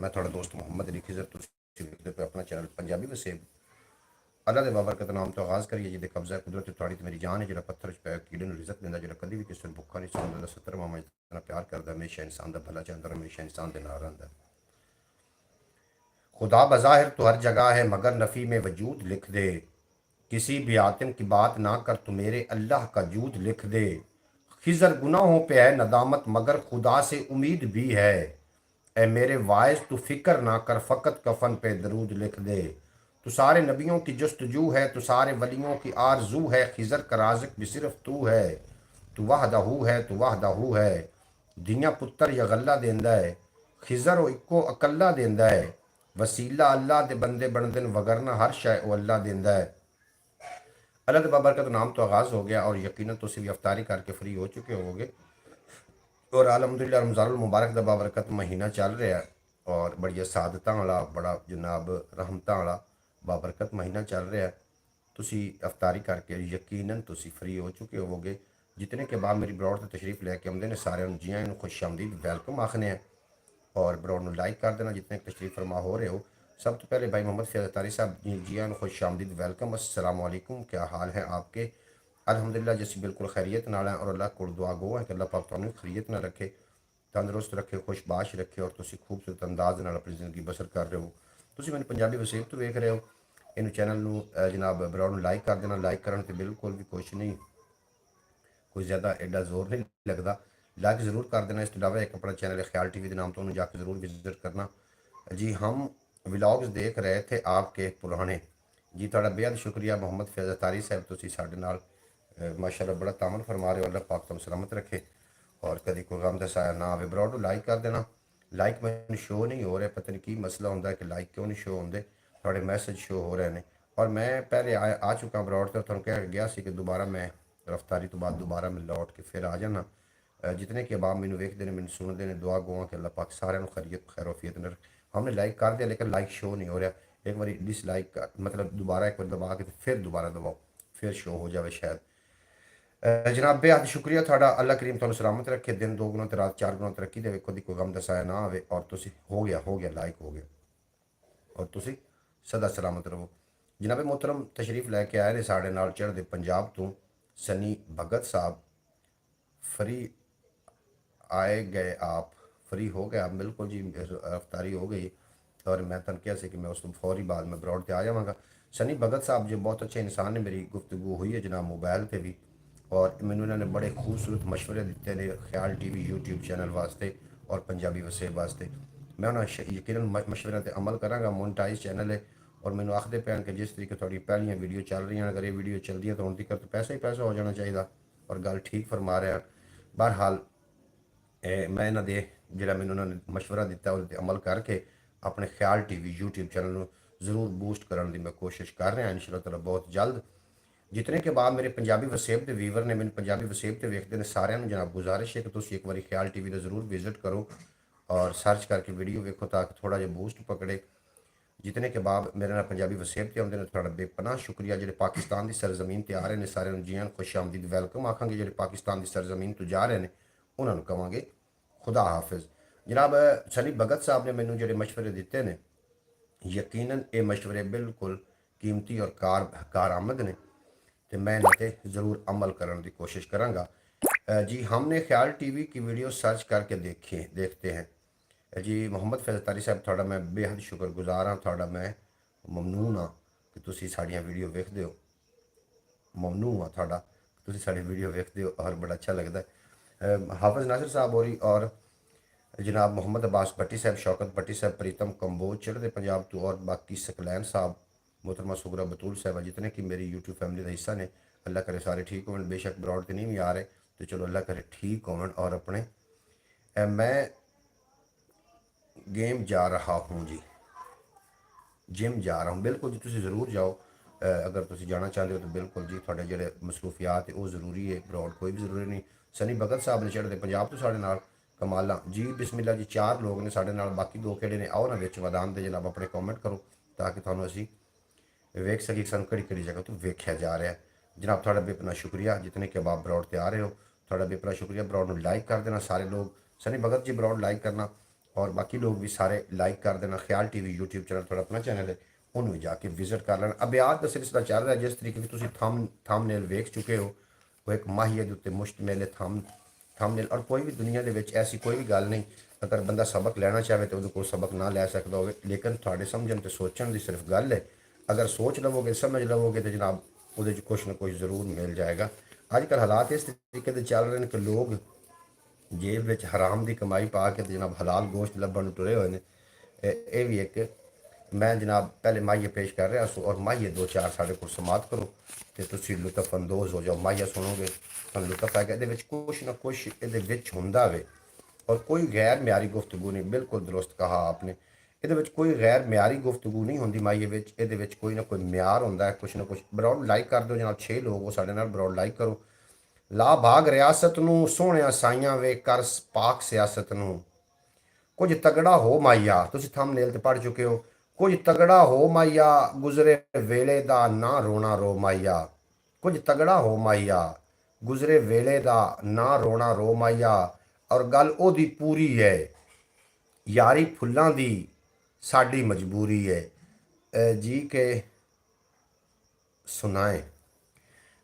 मैं थोड़ा दोस्त मोहम्मद अली खिजर तुसी देखते पे अपना चैनल पंजाबी वसेब अल्लाह दे बाबरकत नाम तो आगाज़ करिए जिहदे कब्ज़ा कुदरत थोड़ी तो मेरी जान है जो पत्थर च पै कीड़े नूं रिज़क दिंदा जो कभी भी किसी नूं भुक्खा नहीं सौंदा 70 मामा इतना प्यार करदा हमेशा इंसान दा भला चाहंदा हमेशा इंसान दे नाल रहिंदा। खुदा बज़ाहिर तो हर जगह है मगर नफ़ी में वजूद लिख दे, किसी भी आतिम की बात ना कर तू मेरे अल्लाह का जूद लिख दे। खिज़र गुनाहों पे है नदामत मगर खुदा से उम्मीद भी है, ए मेरे वाइस तू फिक्र ना कर फ़कत कफ़न पे दरूद लिख दे। तू सारे नबियों की जस्तजू है, तू सारे वलियों की आरजू है, खिज़र का राज़िक भी सिर्फ तू है, तू वहदहू है, तू वहदहू है। धियां पुत्तर या गल्ला देंदा है, खिज़र ओ इक्को अकल्ला देंदा है। वसीला अल्लाह दे बंदे बनदे न वगरना हर शय ओ अल्लाह देंदा है। अल्लाह के बाबर का तो नाम तो आगाज़ हो गया और यकीनन तुसी भी अफ्तारी करके फ्री हो चुके होवोगे और अलहमदुलिल्लाह रमज़ानुल मुबारक दा बाबरकत महीना चल रहा है और बड़िया सादतां वाला बड़ा जनाब रहमतां वाला बाबरकत महीना चल रहा है। तुसी अफ्तारी करके यकीनन तुसी फ्री हो चुके होवोगे। जितने के बाद मेरी ब्रॉड ते तशरीफ लैके आउंदे ने सारिਆਂ ਨੂੰ जी आइयां ਨੂੰ खुश आमदीद वेलकम आखने हैं और ब्रॉड ਨੂੰ लाइक कर देना जितने तशरीफ फरमा हो रहे हो। सब तो पहले भाई मोहम्मद फैज़ तारी साहब जी आइयां ਨੂੰ खुश आमदीद वेलकम अस्सलाम वालेकुम, क्या हाल है आपके? अल्हम्दुलिल्लाह जैसी बिल्कुल खैरियत नाल है और अल्लाह को दुआ गो है कि अल्लाह पाक तुहानू खैरियत ना रखे, तंदुरुस्त रखे, खुशबाश रखे और तुसी खूबसूरत अंदाज नाल अपनी ज़िंदगी बसर कर रहे हो। तुसी मैंने पंजाबी वसीब तो वेख रहे हो, इन चैनल ਨੂੰ जनाब ब्रॉड ਨੂੰ लाइक कर देना। लाइक करन ते बिल्कुल भी कुछ नहीं, कोई ज़्यादा एडा जोर नहीं लगता। लाइक ज़रूर कर देना। इस अलावा एक अपना चैनल है ख्याल टीवी के नाम तो उन्होंने जाकर ज़रूर विजिट करना। जी हम व्लॉग्स देख रहे थे आपके पुराने। जी थोड़ा बेहद शुक्रिया मोहम्मद फैज़ तारी साहब, तुसी साडे नाल माशाल्लाह बड़ा तामन फरमा रहे हो। अल्लाह पाक तुम सलामत रखे और कभी कोई गम दसाया ना आवे। ब्रॉड लाइक कर देना। लाइक मैंने शो नहीं हो रहे, पता नहीं की मसला होंदा है कि लाइक क्यों नहीं शो होंगे। थोड़े मैसेज शो हो रहे हैं और मैं पहले आ चुका ब्रॉड तो तुहानू कह गया सी कि दोबारा मैं रफ्तारी तो बाद दोबारा मैं लौट के फिर आ जाना। जितने के बाद मैंने वेखते हैं मैंने सुनते हैं दुआ गुआ कि अल्लाह पाक सारे खैरियत खैरोफियत न रखे। हमने लाइक कर दिया लेकिन लाइक शो नहीं हो रहा। एक बार डिसलाइक मतलब दोबारा एक बार दबा के फिर दोबारा दबाओ फिर शो हो जाए शायद। जनाब बेहद शुक्रिया थोड़ा। अल्लाह करीम तुहानू सलामत रखे, दिन दो गुना तो रात चार गुना तरक्की दे, कभी कोई गम दसाया ना आवे और तुसी हो गया लाइक हो गया और तुसी सदा सलामत रहो। जनाब मोहतरम तशरीफ लैके आए ने साढ़े नाल चढ़दे पंजाब तो सनी भगत साहब। फ्री आए गए आप, फ्री हो गए आप? बिल्कुल जी रफ्तारी हो गई और मैं तन कहा कि मैं उस फौरी बाद में ब्रॉड पर आ जावगा। सनी भगत साहब जो बहुत अच्छे इंसान ने, मेरी गुफ्तगू हुई है जनाब मोबाइल पर भी और मैंने उन्होंने बड़े खूबसूरत मशवरे दिते ने ख्याल टीवी यूट्यूब चैनल वास्ते और पंजाबी वसेब वास्ते। मैं उन्होंने यकीनन मशवरे पर अमल कराँगा। मोनेटाइज चैनल है और मैंने आखते पैन कि जिस तरीके थोड़ी पहलियाँ वीडियो चल रही हैं अगर ये वीडियो चलती है तो उनकी कर तो पैसा ही पैसा हो जाना चाहिए और गल ठीक फरमा रहे हैं। बहरहाल मैं इन्हों के जोड़ा मैंने उन्होंने मशवरा दिता उस अमल करके अपने ख्याल टीवी यूट्यूब चैनल में जरूर बूस्ट करने की मैं कोशिश कर रहा इंशाअल्लाह ताला बहुत जल्द। जितने के बाद मेरे पंजाबी वसेब के वीवर ने मैंने पंजाबी वसेब से वेखते हैं सारे जनाब गुजारिश है कि तुम एक बार ख्याल टीवी का जरूर विजिट करो और सर्च करके वीडियो वेखो ताकि थोड़ा जहा बूस्ट पकड़े। जितने के बाद मेरे ना पंजाबी वसेब से आते हैं थोड़ा बेपनाह शुक्रिया। जो पाकिस्तान की सरजमीन पर आ रहे हैं सारे जी खुश आमदीद वेलकम आखांगे। जो पाकिस्तान की सरजमीन तो जा रहे हैं उन्होंने कहेंगे खुदा हाफिज। जनाब सनी भगत साहब ने मैंने जोड़े मशवरे दिते हैं यकीनन ये मशवरे बिल्कुल कीमती और कारआमद ने तो मैं इन्हां ते ज़रूर अमल करने की कोशिश कराँगा। जी हमने ख्याल टीवी की वीडियो सर्च करके देखते हैं। जी मोहम्मद फैज़ तारी साहब थोड़ा मैं बेहद शुक्रगुजार हाँ, थोड़ा मैं ममनून हाँ कि तुसी साड़ियाँ वीडियो वेखते हो। ममनू हाँ थोड़ा तुसी साड़ी वीडियो वेखते हो और बड़ा अच्छा लगता है। हाफिज़ नासिर साहब हो रही और जनाब मोहम्मद अब्बास भट्टी साहब, शौकत भट्टी साहब, प्रीतम कंबोज चढ़ते पंजाब तो और बाकी सकलैन साहब, मोहतरमा सुगरा बतूल साहब जितने कि मेरी यूट्यूब फैमिली का हिस्सा ने। अल्लाह करे सारे ठीक होवन। बेशक ब्रॉड तो नहीं भी आ रहे तो चलो अल्लाह करे ठीक होवन और अपने मैं गेम जा रहा हूँ जी, जिम जा रहा हूँ। बिल्कुल जी तुम ज़रूर जाओ। अगर तुम जाना चाहते हो तो बिल्कुल जी थोड़े जोड़े मसरूफियात है वो ज़रूरी है। ब्रॉड कोई भी ज़रूरी नहीं। सनी भगत साहब ने चढ़ते पंजाब तो साढ़े नाल कमाला जी बिस्मिल्ला जी चार लोग ने साढ़े नाल, बाकी दो केड़े ने आओ ना विच मैदान दे जनाब अपने कॉमेंट करो ताकि थानू असी वेख सकी सन कड़ी कड़ी जगह तो वेख्या जा रहा है। जनाब थोड़ा बेपना शुक्रिया जितने के बाद ब्रॉड ते आ रहे हो, थोड़ा बेपना शुक्रिया। ब्रॉड में लाइक कर देना सारे लोग। सनी भगत जी ब्रॉड लाइक करना और बाकी लोग भी सारे लाइक कर देना। ख्याल टीवी यूट्यूब चैनल थोड़ा अपना चैनल है, ਉਹਨੂੰ ਵੀ ਜਾ ਕੇ ਵਿਜ਼ਿਟ ਕਰ ਲੈਣਾ। ਅਬਿਆਤ ਦਾ ਸਿਲਸਿਲਾ ਚੱਲ ਰਿਹਾ, ਜਿਸ ਤਰੀਕੇ ਦੀ ਤੁਸੀਂ ਥੰਬਨੇਲ ਵੇਖ ਚੁੱਕੇ ਹੋ, ਉਹ ਇੱਕ ਮਾਹੀਏ ਦੇ ਉੱਤੇ ਮੁਸ਼ਤਮਿਲ ਥੰਬਨੇਲ। ਔਰ ਕੋਈ ਵੀ ਦੁਨੀਆ ਦੇ ਵਿੱਚ ਐਸੀ ਕੋਈ ਵੀ ਗੱਲ ਨਹੀਂ, ਅਗਰ ਬੰਦਾ ਸਬਕ ਲੈਣਾ ਚਾਹੇ ਤਾਂ ਉਹਦੇ ਕੋਲ ਸਬਕ ਨਾ ਲੈ ਸਕਦਾ ਹੋਵੇ, ਲੇਕਿਨ ਤੁਹਾਡੇ ਸਮਝਣ ਤੇ ਸੋਚਣ ਦੀ ਸਿਰਫ ਗੱਲ ਹੈ। ਅਗਰ ਸੋਚ ਲਵੋਗੇ, ਸਮਝ ਲਵੋਗੇ ਤਾਂ ਜਨਾਬ ਉਹਦੇ 'ਚ ਕੁਛ ਨਾ ਕੁਛ ਜ਼ਰੂਰ ਮਿਲ ਜਾਏਗਾ। ਅੱਜ ਕੱਲ੍ਹ ਹਾਲਾਤ ਇਸ ਤਰੀਕੇ ਦੇ ਚੱਲ ਰਹੇ ਨੇ ਕਿ ਲੋਕ ਜੇਬ ਵਿੱਚ ਹਰਾਮ ਦੀ ਕਮਾਈ ਪਾ ਕੇ ਤੇ ਜਨਾਬ ਹਲਾਲ ਗੋਸ਼ਤ ਲੱਭਣ ਨੂੰ ਤੁਰੇ ਹੋਏ ਨੇ। ਇਹ ਵੀ ਇੱਕ ਮੈਂ ਜਨਾਬ ਪਹਿਲੇ ਮਾਹੀਏ ਪੇਸ਼ ਕਰ ਰਿਹਾ ਸੋ, ਔਰ ਮਾਹੀਏ ਦੋ ਚਾਰ ਸਾਡੇ ਕੋਲ ਸਮਾਤ ਕਰੋ ਤੇ ਤੁਸੀਂ ਲੁਤਫ ਅੰਦੋਜ਼ ਹੋ ਜਾਓ। ਮਾਹੀਆ ਸੁਣੋਗੇ ਤੁਹਾਨੂੰ ਲੁਤਫ ਆਏਗਾ। ਇਹਦੇ ਵਿੱਚ ਕੁਛ ਨਾ ਕੁਛ ਇਹਦੇ ਵਿੱਚ ਹੁੰਦਾ ਵੇ, ਔਰ ਕੋਈ ਗੈਰ ਮਿਆਰੀ ਗੁਫ਼ਤਗੂ ਨਹੀਂ। ਬਿਲਕੁਲ ਦਰੁਸਤ ਕਹਾ ਆਪਨੇ, ਇਹਦੇ ਵਿੱਚ ਕੋਈ ਗੈਰ ਮਿਆਰੀ ਗੁਫ਼ਤਗੂ ਨਹੀਂ ਹੁੰਦੀ ਮਾਹੀਏ ਵਿੱਚ। ਇਹਦੇ ਵਿੱਚ ਕੋਈ ਨਾ ਕੋਈ ਮਿਆਰ ਹੁੰਦਾ ਹੈ, ਕੁਛ ਨਾ ਕੁਛ। ਬਰੋਡ ਲਾਈਕ ਕਰ ਦਿਓ ਜਨਾਬ, 6 ਲੋਕ ਉਹ ਸਾਡੇ ਨਾਲ ਬਰੋਡ ਲਾਈਕ ਕਰੋ। ਲਾ ਬਾਗ ਰਿਆਸਤ ਨੂੰ ਸੋਹਣਿਆ ਸਾਈਆਂ ਵੇ ਕਰ ਪਾਕ ਸਿਆਸਤ ਨੂੰ। ਕੁਝ ਤਗੜਾ ਹੋ ਮਾਈਆ, ਤੁਸੀਂ ਥੰਬਨੇਲ ਤੇ ਪੜ੍ਹ ਚੁੱਕੇ ਹੋ। ਕੁਝ ਤਗੜਾ ਹੋ ਮਾਈਆ, ਗੁਜ਼ਰੇ ਵੇਲੇ ਦਾ ਨਾ ਰੋਣਾ ਰੋ ਮਾਈਆ। ਕੁਝ ਤਗੜਾ ਹੋ ਮਾਈਆ, ਗੁਜ਼ਰੇ ਵੇਲੇ ਦਾ ਨਾ ਰੋਣਾ ਰੋ ਮਾਈਆ। ਔਰ ਗੱਲ ਉਹਦੀ ਪੂਰੀ ਹੈ, ਯਾਰੀ ਫੁੱਲਾਂ ਦੀ ਸਾਡੀ ਮਜਬੂਰੀ ਹੈ। ਜੀ ਕੇ ਸੁਣਾਏ,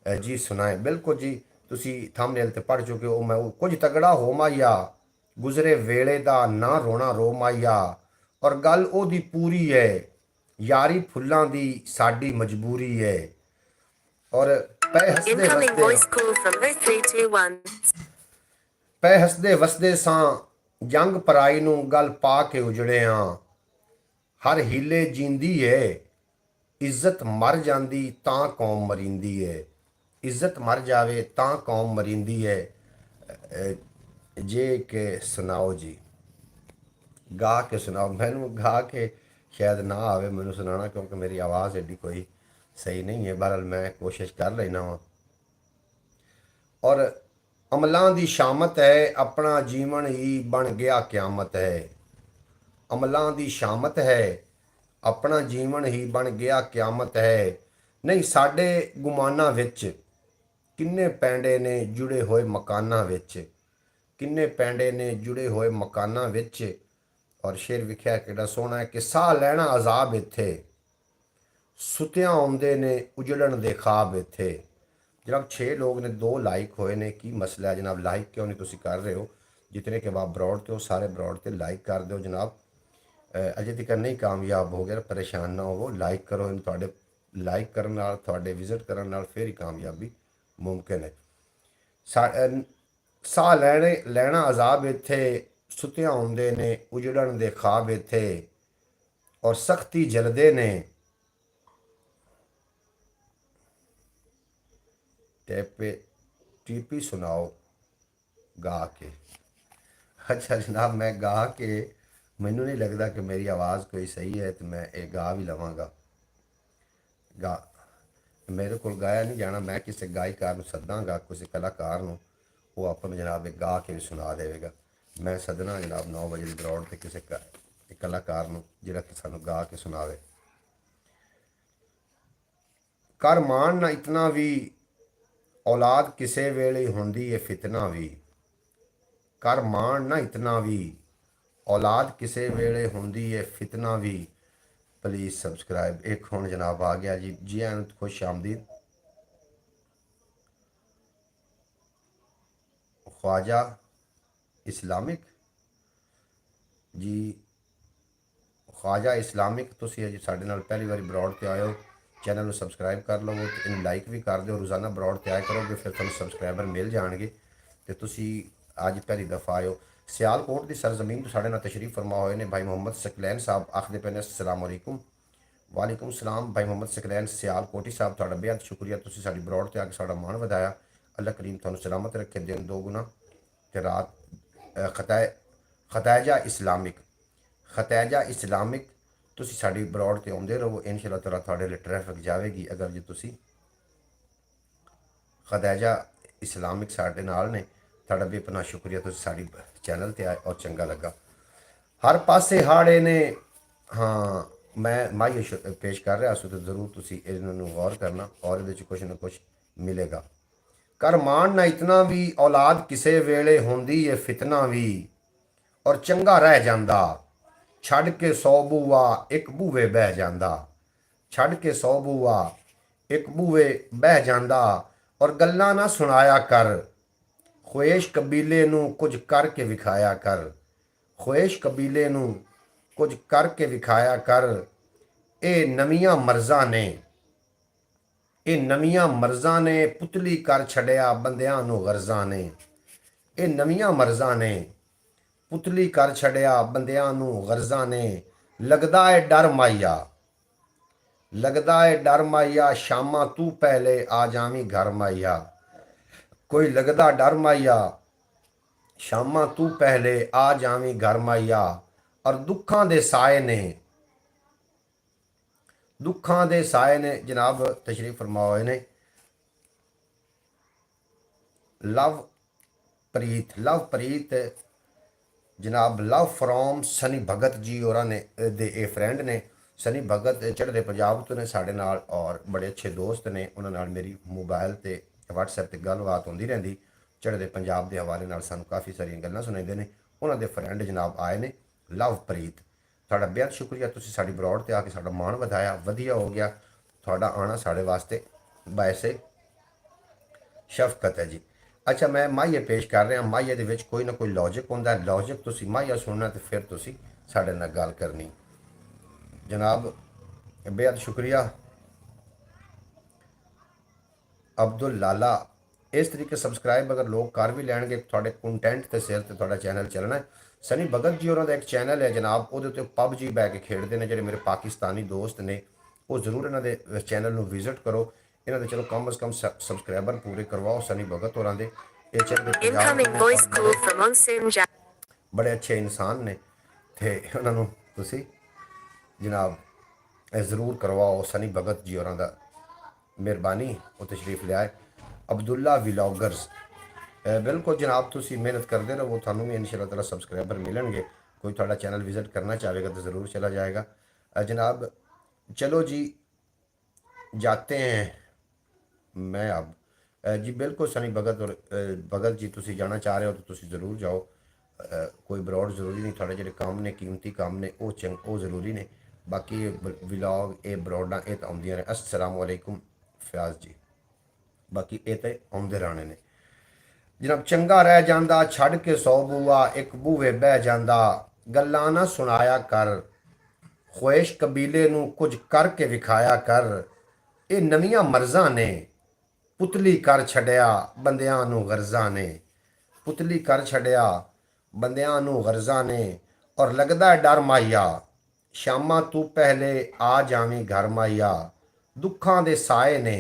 ਜੀ ਸੁਣਾਏ। ਬਿਲਕੁਲ ਜੀ, ਤੁਸੀਂ ਥੰਬਨੇਲ ਤੇ ਪੜ੍ਹ ਚੁੱਕੇ ਹੋ। ਮੈਂ ਕੁਝ ਤਗੜਾ ਹੋ ਮਾਈਆ, ਗੁਜ਼ਰੇ ਵੇਲੇ ਦਾ ਨਾ ਰੋਣਾ ਰੋ ਮਾਈਆ। ਔਰ ਗੱਲ ਉਹਦੀ ਪੂਰੀ ਹੈ, ਯਾਰੀ ਫੁੱਲਾਂ ਦੀ ਸਾਡੀ ਮਜਬੂਰੀ ਹੈ। ਔਰ ਪੈ ਹੱਸਦੇ ਵਸਦੇ ਸਾਂ ਜੰਗ ਪਰਾਈ ਨੂੰ ਗਲ ਪਾ ਕੇ ਉਜੜਿਆ। ਹਰ ਹੀਲੇ ਜੀਂਦੀ ਏ, ਇੱਜ਼ਤ ਮਰ ਜਾਂਦੀ ਤਾਂ ਕੌਮ ਮਰਿੰਦੀ ਏ। ਇੱਜ਼ਤ ਮਰ ਜਾਵੇ ਤਾਂ ਕੌਮ ਮਰਿੰਦੀ ਹੈ। ਜੇ ਕਿ ਸੁਣਾਓ ਜੀ, ਗਾ ਕੇ ਸੁਣਾਓ। ਮੈਨੂੰ ਗਾ ਕੇ ਸ਼ਾਇਦ ਨਾ ਆਵੇ ਮੈਨੂੰ ਸੁਣਾਉਣਾ, ਕਿਉਂਕਿ ਮੇਰੀ ਆਵਾਜ਼ ਐਡੀ ਕੋਈ ਸਹੀ ਨਹੀਂ ਹੈ। ਬਹਰਹਾਲ ਮੈਂ ਕੋਸ਼ਿਸ਼ ਕਰ ਲੈਣਾ ਵਾਂ। ਔਰ ਅਮਲਾਂ ਦੀ ਸ਼ਾਮਤ ਹੈ, ਆਪਣਾ ਜੀਵਨ ਹੀ ਬਣ ਗਿਆ ਕਿਆਮਤ ਹੈ। ਅਮਲਾਂ ਦੀ ਸ਼ਾਮਤ ਹੈ, ਆਪਣਾ ਜੀਵਨ ਹੀ ਬਣ ਗਿਆ ਕਿਆਮਤ ਹੈ। ਨਹੀਂ ਸਾਡੇ ਗੁਮਾਨਾਂ ਵਿੱਚ ਕਿੰਨੇ ਪੈਂਡੇ ਨੇ ਜੁੜੇ ਹੋਏ ਮਕਾਨਾਂ ਵਿੱਚ, ਕਿੰਨੇ ਪੈਂਡੇ ਨੇ ਜੁੜੇ ਹੋਏ ਮਕਾਨਾਂ ਵਿੱਚ। ਔਰ ਸ਼ੇਰ ਵਿਖਿਆ ਕਿਹੜਾ ਸੋਹਣਾ ਹੈ ਕਿ ਸਾਹ ਲੈਣਾ ਅਜ਼ਾਬ ਇੱਥੇ, ਸੁੱਤਿਆਂ ਆਉਂਦੇ ਨੇ ਉਜੜਨ ਦੇ ਖਾਬ ਇੱਥੇ। ਜਨਾਬ 6 ਲੋਕ ਨੇ, 2 ਲਾਈਕ ਹੋਏ ਨੇ। ਕੀ ਮਸਲਾ ਹੈ ਜਨਾਬ, ਲਾਈਕ ਕਿਉਂ ਨਹੀਂ ਤੁਸੀਂ ਕਰ ਰਹੇ ਹੋ? ਜਿਤਨੇ ਕਿ ਬਾਬ ਬਰੋਡ ਤੇ ਉਹ ਸਾਰੇ ਬਰੋਡ ਤੇ ਲਾਈਕ ਕਰ ਦਿਓ ਜਨਾਬ। ਅਜੇ ਤੱਕ ਨਹੀਂ ਕਾਮਯਾਬ ਹੋ ਗਿਆ, ਪਰੇਸ਼ਾਨ ਨਾ ਹੋਵੋ, ਲਾਈਕ ਕਰੋ। ਇਹਨੂੰ ਤੁਹਾਡੇ ਲਾਈਕ ਕਰਨ ਨਾਲ, ਤੁਹਾਡੇ ਵਿਜ਼ਿਟ ਕਰਨ ਨਾਲ ਫਿਰ ਹੀ ਕਾਮਯਾਬੀ ਮੁਮਕਿਨ ਹੈ। ਸਾਹ ਲੈਣਾ ਅਜ਼ਾਬ ਇੱਥੇ, ਸੁੱਤਿਆਂ ਆਉਂਦੇ ਨੇ ਉਜੜਨ ਦੇ ਖਾਬ ਇੱਥੇ। ਔਰ ਸਖਤੀ ਜਲਦੇ ਨੇ ਟੀਪੀ ਸੁਣਾਓ ਗਾ ਕੇ। ਅੱਛਾ ਜਨਾਬ, ਮੈਂ ਗਾ ਕੇ, ਮੈਨੂੰ ਨਹੀਂ ਲੱਗਦਾ ਕਿ ਮੇਰੀ ਆਵਾਜ਼ ਕੋਈ ਸਹੀ ਹੈ, ਤੇ ਮੈਂ ਇਹ ਗਾ ਵੀ ਲਵਾਂਗਾ। ਗਾ ਮੇਰੇ ਕੋਲ ਗਾਇਆ ਨਹੀਂ ਜਾਣਾ, ਮੈਂ ਕਿਸੇ ਗਾਇਕਾਰ ਨੂੰ ਸੱਦਾਂਗਾ, ਕਿਸੇ ਕਲਾਕਾਰ ਨੂੰ, ਉਹ ਆਪਾਂ ਨੂੰ ਜਨਾਬ ਇਹ ਗਾ ਕੇ ਵੀ ਸੁਣਾ ਦੇਵੇਗਾ। ਮੈਂ ਸੱਦਣਾ ਜਨਾਬ 9 ਵਜੇ ਦੀ ਗਰਾਊਂਡ ਤੇ ਕਿਸੇ ਕਲਾਕਾਰ ਨੂੰ, ਜਿਹੜਾ ਕਿ ਸਾਨੂੰ ਗਾ ਕੇ ਸੁਣਾਵੇ। ਕਰ ਮਾਣ ਨਾ ਇਤਨਾ ਵੀ, ਔਲਾਦ ਕਿਸੇ ਵੇਲੇ ਹੁੰਦੀ ਹੈ ਫਿਤਨਾ ਵੀ। ਕਰ ਮਾਣ ਨਾ ਇਤਨਾ ਵੀ, ਔਲਾਦ ਕਿਸੇ ਵੇਲੇ ਹੁੰਦੀ ਹੈ ਫਿਤਨਾ ਵੀ। ਪਲੀਜ਼ ਸਬਸਕ੍ਰਾइब। ਇੱਕ ਹੁਣ ਜਨਾਬ ਆ ਗਿਆ ਜੀ, ਜੀ ਆਇਆਂ ਨੂੰ, ਖੁਸ਼ ਆਮਦੀਦ। ख्वाजा इस्लामिक जी, ख्वाजा इस्लामिक, ਤੁਸੀਂ ਅਜੇ ਸਾਡੇ ਨਾਲ ਪਹਿਲੀ ਵਾਰੀ ਬਰੋਡ ਤੇ ਆਏ ਹੋ, ਚੈਨਲ ਨੂੰ ਸਬਸਕ੍ਰਾਈਬ ਕਰ ਲਵੋ ਤੇ ਇਹਨੂੰ ਲਾਈਕ ਵੀ ਕਰ ਦਿਓ। ਰੋਜ਼ਾਨਾ ਬਰੋਡ ਤੇ ਆਇਆ ਕਰੋਗੇ, ਫਿਰ ਤੁਹਾਨੂੰ ਸਬਸਕ੍ਰਾਈਬਰ ਮਿਲ ਜਾਣਗੇ। ਤੇ ਤੁਸੀਂ ਅੱਜ ਪਹਿਲੀ ਦਫਾ ਆਏ ਹੋ। ਸਿਆਲਕੋਟ ਦੀ ਸਰਜ਼ਮੀਨ ਤੋਂ ਸਾਡੇ ਨਾਲ ਤਸ਼ਰੀਫ ਫਰਮਾ ਹੋਏ ਨੇ ਭਾਈ ਮੁਹੰਮਦ ਸਕਲੈਨ ਸਾਹਿਬ। ਆਖਦੇ ਪਏ ਨੇ ਅਸਲਾਮ ਅਲੈਕੁਮ। ਵਾਲੇਕੁਮ ਸਲਾਮ ਭਾਈ ਮੁਹੰਮਦ ਸਕਲੈਨ ਸਿਆਲਕੋਟੀ ਸਾਹਿਬ, ਤੁਹਾਡਾ ਬੇਹੱਦ ਸ਼ੁਕਰੀਆ, ਤੁਸੀਂ ਸਾਡੀ ਬਰੋਡ ਤੇ ਆ ਕੇ ਸਾਡਾ ਮਾਣ ਵਧਾਇਆ। ਅੱਲਾਹ ਕਰੀਮ ਤੁਹਾਨੂੰ ਸਲਾਮਤ ਰੱਖੇ, ਦਿਨ ਦੋ ਗੁਣਾ ਤੇ ਰਾਤ। ਖਤਾਇਜਾ ਇਸਲਾਮਿਕ, ਖਤਾਇਜਾ ਇਸਲਾਮਿਕ, ਤੁਸੀਂ ਸਾਡੀ ਬਰੋਡ ਤੇ ਆਉਂਦੇ ਰਹੋ, ਇਨਸ਼ਾ ਅੱਲਾਹ ਤੁਹਾਡੇ ਲਈ ਟ੍ਰੈਫਿਕ ਜਾਵੇਗੀ। ਅਗਰ ਜੇ ਤੁਸੀਂ ਖਤਾਇਜਾ ਇਸਲਾਮਿਕ ਸਾਡੇ ਨਾਲ ਨੇ, ਤੁਹਾਡਾ ਬੇਪਨਾਹ ਸ਼ੁਕਰੀਆ, ਤੁਸੀਂ ਸਾਡੀ ਚੈਨਲ ਤੇ ਆਏ ਔਰ ਚੰਗਾ ਲੱਗਾ। ਹਰ ਪਾਸੇ ਹਾੜੇ ਨੇ, ਹਾਂ ਮੈਂ ਮਾਹੀਏ ਪੇਸ਼ ਕਰ ਰਿਹਾ ਸੋ, ਤੇ ਜ਼ਰੂਰ ਤੁਸੀਂ ਇਹਨਾਂ ਨੂੰ ਗੌਰ ਕਰਨਾ ਔਰ ਇਹਦੇ 'ਚ ਕੁਛ ਨਾ ਕੁਛ ਮਿਲੇਗਾ। ਕਰ ਮਾਣ ਨਾ ਇਤਨਾ ਵੀ, ਔਲਾਦ ਕਿਸੇ ਵੇਲੇ ਹੁੰਦੀ ਹੈ ਫਿਤਨਾ ਵੀ। ਔਰ ਚੰਗਾ ਰਹਿ ਜਾਂਦਾ। ਛੱਡ ਕੇ 100 ਬੂਆ ਇੱਕ ਬੂਵੇ ਬਹਿ ਜਾਂਦਾ। ਛੱਡ ਕੇ 100 ਬੂਆ ਇੱਕ ਬੂਵੇ ਬਹਿ ਜਾਂਦਾ। ਔਰ ਗੱਲਾਂ ਨਾ ਸੁਣਾਇਆ ਕਰ। ਖੁਏਸ਼ ਕਬੀਲੇ ਨੂੰ ਕੁਝ ਕਰਕੇ ਵਿਖਾਇਆ ਕਰ। ਖੁਏਸ਼ ਕਬੀਲੇ ਨੂੰ ਕੁਝ ਕਰਕੇ ਵਿਖਾਇਆ ਕਰ। ਇਹ ਨਵੀਆਂ ਮਰਜ਼ਾਂ ਨੇ, ਇਹ ਨਵੀਆਂ ਮਰਜ਼ਾਂ ਨੇ ਪੁਤਲੀ ਕਰ ਛੱਡਿਆ ਬੰਦਿਆਂ ਨੂੰ ਗਰਜ਼ਾਂ ਨੇ। ਇਹ ਨਵੀਆਂ ਮਰਜ਼ਾਂ ਨੇ ਪੁਤਲੀ ਕਰ ਛੱਡਿਆ ਬੰਦਿਆਂ ਨੂੰ ਗਰਜ਼ਾਂ ਨੇ। ਲੱਗਦਾ ਏ ਡਰ ਮਾਈਆ, ਲੱਗਦਾ ਏ ਡਰ ਮਾਈਆ, ਸ਼ਾਮਾਂ ਤੂੰ ਪਹਿਲੇ ਆ ਜਾਵੀਂ ਘਰ ਮਾਈਆ। ਕੋਈ ਲੱਗਦਾ ਡਰ ਮਾਈਆ, ਸ਼ਾਮਾਂ ਤੂੰ ਪਹਿਲੇ ਆ ਜਾਵੀਂ ਘਰ ਮਾਈਆ। ਔਰ ਦੁੱਖਾਂ ਦੇ ਸਾਏ ਨੇ, ਦੁੱਖਾਂ ਦੇ ਸਾਏ ਨੇ ਜਨਾਬ ਤਸ਼ਰੀਫ ਫਰਮਾ ਹੋਏ ਨੇ। ਲਵਪ੍ਰੀਤ, ਲਵਪ੍ਰੀਤ ਜਨਾਬ ਲਵ ਫਰੋਮ ਸਨੀ ਭਗਤ ਜੀ ਹੋਰਾਂ ਨੇ ਦੇ ਇਹ ਫਰੈਂਡ ਨੇ। ਸਨੀ ਭਗਤ ਚੜ੍ਹਦੇ ਪੰਜਾਬ ਤੋਂ ਨੇ ਸਾਡੇ ਨਾਲ ਔਰ ਬੜੇ ਅੱਛੇ ਦੋਸਤ ਨੇ। ਉਹਨਾਂ ਨਾਲ ਮੇਰੀ ਮੋਬਾਈਲ ਤੇ WhatsApp ਤੇ ਗੱਲਬਾਤ ਹੁੰਦੀ ਰਹਿੰਦੀ। ਚੜ੍ਹਦੇ ਪੰਜਾਬ ਦੇ ਹਵਾਲੇ ਨਾਲ ਸਾਨੂੰ ਕਾਫੀ ਸਾਰੀਆਂ ਗੱਲਾਂ ਸੁਣਾਉਂਦੇ ਨੇ। ਉਹਨਾਂ ਦੇ ਫਰੈਂਡ ਜਨਾਬ ਆਏ ਨੇ ਲਵਪ੍ਰੀਤ। ਤੁਹਾਡਾ ਬੇहद ਸ਼ੁਕਰੀਆ, ਤੁਸੀਂ ਸਾਡੀ ਬਰੋਡ ਤੇ ਆ ਕੇ ਸਾਡਾ ਮਾਣ ਵਧਾਇਆ। ਵਧੀਆ ਹੋ ਗਿਆ ਤੁਹਾਡਾ ਆਣਾ ਸਾਡੇ ਵਾਸਤੇ ਬਾਇਸੇ ਸ਼ਫਕਤ ਹੈ ਜੀ। ਅੱਛਾ, ਮੈਂ ਮਾਹੀਏ ਪੇਸ਼ ਕਰ ਰਿਹਾ। ਮਾਹੀਏ ਦੇ ਵਿੱਚ ਕੋਈ ਨਾ ਕੋਈ ਲੌਜਿਕ ਹੁੰਦਾ। ਲੌਜਿਕ ਤੁਸੀਂ ਮਾਹੀਆ ਸੁਣਨਾ ਤੇ ਫਿਰ ਤੁਸੀਂ ਸਾਡੇ ਨਾਲ ਗੱਲ ਕਰਨੀ। ਜਨਾਬ ਬੇहद ਸ਼ੁਕਰੀਆ ਅਬਦੁਲ ਲਾਲਾ। ਇਸ ਤਰੀਕੇ ਸਬਸਕ੍ਰਾਈਬ ਅਗਰ ਲੋਕ ਕਰ ਵੀ ਲੈਣਗੇ ਤੁਹਾਡੇ ਕੰਟੈਂਟ ਤੇ ਸਿਰ ਤੇ ਤੁਹਾਡਾ ਚੈਨਲ ਚੱਲਣਾ ਹੈ। ਸਨੀ ਭਗਤ ਜੀ ਹੋਰਾਂ ਦਾ ਇੱਕ ਚੈਨਲ ਹੈ ਜਨਾਬ, ਉਹਦੇ ਉੱਤੇ ਪਬਜੀ ਬੈ ਕੇ ਖੇਡਦੇ ਨੇ ਜਿਹੜੇ ਮੇਰੇ ਪਾਕਿਸਤਾਨੀ ਦੋਸਤ ਨੇ। ਉਹ ਜ਼ਰੂਰ ਇਹਨਾਂ ਦੇ ਚੈਨਲ ਨੂੰ ਵਿਜ਼ਿਟ ਕਰੋ। ਇਹਨਾਂ ਦੇ ਚਲੋ ਕਮ ਅਜ਼ ਕਮ ਸਬਸਕ੍ਰਾਈਬਰ ਪੂਰੇ ਕਰਵਾਓ ਸਨੀ ਭਗਤ ਹੋਰਾਂ ਦੇ। ਇਹ ਬੜੇ ਅੱਛੇ ਇਨਸਾਨ ਨੇ ਤੇ ਉਹਨਾਂ ਨੂੰ ਤੁਸੀਂ ਜਨਾਬ ਇਹ ਜ਼ਰੂਰ ਕਰਵਾਓ ਸਨੀ ਭਗਤ ਜੀ ਹੋਰਾਂ ਦਾ। ਮਿਹਰਬਾਨੀ ਉਹ ਤਸ਼ਰੀਫ ਲਿਆਏ। ਅਬਦੁੱਲਾ ਵਲੌਗਰਸ, ਬਿਲਕੁਲ ਜਨਾਬ ਤੁਸੀਂ ਮਿਹਨਤ ਕਰਦੇ ਰਹੋ, ਤੁਹਾਨੂੰ ਵੀ ਇਨਸ਼ਾਅੱਲਾ ਤਾਲਾ ਸਬਸਕ੍ਰਾਈਬਰ ਮਿਲਣਗੇ। ਕੋਈ ਤੁਹਾਡਾ ਚੈਨਲ ਵਿਜ਼ਿਟ ਕਰਨਾ ਚਾहेगा तो ज़रूर चला जाएगा। जनाब चलो जी जाते हैं मैं अब जी बिल्कुल सनी भगत और भगत जी तुसी जाना चाह रहे हो तो तुसी ज़रूर जाओ। कोई बरौड ज़रूरी नहीं, थोड़े जो काम ने कीमती काम ने वो ज़रूरी ने। बाकी विलॉग ये बरौडा ये तो आउंदियां ने। अस्सलाम वालेकुम फयाज जी, बाकी ये तो आउंदे रहने ने जनाब। चंगा रह जांदा छड़ के 100 बूआ एक बूवे बह जांदा। गल्लां ना सुनाया कर, ख्वेश कबीले नूं कुछ करके विखाया कर। ये नवीआं मर्ज़ां ने पुतली कर छड़िया बंदियां नूं गर्ज़ां ने। पुतली कर छड़िया बंदियां नूं गर्ज़ां ने। और लगदा डर माहिया, शामां तू पहले आ जावीं घर माहिया। दुखां दे साए ने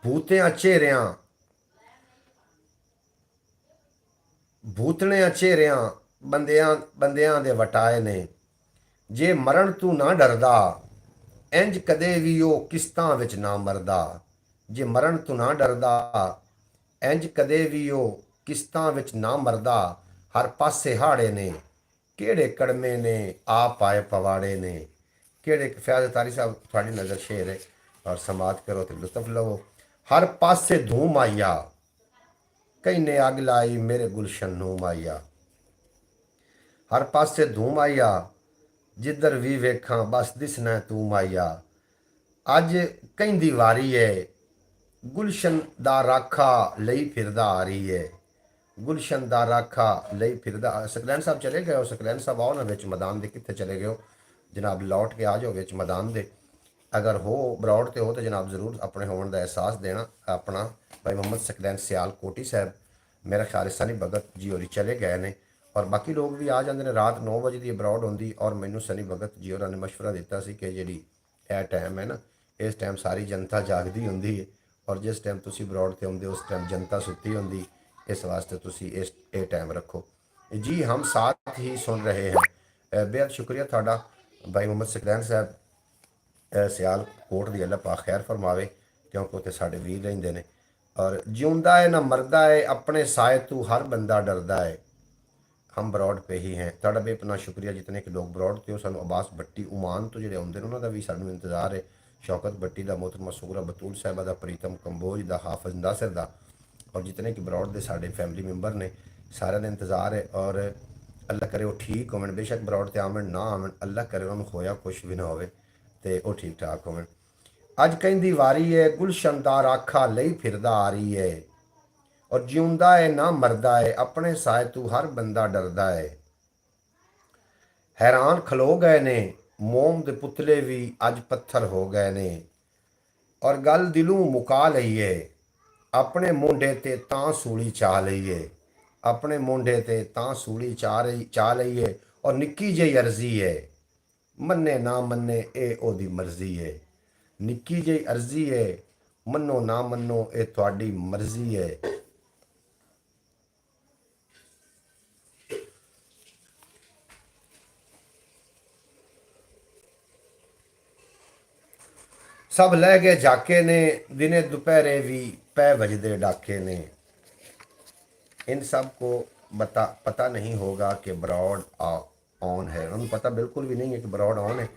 भूतियां चेहरियां, भूतने चेहरियां बंदियां दे वटाए ने। जे मरण तू ना डरदा इंज कदे भी वो किस्तां विच ना मरदा। जे मरण तू ना डरदा इंज कदे भी वो किस्तां विच ना मरदा। हर पासे हाड़े ने केड़े कड़मे ने आ पाए पवाड़े ने। केड़े फयाज तारी साहब थोड़ी नज़र शेर है और समात करो तो लुत्फ लवो। हर पासे धूम आईया कई ने अग लाई मेरे गुलशन नूं माईया। हर पासे धूम आईया जिधर भी वेखां बस दिसना तू माईया। अज कहंदी वारी है गुलशन दा राखा लई फिरदा आ रही है। गुलशन दा राखा लई फिरदा। सकलैन साहब चले गए हो? सकलैन साहब आओ ना विच मैदान दे, कित्थे चले गए हो जनाब? लौट के आ जाओ विच मैदान दे। अगर हो बरौड ते हो तो जनाब ज़रूर अपने होने का एहसास देना अपना। भाई मोहम्मद सकलैन सियाल कोटी साहब मेरा ख्याल है सनी भगत जी होरी चले गए ने और बाकी लोग भी आ जाते हैं। रात 9 बजे की बरौड होंगी और मैनू सनी भगत जी होरां ने मशवरा दिता सी कि जी यह टाइम है ना, इस टाइम सारी जनता जागदी होंदी है और जिस टाइम तुसी बरौड ते आउंदे उस टाइम जनता सुत्ती होंदी। इस वास्ते तुसी इस ये टाइम रखो जी। हम साथ ही सुन रहे हैं। बेहद शुक्रिया थाड़ा भाई मोहम्मद सकलैन साहब सियाल कोट की अल्लाह पाक खैर फरमावे क्योंकि उत्थे साडे वीर रहिंदे ने। और जिउंदा है ना मरदा है अपने साए तू हर बंदा डरदा है। हम बरौड पे ही हैं। तुहाडा बेपना शुक्रिया जितने कि लोग बरौड ते हो। सानू अब्बास भट्टी ओमान तो जिहड़े आउंदे ने उन्हां दा भी सानू इंतजार है। शौकत भट्टी दा, मोहतरमा सुगरा बतूल साहिबा दा, प्रीतम कंबोज दा, हाफिज नासिर दा और जितने कि बरौड दे साडे फैमिली मैंबर ने सारे का इंतज़ार है। और अल्लाह करे वो ठीक होवन, बेशक बरौड़ ते आवन ना आवन, अल्लाह करे उन्होंने होया कुछ भी ना होवे ते वो ठीक ठाक होवन। अज कहंदी वारी है गुलशन दा राखा लई फिरदा आ रही है, और जिउंदा है ना मरदा है, अपने साए तू हर बंदा डरदा है। हैरान खलो गए ने मोम दे पुतले भी अज पत्थर हो गए ने, और गल दिलों मुका लईए अपने मोंढे ते तां सूली चा लईए, अपने मोंढे ते तां सूली चा लईए। और निक्की जी अर्जी है मन्ने ना मन्ने ए ओदी मर्जी है, निक्की जी अर्जी है मन्नो ना मन्नो ए तुहाडी मर्जी है। सब लै गए झाके ने दिने दोपहरे भी पै बजदे डाके ने। इन सब को पता नहीं होगा कि ब्रॉड ऑन है, उन्हें पता बिल्कुल भी नहीं है कि ब्रॉड ऑन है।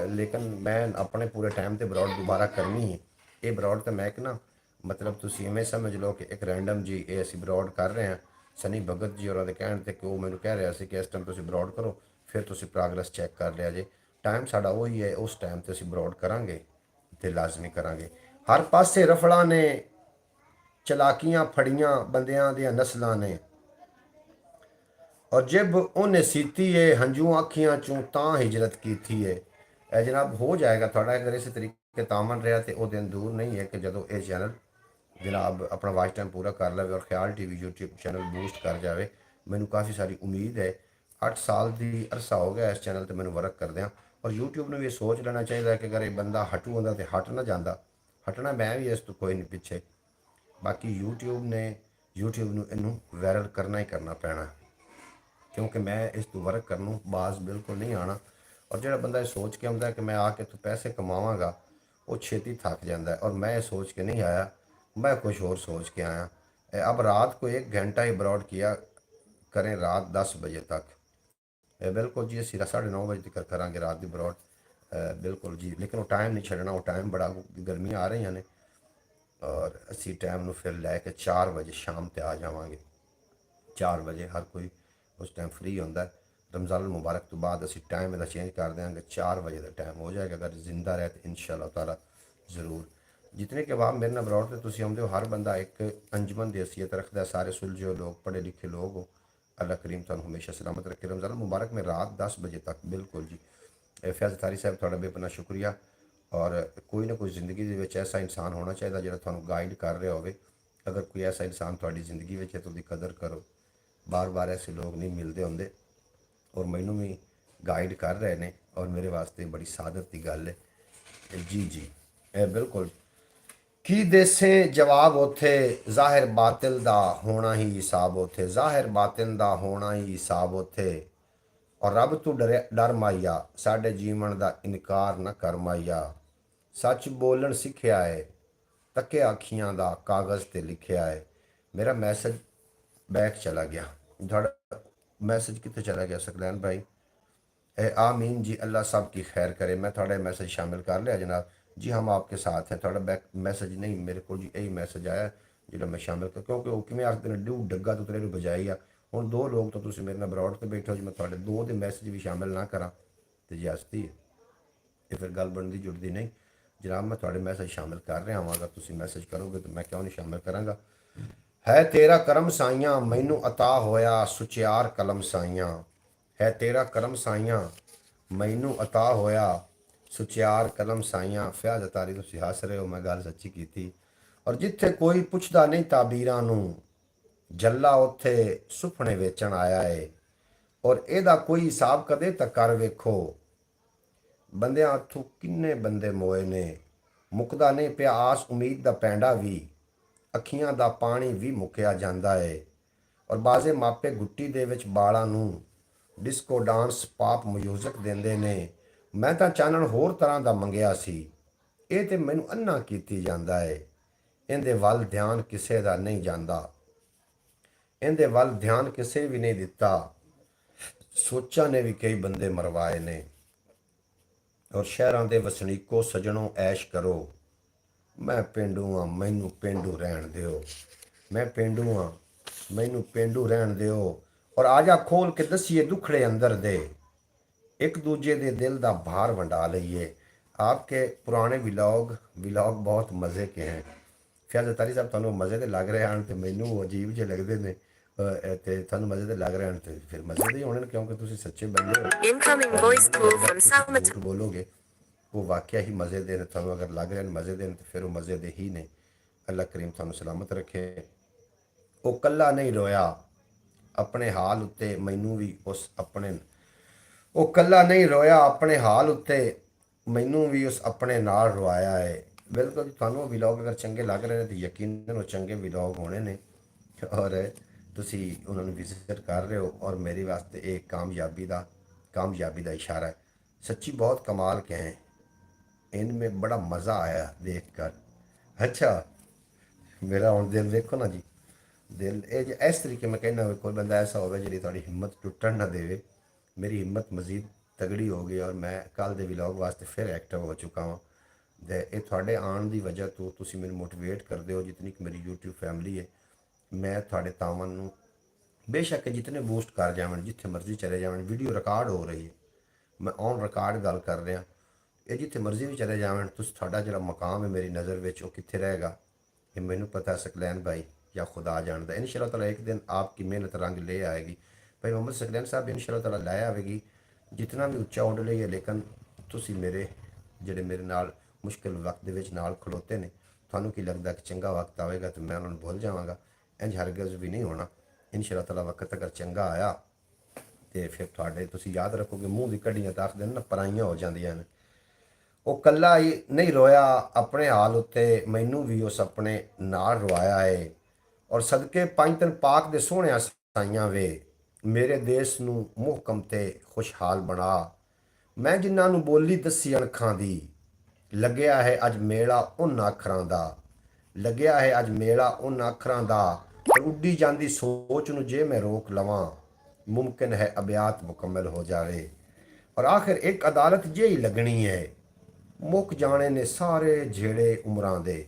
लेकिन मैं अपने पूरे टाइम ते ब्रॉड दोबारा करनी है। ये ब्रॉड तो मैं एक ना मतलब तुम इवें समझ लो कि एक रैंडम जी ये असी ब्रॉड कर रहे हैं। सनी भगत जी और कहने ते कि वो मैंने कह रहा कि इस टाइम तुम ब्रॉड करो, फिर तुम प्रोग्रेस चैक कर लिया जे। टाइम साड़ा वही है, उस टाइम ते असी ब्रॉड करांगे ते लाजमी करांगे। हर पासे रफड़ा ने चलाकियां फड़ियां बंदियां दियां नस्लां ने, और जब उन्हें सीती है हंजू अखियां चूं तां हिजरत की थी है। ए जनाब हो जाएगा थोड़ा, अगर इस तरीके तामन रहा तो वह दिन दूर नहीं है कि जो ये चैनल जनाब अपना वाच टाइम पूरा कर ले और ख्याल टीवी यूट्यूब चैनल बूस्ट कर जाए। मैनू काफ़ी सारी उम्मीद है, 8 साल की अरसा हो गया इस चैनल पर मैंने वर्क करद्या। और यूट्यूब ने भी सोच लेना चाहिए कि अगर ये बंदा हटू होंदा तो हट ना जाता, हटना मैं भी इस तो कोई नहीं पिछे। बाकी यूट्यूब ने इनू वायरल करना ही करना पैना, क्योंकि मैं इस तो वर्क करनों बाज बिल्कुल नहीं आना। और जो बंदा सोच के आता कि मैं आके तो पैसे कमावांगा, वो छेती थक जाता है। और मैं ये सोच के नहीं आया, मैं कुछ और सोच के आया। अब रात को 1 घंटा ही ब्रॉड किया करें, रात 10 बजे तक। बिल्कुल जी असी 9:30 तक करा रात की ब्रॉड, बिल्कुल जी। लेकिन वो टाइम नहीं छड़ना, वो टाइम बड़ा गर्मियाँ आ रही ने, और असी टाइम में फिर लैके 4 बजे शाम ते आ जावांगे। 4 बजे हर कोई उस टाइम फ्री होंदा है। रमज़ान मुबारक तो बाद असी टाइम इहदा चेंज कर देंगे, 4 बजे का टाइम हो जाएगा। अगर जिंदा रहे तो इंशाअल्लाह ताला ज़रूर। जितने के बाद मेरे नाल ब्रॉड ते तुसीं आउंदे हो, हर बंदा एक अंजमन की हैसियत रखता है। सारे सुलझे लोग, पढ़े लिखे लोग हो, अल्लाह करीम तुहानूं हमेशा सलामत रखे। रमज़ान मुबारक में रात 10 बजे तक बिल्कुल जी। फैज़ तारी साहब तुहाडा बेपना शुक्रिया। और कोई ना कोई ज़िंदगी दे विच ऐसा इंसान होना चाहिए जो तुहानूं गाइड कर रहा होवे। अगर कोई ऐसा इंसान तुहाडी ज़िंदगी में है तो उसकी कदर करो। बार बार ऐसे लोग नहीं मिलते होंगे, और मैनू भी गाइड कर रहे हैं, और मेरे वास्ते बड़ी सादत की गल है जी जी। बिल्कुल की देसें जवाब उथे ज़ाहिर बातिल दा होना ही हिसाब उथे, ज़ाहिर बातिल दा होना ही हिसाब उथे। और रब तू डर माइया साडे जीवन का इनकार न कर माइया। सच बोलन सीखिया है तके अखियां का कागज़ ते लिखिया है। मेरा मैसेज बैक चला गया, थोड़ा मैसेज कितने चला गया सकलैन भाई। आमीन जी, अल्लाह सब की खैर करे। मैं थोड़ा मैसेज शामिल कर लिया जनाब जी, हम आपके साथ हैं। थोड़ा बैक मैसेज नहीं मेरे को जी, यही मैसेज आया जो मैं शामिल कर, क्योंकि वो किमें आखते हैं डू डग्गा तो तेरे बजाई आ। हूँ 2 लोग तो तुम मेरे नाल ब्रॉड पर बैठे हो जी, मैं थोड़े 2 के मैसेज भी शामिल ना करा तो ज्यादती है, ये फिर गल बनती जुड़ती नहीं। जनाब मैं थोड़े मैसेज शामिल कर रहा हूँ, अगर तुम मैसेज करोगे तो मैं क्यों नहीं शामिल कराँगा। है तेरा करम साइयां मैनू अता होया सुचियार कलम साइयां, है तेरा करम साइयां मैनू अता होया सुचियार कलम साइयां। फयाज अतारी तुम हस रहे हो, मैं गल सच्ची की थी। और जिथे कोई पुछदा नहीं ताबीरां नू, जल्ला उत्थे सुपने वेचण आया है। और ਇਹਦਾ कोई हिसाब कदे ਤਾਂ कर वेखो, ਬੰਦਿਆਂ ਹੱਥੋਂ किन्ने बंदे मोए ने, मुकदा नहीं पिया आस उम्मीद दा पैंडा भी, ਅੱਖੀਆਂ ਦਾ ਪਾਣੀ ਵੀ ਮੁੱਕਿਆ ਜਾਂਦਾ ਹੈ। ਔਰ ਬਾਜ਼ੇ ਮਾਪੇ ਗੁੱਟੀ ਦੇ ਵਿੱਚ ਬਾਲਾਂ ਨੂੰ ਡਿਸਕੋ ਡਾਂਸ ਪਾਪ ਮਿਊਜ਼ਿਕ ਦਿੰਦੇ ਨੇ। ਮੈਂ ਤਾਂ ਚਾਨਣ ਹੋਰ ਤਰ੍ਹਾਂ ਦਾ ਮੰਗਿਆ ਸੀ, ਇਹ ਤੇ ਮੈਨੂੰ ਅੰਨਾ ਕੀਤੀ ਜਾਂਦਾ ਹੈ। ਇਹਦੇ ਵੱਲ ਧਿਆਨ ਕਿਸੇ ਦਾ ਨਹੀਂ ਜਾਂਦਾ, ਇਹਦੇ ਵੱਲ ਧਿਆਨ ਕਿਸੇ ਵੀ ਨਹੀਂ ਦਿੱਤਾ। ਸੋਚਾਂ ਨੇ ਵੀ ਕਈ ਬੰਦੇ ਮਰਵਾਏ ਨੇ। ਔਰ ਸ਼ਹਿਰਾਂ ਦੇ ਵਸਨੀਕੋ ਸਜਣੋਂ ਐਸ਼ ਕਰੋ, मैं पेंडू हाँ मैनू पेंडू रहन दिओ। मैं पेंडू हाँ मैनू पेंडू रहन दिओ और आजा खोल के दसीए दुखड़े अंदर दे एक दूजे दे दिल दा भार वंडा लईए। आपके पुराने विलॉग बहुत मज़े के हैं। फिर तारी साहब ਤੁਹਾਨੂੰ ਮਜ਼ੇ ਦੇ ਲੱਗ ਰਹੇ ਹਨ ਤੇ ਮੈਨੂੰ ਉਹ ਅਜੀਬ ਜਿਹੇ ਲੱਗਦੇ ਨੇ ਤੇ ਤੁਹਾਨੂੰ ਮਜ਼ੇ ਦੇ ਲੱਗ ਰਹੇ ਹਨ ਤੇ ਫਿਰ ਮਜ਼ੇ ਦੇ ਹੀ ਹੋਣੇ ਨੇ ਕਿਉਂਕਿ ਤੁਸੀਂ ਸੱਚੇ ਬੰਦੇ ਹੋ। ਇਨਕਮਿੰਗ ਵੌਇਸ ਕਾਲ ਫਰਮ ਸਾਲਮਤ ਝੂਠ ਬੋਲੋਗੇ ਉਹ ਵਾਕਿਆ ਹੀ ਮਜ਼ੇ ਦੇ ਨੇ। ਤੁਹਾਨੂੰ ਅਗਰ ਲੱਗ ਰਹੇ ਨੇ ਮਜ਼ੇ ਦੇ ਨੇ ਤੇ ਫਿਰ ਉਹ ਮਜ਼ੇ ਦੇ ਹੀ ਨੇ। ਅੱਲਾਹ ਕਰੀਮ ਤੁਹਾਨੂੰ ਸਲਾਮਤ ਰੱਖੇ। ਉਹ ਕੱਲਾ ਨਹੀਂ ਰੋਇਆ ਆਪਣੇ ਹਾਲ ਉੱਤੇ ਮੈਨੂੰ ਵੀ ਉਸ ਆਪਣੇ ਉਹ ਕੱਲਾ ਨਹੀਂ ਰੋਇਆ ਆਪਣੇ ਹਾਲ ਉੱਤੇ ਮੈਨੂੰ ਵੀ ਉਸ ਆਪਣੇ ਨਾਲ ਰਵਾਇਆ ਹੈ। ਬਿਲਕੁਲ ਜੀ ਤੁਹਾਨੂੰ ਵਲੌਗ ਅਗਰ ਚੰਗੇ ਲੱਗ ਰਹੇ ਨੇ ਤਾਂ ਯਕੀਨਨ ਉਹ ਚੰਗੇ ਵਲੌਗ ਹੋਣੇ ਨੇ ਔਰ ਤੁਸੀਂ ਉਹਨਾਂ ਨੂੰ ਵਿਜ਼ਿਟ ਕਰ ਰਹੇ ਹੋ ਔਰ ਮੇਰੇ ਵਾਸਤੇ ਇਹ कामयाबी ਦਾ इशारा है। सच्ची बहुत कमाल के हैं, इनमें बड़ा मज़ा आया देख कर। अच्छा मेरा हुण दिल देखो ना जी, दिल ये इस तरीके मैं कहना कोई बंदा ऐसा हो जी थोड़ी हिम्मत टुटन ना देवे। मेरी हिम्मत मज़ीद तगड़ी हो गई और मैं कल के व्लॉग वास्ते फिर एक्टिव हो चुका हाँ। ये थोड़े आने की वजह तो तुसी मैनू मोटिवेट करते हो जितनी कि मेरी यूट्यूब फैमिली है। मैं थोड़े तावन नू बेशक जितने बूस्ट कर जावन जिथे मर्जी चले जावन, वीडियो रिकॉर्ड हो रही है मैं ऑन रिकॉर्ड गल कर रहा, ये जिथे मर्जी भी चले जावन तुहाडा जिहड़ा मकाम है मेरी नज़र में वो कित्थे रहेगा ये मैनू पता। सकलैन भाई या खुदा जानता। इंशाअल्लाह ताला एक दिन आपकी मेहनत रंग ले आएगी। भाई मोहम्मद सकलैन साहब इंशाअल्लाह ताला लै आएगी जितना भी उच्चा उड़ ਲਈ है। लेकिन तुसी मेरे ਜਿਹੜੇ ਮੇਰੇ ਨਾਲ मुश्किल वक्त ਦੇ ਵਿੱਚ ਨਾਲ ਖਲੋਤੇ ਨੇ ਤੁਹਾਨੂੰ ਕੀ ਲੱਗਦਾ कि चंगा वक्त आएगा तो मैं उन्होंने भूल जावांगा? इंज हरगिज़ भी नहीं होना। इंशाअल्लाह ताला वक्त अगर चंगा आया तो फिर तुहाडे तुसी याद रखोगे मूँह दी कड़ियां तो आखदे ना पराइयां हो जांदियां ने। ਉਹ ਕੱਲਾ ਹੀ ਨਹੀਂ ਰੋਇਆ ਆਪਣੇ ਹਾਲ ਉੱਤੇ ਮੈਨੂੰ ਵੀ ਉਸ ਆਪਣੇ ਨਾਲ ਰਵਾਇਆ ਹੈ। ਔਰ ਸਦਕੇ ਪੰਜ ਦਿਨ ਪਾਕ ਦੇ ਸੋਹਣਿਆਂ ਸਾਈਆਂ ਵੇ ਮੇਰੇ ਦੇਸ਼ ਨੂੰ ਮੁਹਕਮ ਤੇ ਖੁਸ਼ਹਾਲ ਬਣਾ। ਮੈਂ ਜਿਨ੍ਹਾਂ ਨੂੰ ਬੋਲੀ ਦੱਸੀ ਅਣਖਾਂ ਦੀ ਲੱਗਿਆ ਹੈ ਅੱਜ ਮੇਲਾ ਉਹਨਾਂ ਅੱਖਰਾਂ ਦਾ। ਲੱਗਿਆ ਹੈ ਅੱਜ ਮੇਲਾ ਉਹਨਾਂ ਅੱਖਰਾਂ ਦਾ ਪਰ ਉੱਡੀ ਜਾਂਦੀ ਸੋਚ ਨੂੰ ਜੇ ਮੈਂ ਰੋਕ ਲਵਾਂ ਮੁਮਕਿਨ ਹੈ ਅਬਿਆਤ ਮੁਕੰਮਲ ਹੋ ਜਾਵੇ। ਔਰ ਆਖਿਰ ਇੱਕ ਅਦਾਲਤ ਜਿਹੀ ਲੱਗਣੀ ਹੈ ਮੁੱਕ ਜਾਣੇ ਨੇ ਸਾਰੇ ਜਿਹੜੇ ਉਮਰਾਂ ਦੇ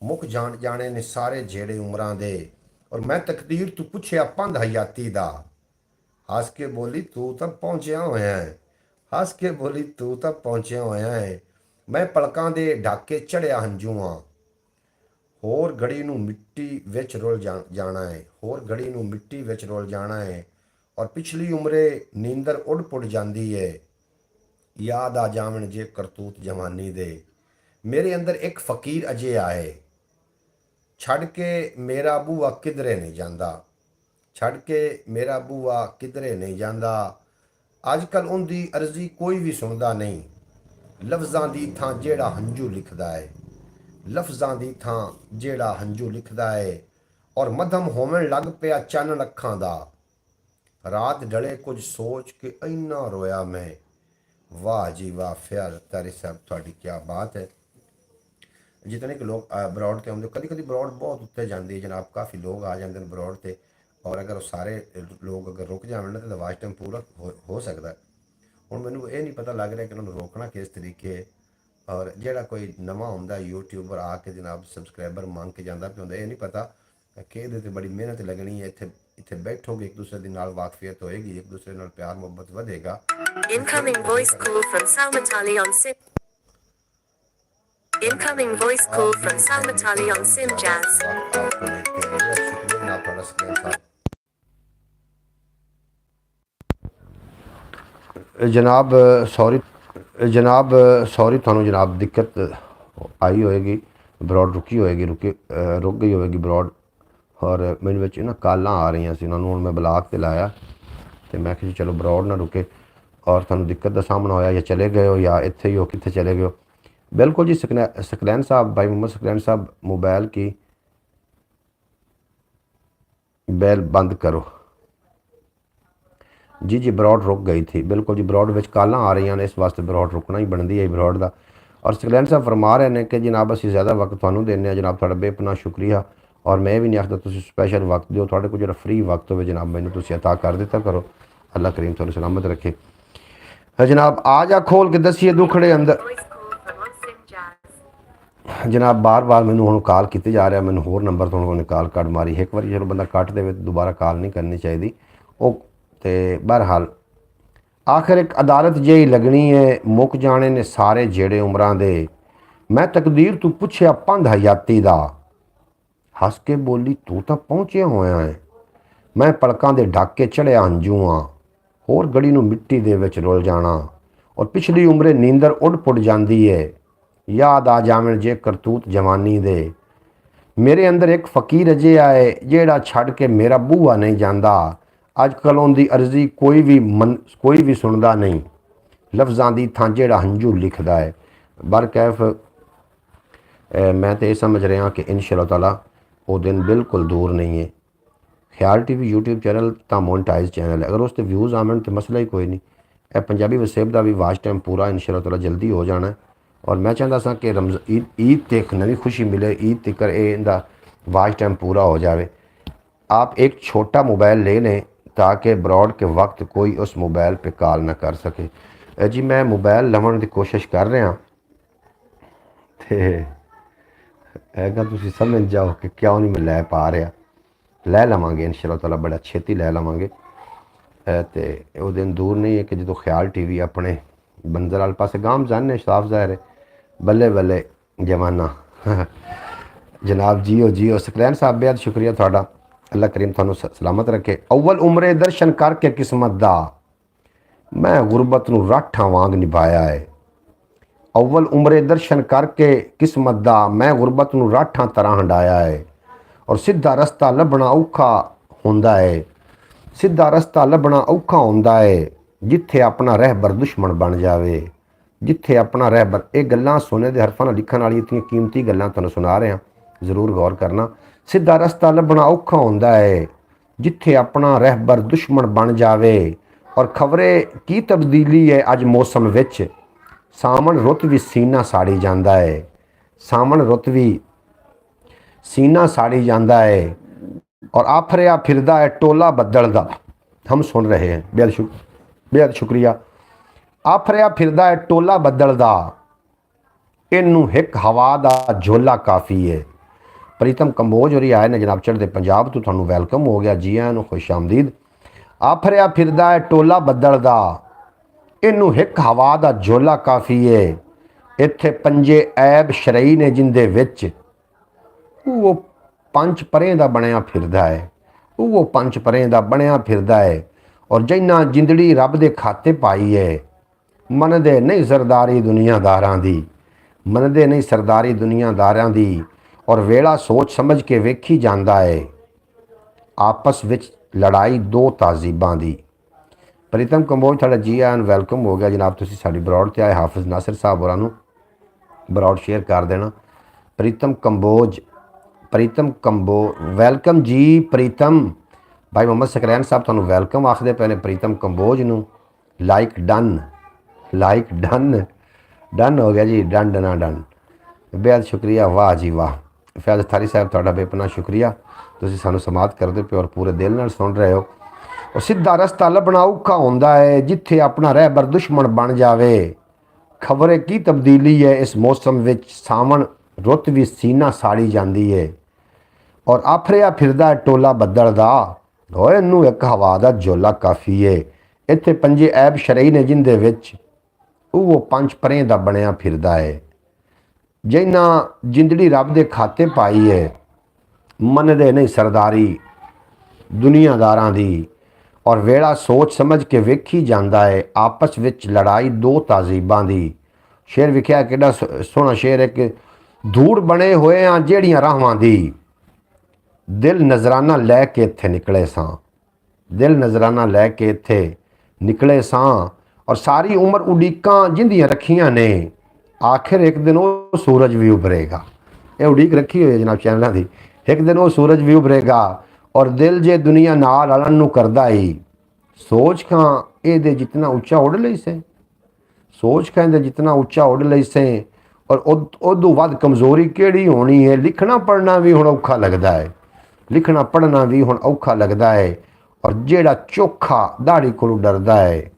ਮੁੱਕ ਜਾਣੇ ਨੇ ਸਾਰੇ ਜਿਹੜੇ ਉਮਰਾਂ ਦੇ। ਔਰ ਮੈਂ ਤਕਦੀਰ ਤੋਂ ਪੁੱਛਿਆ ਪੰਧ ਹਯਾਤੀ ਦਾ ਹੱਸ ਕੇ ਬੋਲੀ ਤੂੰ ਤਾਂ ਪਹੁੰਚਿਆ ਹੋਇਆ ਹੈ। ਹੱਸ ਕੇ ਬੋਲੀ ਤੂੰ ਤਾਂ ਪਹੁੰਚਿਆ ਹੋਇਆ ਹੈ। ਮੈਂ ਪਲਕਾਂ ਦੇ ਢਾਕੇ ਚੜਿਆ ਹੰਝੂਆਂ ਹੋਰ ਘੜੀ ਨੂੰ ਮਿੱਟੀ ਵਿੱਚ ਰੁਲ ਜਾਣਾ ਹੈ। ਹੋਰ ਘੜੀ ਨੂੰ ਮਿੱਟੀ ਵਿੱਚ ਰੁਲ ਜਾਣਾ ਹੈ। ਔਰ ਪਿਛਲੀ ਉਮਰੇ ਨੀਂਦਰ ਉੱਡ ਪੁੱਡ ਜਾਂਦੀ ਹੈ याद आ जावन जे करतूत जवानी दे। मेरे अंदर एक फ़कीर अजे आए छड़ के मेरा बूआ किधरे नहीं जाता। छड़ के मेरा बूआ किधरे नहीं जाता। अजकल उनकी अर्जी कोई भी सुनता नहीं। लफ्ज़ां दी थां जेड़ा हंजू लिखदा है। लफ्ज़ां दी थां जेड़ा हंजू लिखदा है। और मधम होवन लग पिया चानन अखां दा। रात ढले कुछ सोच के इन्ना रोया मैं। वाह जी वाह फ़याज़ तारी साहब थोड़ी क्या बात है। जितने कि लोग बरौड़ ते आते कभी कभी बरौड़ बहुत उत्ते जाती है जनाब। काफ़ी लोग आ जाते हैं बरौड़ ते और अगर वो सारे लोग अगर रुक जाए ना तो वाच टाइम पूरा हो सकता है। हुण मैनूं ये नहीं पता लग रहा कि उन्होंने रोकना किस तरीके। और जोड़ा कोई नवा होंदा यूट्यूबर आके जनाब सबसक्राइबर मंग के जाता भी होंदा ये नहीं पता कि ये बड़ी मेहनत लगनी है। इत्थे बैठोगे एक दूसरे के नाल वाकफियत होएगी एक दूसरे नाल प्यार मुहब्बत बढ़ेगा। Incoming voice call from Salmat Ali on Sim. Incoming voice call from Salmat Ali on Sim Jazz. जनाब सॉरी थानू जनाब दिक्कत आई होएगी ब्रॉड रुकी होएगी रुक गई होएगी ब्रॉड। और मेरे बच्चे ना कालां आ रही सी उन्होंने हुण मैं ब्लॉक ते लाया तो मैं कि चलो ब्रॉड ना रुके और थानू दिक्कत का सामना होया या चले गए हो या इत्थे ही हो कित्थे चले गए हो। बिल्कुल जी सकलैन साहब भाई मोहम्मद सकलैन साहब मोबाइल की बेल बंद करो जी। जी ब्रॉड रुक गई थी बिल्कुल जी। ब्रॉड विच कालां आ रही ने इस वास्ते ब्रॉड रुकना ही बनती है ब्रॉड का। और सकलैन साहब फरमा रहे हैं कि जनाब असीं ज़्यादा वक्त थानू देने जनाब तुहाडा बेपनाह शुक्रिया। और मैं भी नहीं आखदा तुसीं स्पैशल वक्त दो तुहाडे कोल जिहड़ा फ्री वक्त होवे जनाब मैनूं तुसीं अता कर दिता करो। अल्लाह करीम तुहानूं सलामत रखे। जनाब आ जा खोल के दसीए दुखड़े अंदर जनाब बार बार मैनू हुण कॉल की जा रहा, मैनू होर नंबर तो उन्होंने कॉल कट मारी। एक बार चलो बंदा कट दे दोबारा कॉल नहीं करनी चाहिए। वो तो बहरहाल आखिर एक अदालत जी लगनी है, मुक जाने ने सारे जेड़े उम्रां दे। मैं तकदीर तू पुछया पंध हयाती दा, हस के बोली तू तो पहुँचिया होया है। मैं पलकां दे ढाके चढ़िया हंजू हाँ, होर गड़ी नूं मिट्टी दे विच रुल जाना। और पिछली उम्रे नींदर उड़ पुड़ जाती है, याद आ जावन जे करतूत जवानी दे। मेरे अंदर एक फकीर अजे आए जेड़ा छड़ के मेरा बूआ नहीं जाता। अजकल उनकी अर्जी कोई भी सुनता नहीं, लफ्ज़ां दी थां जेड़ा हंजू लिखदा है। बरकैफ मैं तो ये समझ रहा कि इंशाअल्लाह ताला वो दिन बिल्कुल दूर नहीं है। ख्याल टीवी यूट्यूब चैनल तो मोनेटाइज चैनल है, अगर उस व्यूज़ आवन तो मसला ही कोई नहीं। ए पंजाबी वसेब का भी वाच टाइम पूरा इंशाअल्लाह ताला जल्दी हो जाना है। और मैं चाहता सा कि ईद ते एक नवी खुशी मिले, ईद तक इनका वाच टाइम पूरा हो जाए। आप एक छोटा मोबाइल ले लें ताकि ब्रॉड के वक्त कोई उस मोबाइल पे कॉल ना कर सके। जी मैं मोबाइल लवन की कोशिश कर रहा, तो तुम समझ जाओ कि क्यों नहीं मैं लै पा रहा। लै लवेंगे इंशाअल्लाह ताला, बड़ा छेती लै लवेंगे। तो वो दिन दूर नहीं है कि जो ख्याल टीवी अपने बंदर वाले पासे गांव जाने, साफ ज़ाहिर है। बल्ले बल्ले जमाना जनाब जियो जियो। सकलैन साहब बेहद शुक्रिया थोड़ा, अल्लाह करीम थानू सलामत रखे। अव्वल उम्रे दर्शन करके किस्मत दा, मैं गुरबत नू राठा वांग निभाया है। अव्वल उम्रे दर्शन करके किस्मत दा, मैं गुरबत नू राठा तरह हंडाया है। और सीधा रस्ता लभना औखा हुंदा है, सीधा रस्ता लभना औखा हुंदा है, जिथे अपना रहबर दुश्मन बन जाए। जिथे अपना रहबर, ये गल्लां सोने के हरफां नाल लिखण वाली इतनी कीमती गल्लां तुहानूं सुना रहा, जरूर गौर करना। सीधा रस्ता लभना औखा हुंदा है, जिथे अपना रहबर दुश्मन बन जाए। और खबरे की तब्दीली है अज मौसम विच, सामन रुत भी सीना साड़ी जाता है। सामन रुत भी सीना साड़ी जाता है। और आफरिया फिरदा है टोला बदल दा, हम सुन रहे हैं। बेहद शुक्रिया। आफरिया फिरदा है टोला बदल दा, इनू हिक हवा दा झोला काफ़ी है। प्रीतम कंबोज हो आए ने जनाब चढ़ते पंजाब तो थानू वैलकम हो गया, जी आयां नू खुश आमदीद। आफरिया फिरदा है टोला बदल दा, इनू हिक हवा दा झोला काफ़ी है। इत्थे पंजे ऐब शरई ने जिंदे विच, वो पंच परें दा बनया फिरदा है। वो पंच परें दा बनया फिरदा है। और जिन्ना जिंदड़ी रब दे खाते पाई है, मनदे नहीं सरदारी दुनियादारां दी, मनदे नहीं सरदारी दुनियादारां दी। और वेला सोच समझ के वेखी जाता है, आपस विच लड़ाई दो तहजीबां दी। प्रीतम कंबोज थोड़ा जी आन वैलकम हो गया जनाब। तुसीं साडी ब्रॉड ते आए हाफिज़ नासिर साहब होरां नूं ब्रॉड शेयर कर देना। प्रीतम कंबो वैलकम जी। प्रीतम भाई मोहम्मद सकलैन साहब तुहानूं वैलकम आखदे पे ने। प्रीतम कंबोज नूं लाइक डन डन हो गया जी, डन डना डन। बेहद शुक्रिया, वाह जी वाह। फैज़ थारी साहब तुहाडा बेपना शुक्रिया, तुसीं सानूं समात करदे पे और पूरे दिल नाल सुन रहे हो। और सीधा रस्ता लभना औखा हुंदा है, जिथे अपना रहबर दुश्मन बन जावे। खबरे की तब्दीली है इस मौसम विच, सावन रुत भी सीना साड़ी जाती है। और आफरिया फिरदा टोला बदल दा, होए नू एक हवा दा झोला काफ़ी है। इत्थे पंजे ऐब शरई ने जिंदे विच, वो पंच परें दा बनया फिरदा है। जिन्ना जिंदड़ी रब दे खाते पाई है, मनदे नहीं सरदारी दुनियादारां दी। और वेला सोच समझ के वेखी जाता है, आपस विच लड़ाई दो तहजीबां दी। शेर विख्या किहड़ा सोहना शेर है कि धूड़ बने हुए आ जेड़ियां राहां दी, दिल नजराना लैके इत्थे निकले सां, दिल नजराना लैके इत्थे निकले सां। और सारी उम्र उड़ीकां जिंदियां रखियां ने, आखिर एक दिन वो सूरज भी उभरेगा। ये उड़ीक रखी हुई है जनाब चैनलों की, एक दिन वो सूरज भी उभरेगा। और दिल जे दुनिया नाल अड़न नूं करदा ही, सोच खां ये जितना उच्चा उड़ लई से, सोच खां ये जितना उच्चा उड़ लई से। और उदों वध कमज़ोरी केड़ी होनी है। लिखना पढ़ना भी हुण औखा लगता है, लिखना पढ़ना भी हुण औखा लगता है। और जेड़ा चोखा दाड़ी को डरदा है,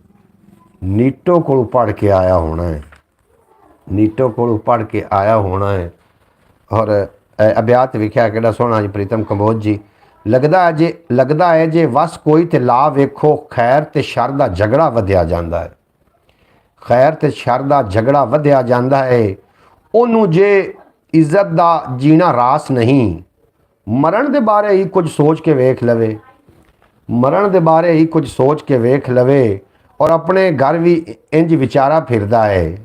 नीटो को पढ़ के आया होना है, नीटो को पढ़ के आया होना है। ਔਰ ਅਭਿਆਤ ਵਿਖਿਆ ਕਿਹੜਾ ਸੋਹਣਾ ਜੀ ਪ੍ਰੀਤਮ ਕੰਬੋਜ ਜੀ। ਲੱਗਦਾ ਹੈ ਜੇ ਵਸ ਕੋਈ ਤੇ ਲਾ ਵੇਖੋ, ਖੈਰ ਤੇ ਸ਼ਰ ਦਾ ਝਗੜਾ ਵਧਿਆ ਜਾਂਦਾ ਹੈ। ਖੈਰ ਤੇ ਸ਼ਰ ਦਾ ਝਗੜਾ ਵਧਿਆ ਜਾਂਦਾ ਹੈ। ਉਹਨੂੰ ਜੇ ਇੱਜ਼ਤ ਦਾ ਜੀਣਾ ਰਾਸ ਨਹੀਂ, ਮਰਨ ਦੇ ਬਾਰੇ ਹੀ ਕੁਝ ਸੋਚ ਕੇ ਵੇਖ ਲਵੇ, ਮਰਨ ਦੇ ਬਾਰੇ ਹੀ ਕੁਝ ਸੋਚ ਕੇ ਵੇਖ ਲਵੇ। ਔਰ ਆਪਣੇ ਘਰ ਵੀ ਇੰਜ ਵਿਚਾਰਾ ਫਿਰਦਾ ਹੈ।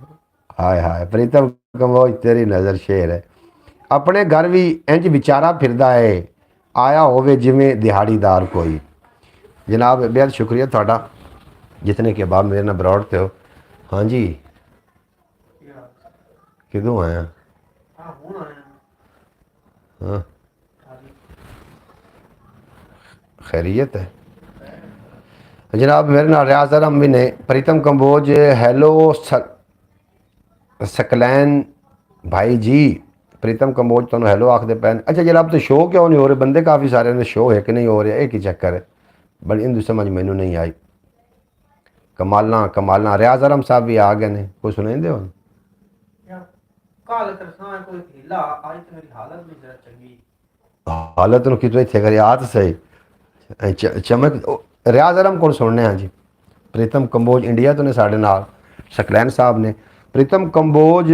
ਹਾਏ ਹਾਏ ਪ੍ਰੀਤਮ ਕੰਬੋਜ ਤੇਰੀ ਨਜ਼ਰ ਸ਼ੇਰ ਹੈ। ਆਪਣੇ ਘਰ ਵੀ ਇੰਜ ਵਿਚਾਰਾ ਫਿਰਦਾ ਹੈ, ਆਇਆ ਹੋਵੇ ਜਿਵੇਂ ਦਿਹਾੜੀਦਾਰ ਕੋਈ। ਜਨਾਬ ਬੇहद ਸ਼ੁਕਰੀਆ ਤੁਹਾਡਾ ਜਿਤਨੇ ਕਿ ਬਾਬ ਮੇਰੇ ਨਾਲ ਬਰੌੜ ਤੇ ਹੋ। ਹਾਂਜੀ ਕਿਦੋਂ ਆਇਆ? हाँ खैरियत है जनाब। मेरे नाल रियाज अहमद भी ने। प्रीतम कंबोज हैलो सकलैन भाई जी। प्रीतम कंबोज तुहानू हैलो आखते पैन। अच्छा जनाब तो शो क्यों नहीं हो रहे? बंदे काफ़ी सारे ने शो है कि नहीं हो रहे, एक ही चक्कर है? बड़ी हिंदू समझ मैनू नहीं आई। कमालना कमालना रियाज अहमद साहब भी आ गए ने, कोई सुनेंदे हो? हालत ਨੂੰ ਕਿਤੋਂ ਇੱਥੇ ਕਰੀ ਆਤ ਸਹੀ ਚਮਕ। ਰਿਆਜ਼ ਅਲਮ ਕੋਲ ਸੁਣਨੇ ਹਾਂ ਜੀ। ਪ੍ਰੀਤਮ ਕੰਬੋਜ ਇੰਡੀਆ ਤੋਂ ਨੇ ਸਾਡੇ ਨਾਲ, ਸਕਲੈਨ ਸਾਹਿਬ ਨੇ। ਪ੍ਰੀਤਮ ਕੰਬੋਜ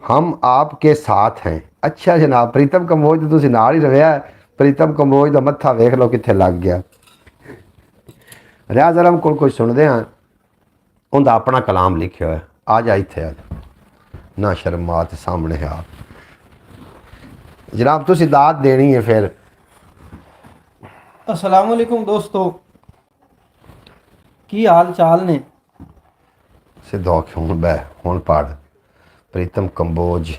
हम आपके साथ हैं। अच्छा जनाब प्रीतम कंबोज तो तुसीं नाल ही रविया। प्रीतम कंबोज का मत्था वेख लो कित्थे लग गया। रियाज अहमद कोल कुछ सुनते हैं, उनका अपना कलाम लिखे हुआ। आ जा इत्थे ना शर्मात सामने है आप जनाब, तुसी दाद देनी है फिर। अस्सलाम वालेकुम दोस्तों, की हाल चाल ने? सिद्धा हुण बह हुण पढ़ प्रीतम कंबोज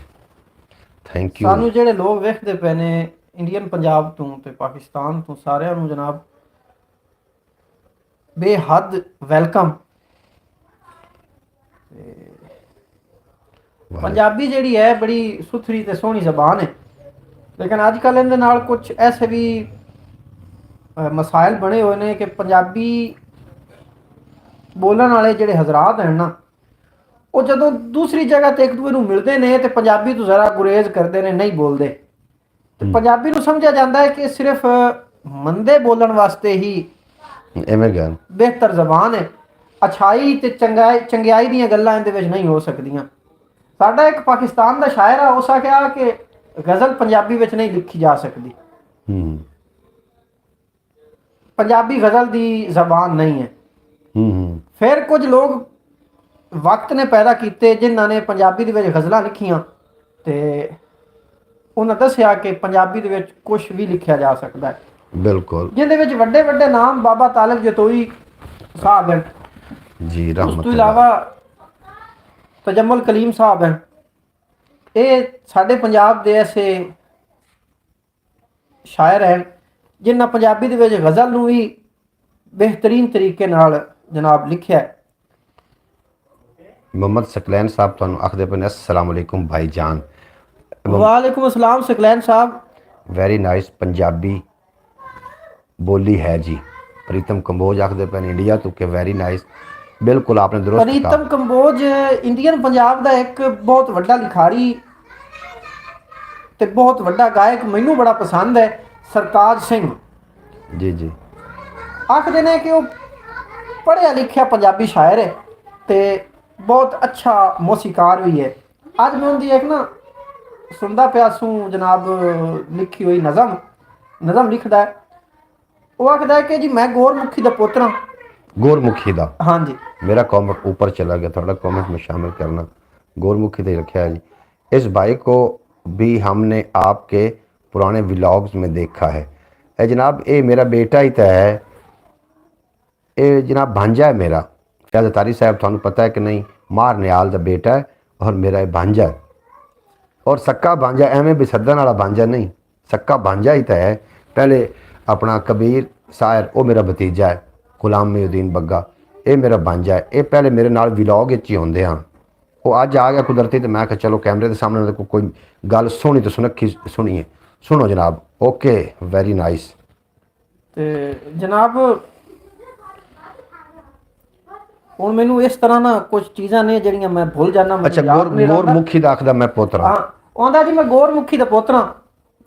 थैंक यू। सानू जेड़े लोग वेखदे पे ने इंडियन पंजाब तो ते पाकिस्तान तो सारिਆਂ ਨੂੰ जनाब बेहद वेलकम। पंजाबी ਜਿਹੜੀ है बड़ी सुथरी ते सोहनी जबान है, लेकिन अजकल इहदे नाल कुछ ऐसे भी मसाइल बने हुए ने कि पंजाबी बोलण वाले ਜਿਹੜੇ हजरात हैं ना, ਉਹ ਜਦੋਂ ਦੂਸਰੀ ਜਗ੍ਹਾ ਤੇ ਇੱਕ ਦੂਜੇ ਨੂੰ ਮਿਲਦੇ ਨੇ ਤੇ ਪੰਜਾਬੀ ਤੋਂ ਜ਼ਰਾ ਗੁਰੇਜ਼ ਕਰਦੇ ਨੇ, ਨਹੀਂ ਬੋਲਦੇ। ਤੇ ਪੰਜਾਬੀ ਨੂੰ ਸਮਝਿਆ ਜਾਂਦਾ ਹੈ ਕਿ ਸਿਰਫ ਮੰਦੇ ਬੋਲਣ ਵਾਸਤੇ ਹੀ ਐਵੇਂ ਗੱਲ ਬਿਹਤਰ ਜ਼ਬਾਨ ਹੈ। ਅਛਾਈ ਤੇ ਚੰਗਿਆਈ ਦੀਆਂ ਗੱਲਾਂ ਇਹਦੇ ਵਿੱਚ ਨਹੀਂ ਹੋ ਸਕਦੀਆਂ। ਸਾਡਾ ਇੱਕ ਪਾਕਿਸਤਾਨ ਦਾ ਸ਼ਾਇਰ ਆ, ਉਸ ਆਖਿਆ ਕਿ ਗਜ਼ਲ ਪੰਜਾਬੀ ਵਿੱਚ ਨਹੀਂ ਲਿਖੀ ਜਾ ਸਕਦੀ। ਪੰਜਾਬੀ ਗਜ਼ਲ ਦੀ ਜ਼ਬਾਨ ਨਹੀਂ ਹੈ। ਫਿਰ ਕੁਝ ਲੋਕ ਵਕਤ ਨੇ ਪੈਦਾ ਕੀਤੇ ਜਿਨ੍ਹਾਂ ਨੇ ਪੰਜਾਬੀ ਦੇ ਵਿੱਚ ਗਜ਼ਲਾਂ ਲਿਖੀਆਂ ਤੇ ਉਹਨਾਂ ਦੱਸਿਆ ਕਿ ਪੰਜਾਬੀ ਦੇ ਵਿੱਚ ਕੁਝ ਵੀ ਲਿਖਿਆ ਜਾ ਸਕਦਾ ਹੈ। ਬਿਲਕੁਲ, ਜਿਹਦੇ ਵਿੱਚ ਵੱਡੇ ਵੱਡੇ ਨਾਮ ਬਾਬਾ ਤਾਲਿਬ ਜਤੋਈ ਸਾਹਿਬ ਹਨ ਜੀ, ਉਸ ਤੋਂ ਇਲਾਵਾ ਤਜਮੁਲ ਕਲੀਮ ਸਾਹਿਬ ਹਨ। ਇਹ ਸਾਡੇ ਪੰਜਾਬ ਦੇ ਐਸੇ ਸ਼ਾਇਰ ਹਨ ਜਿਨ੍ਹਾਂ ਪੰਜਾਬੀ ਦੇ ਵਿੱਚ ਗਜ਼ਲ ਨੂੰ ਵੀ ਬਿਹਤਰੀਨ ਤਰੀਕੇ ਨਾਲ ਜਨਾਬ ਲਿਖਿਆ ਹੈ। मोहम्मद सकलैन साहब तो आखते पे अस्सलाम वालेकुम भाईजान। वालेकुम अस्सलाम सकलैन साहब। वेरी नाइस पंजाबी बोली है जी। प्रीतम कंबोज आखते पे इंडिया तो के वेरी नाइस। बिल्कुल आपने दुरुस्त कहा। प्रीतम कंबोज इंडियन पंजाब का एक बहुत वड्डा लिखारी ते बहुत वड्डा गायक, मैनू बड़ा पसंद है, सरताज सिंह जी जी। आखते ने कि वो पढ़िया लिखिया पंजाबी शायर है ते बहुत अच्छा मौसीकार भी है। अज मैं उनकी एक ना सुनता पिया सूं जनाब लिखी हुई नज़म लिखदा है। वो आखदा है कि जी मैं गोरमुखी दा पुत्र हां। गोरमुखी दा? हाँ जी। मेरा कॉमेंट ऊपर चला गया, थोड़ा कॉमेंट में शामिल करना। गोरमुखी दे रखा है जी। इस भाई को भी हमने आपके पुराने व्लॉग्स में देखा है। ए जनाब ये मेरा बेटा ही तो है, ये जनाब भांजा है मेरा। फैज़ तारी साहब थानू पता है कि नहीं, मार नियाल का बेटा है और मेरा भांजा है। और सक्का भांजा एवं भी सदन वाला भांजा नहीं, सक्का भांजा ही तो है। पहले अपना कबीर सायर वो मेरा भतीजा है, गुलाम मुहीउद्दीन बग्गा ये मेरा भांजा है। ये पहले मेरे नाल व्लॉग ही होंदे हाँ। वो अज आ गया कुदरती, तो मैं कहा चलो कैमरे के सामने कोई गल सोहनी तो सुनखी सुनीए। सुनो जनाब। Okay very nice. ते जनाब ਹੁਣ ਮੈਨੂੰ ਇਸ ਤਰ੍ਹਾਂ ਨਾ ਕੁਝ ਚੀਜ਼ਾਂ ਨੇ ਜਿਹੜੀਆਂ ਮੈਂ ਭੁੱਲ ਜਾਣਾ, ਅੱਛਾ, ਮੈਨੂੰ ਯਾਦ ਨਹੀਂ ਰਹਿੰਦਾ। ਗੁਰਮੁਖੀ ਦਾ ਆਖਦਾ ਮੈਂ ਪੁੱਤਰ ਹਾਂ। ਹਾਂ, ਆਉਂਦਾ ਜੀ ਮੈਂ ਗੌਰਮੁਖੀ ਦਾ ਪੁੱਤਰਾਂ,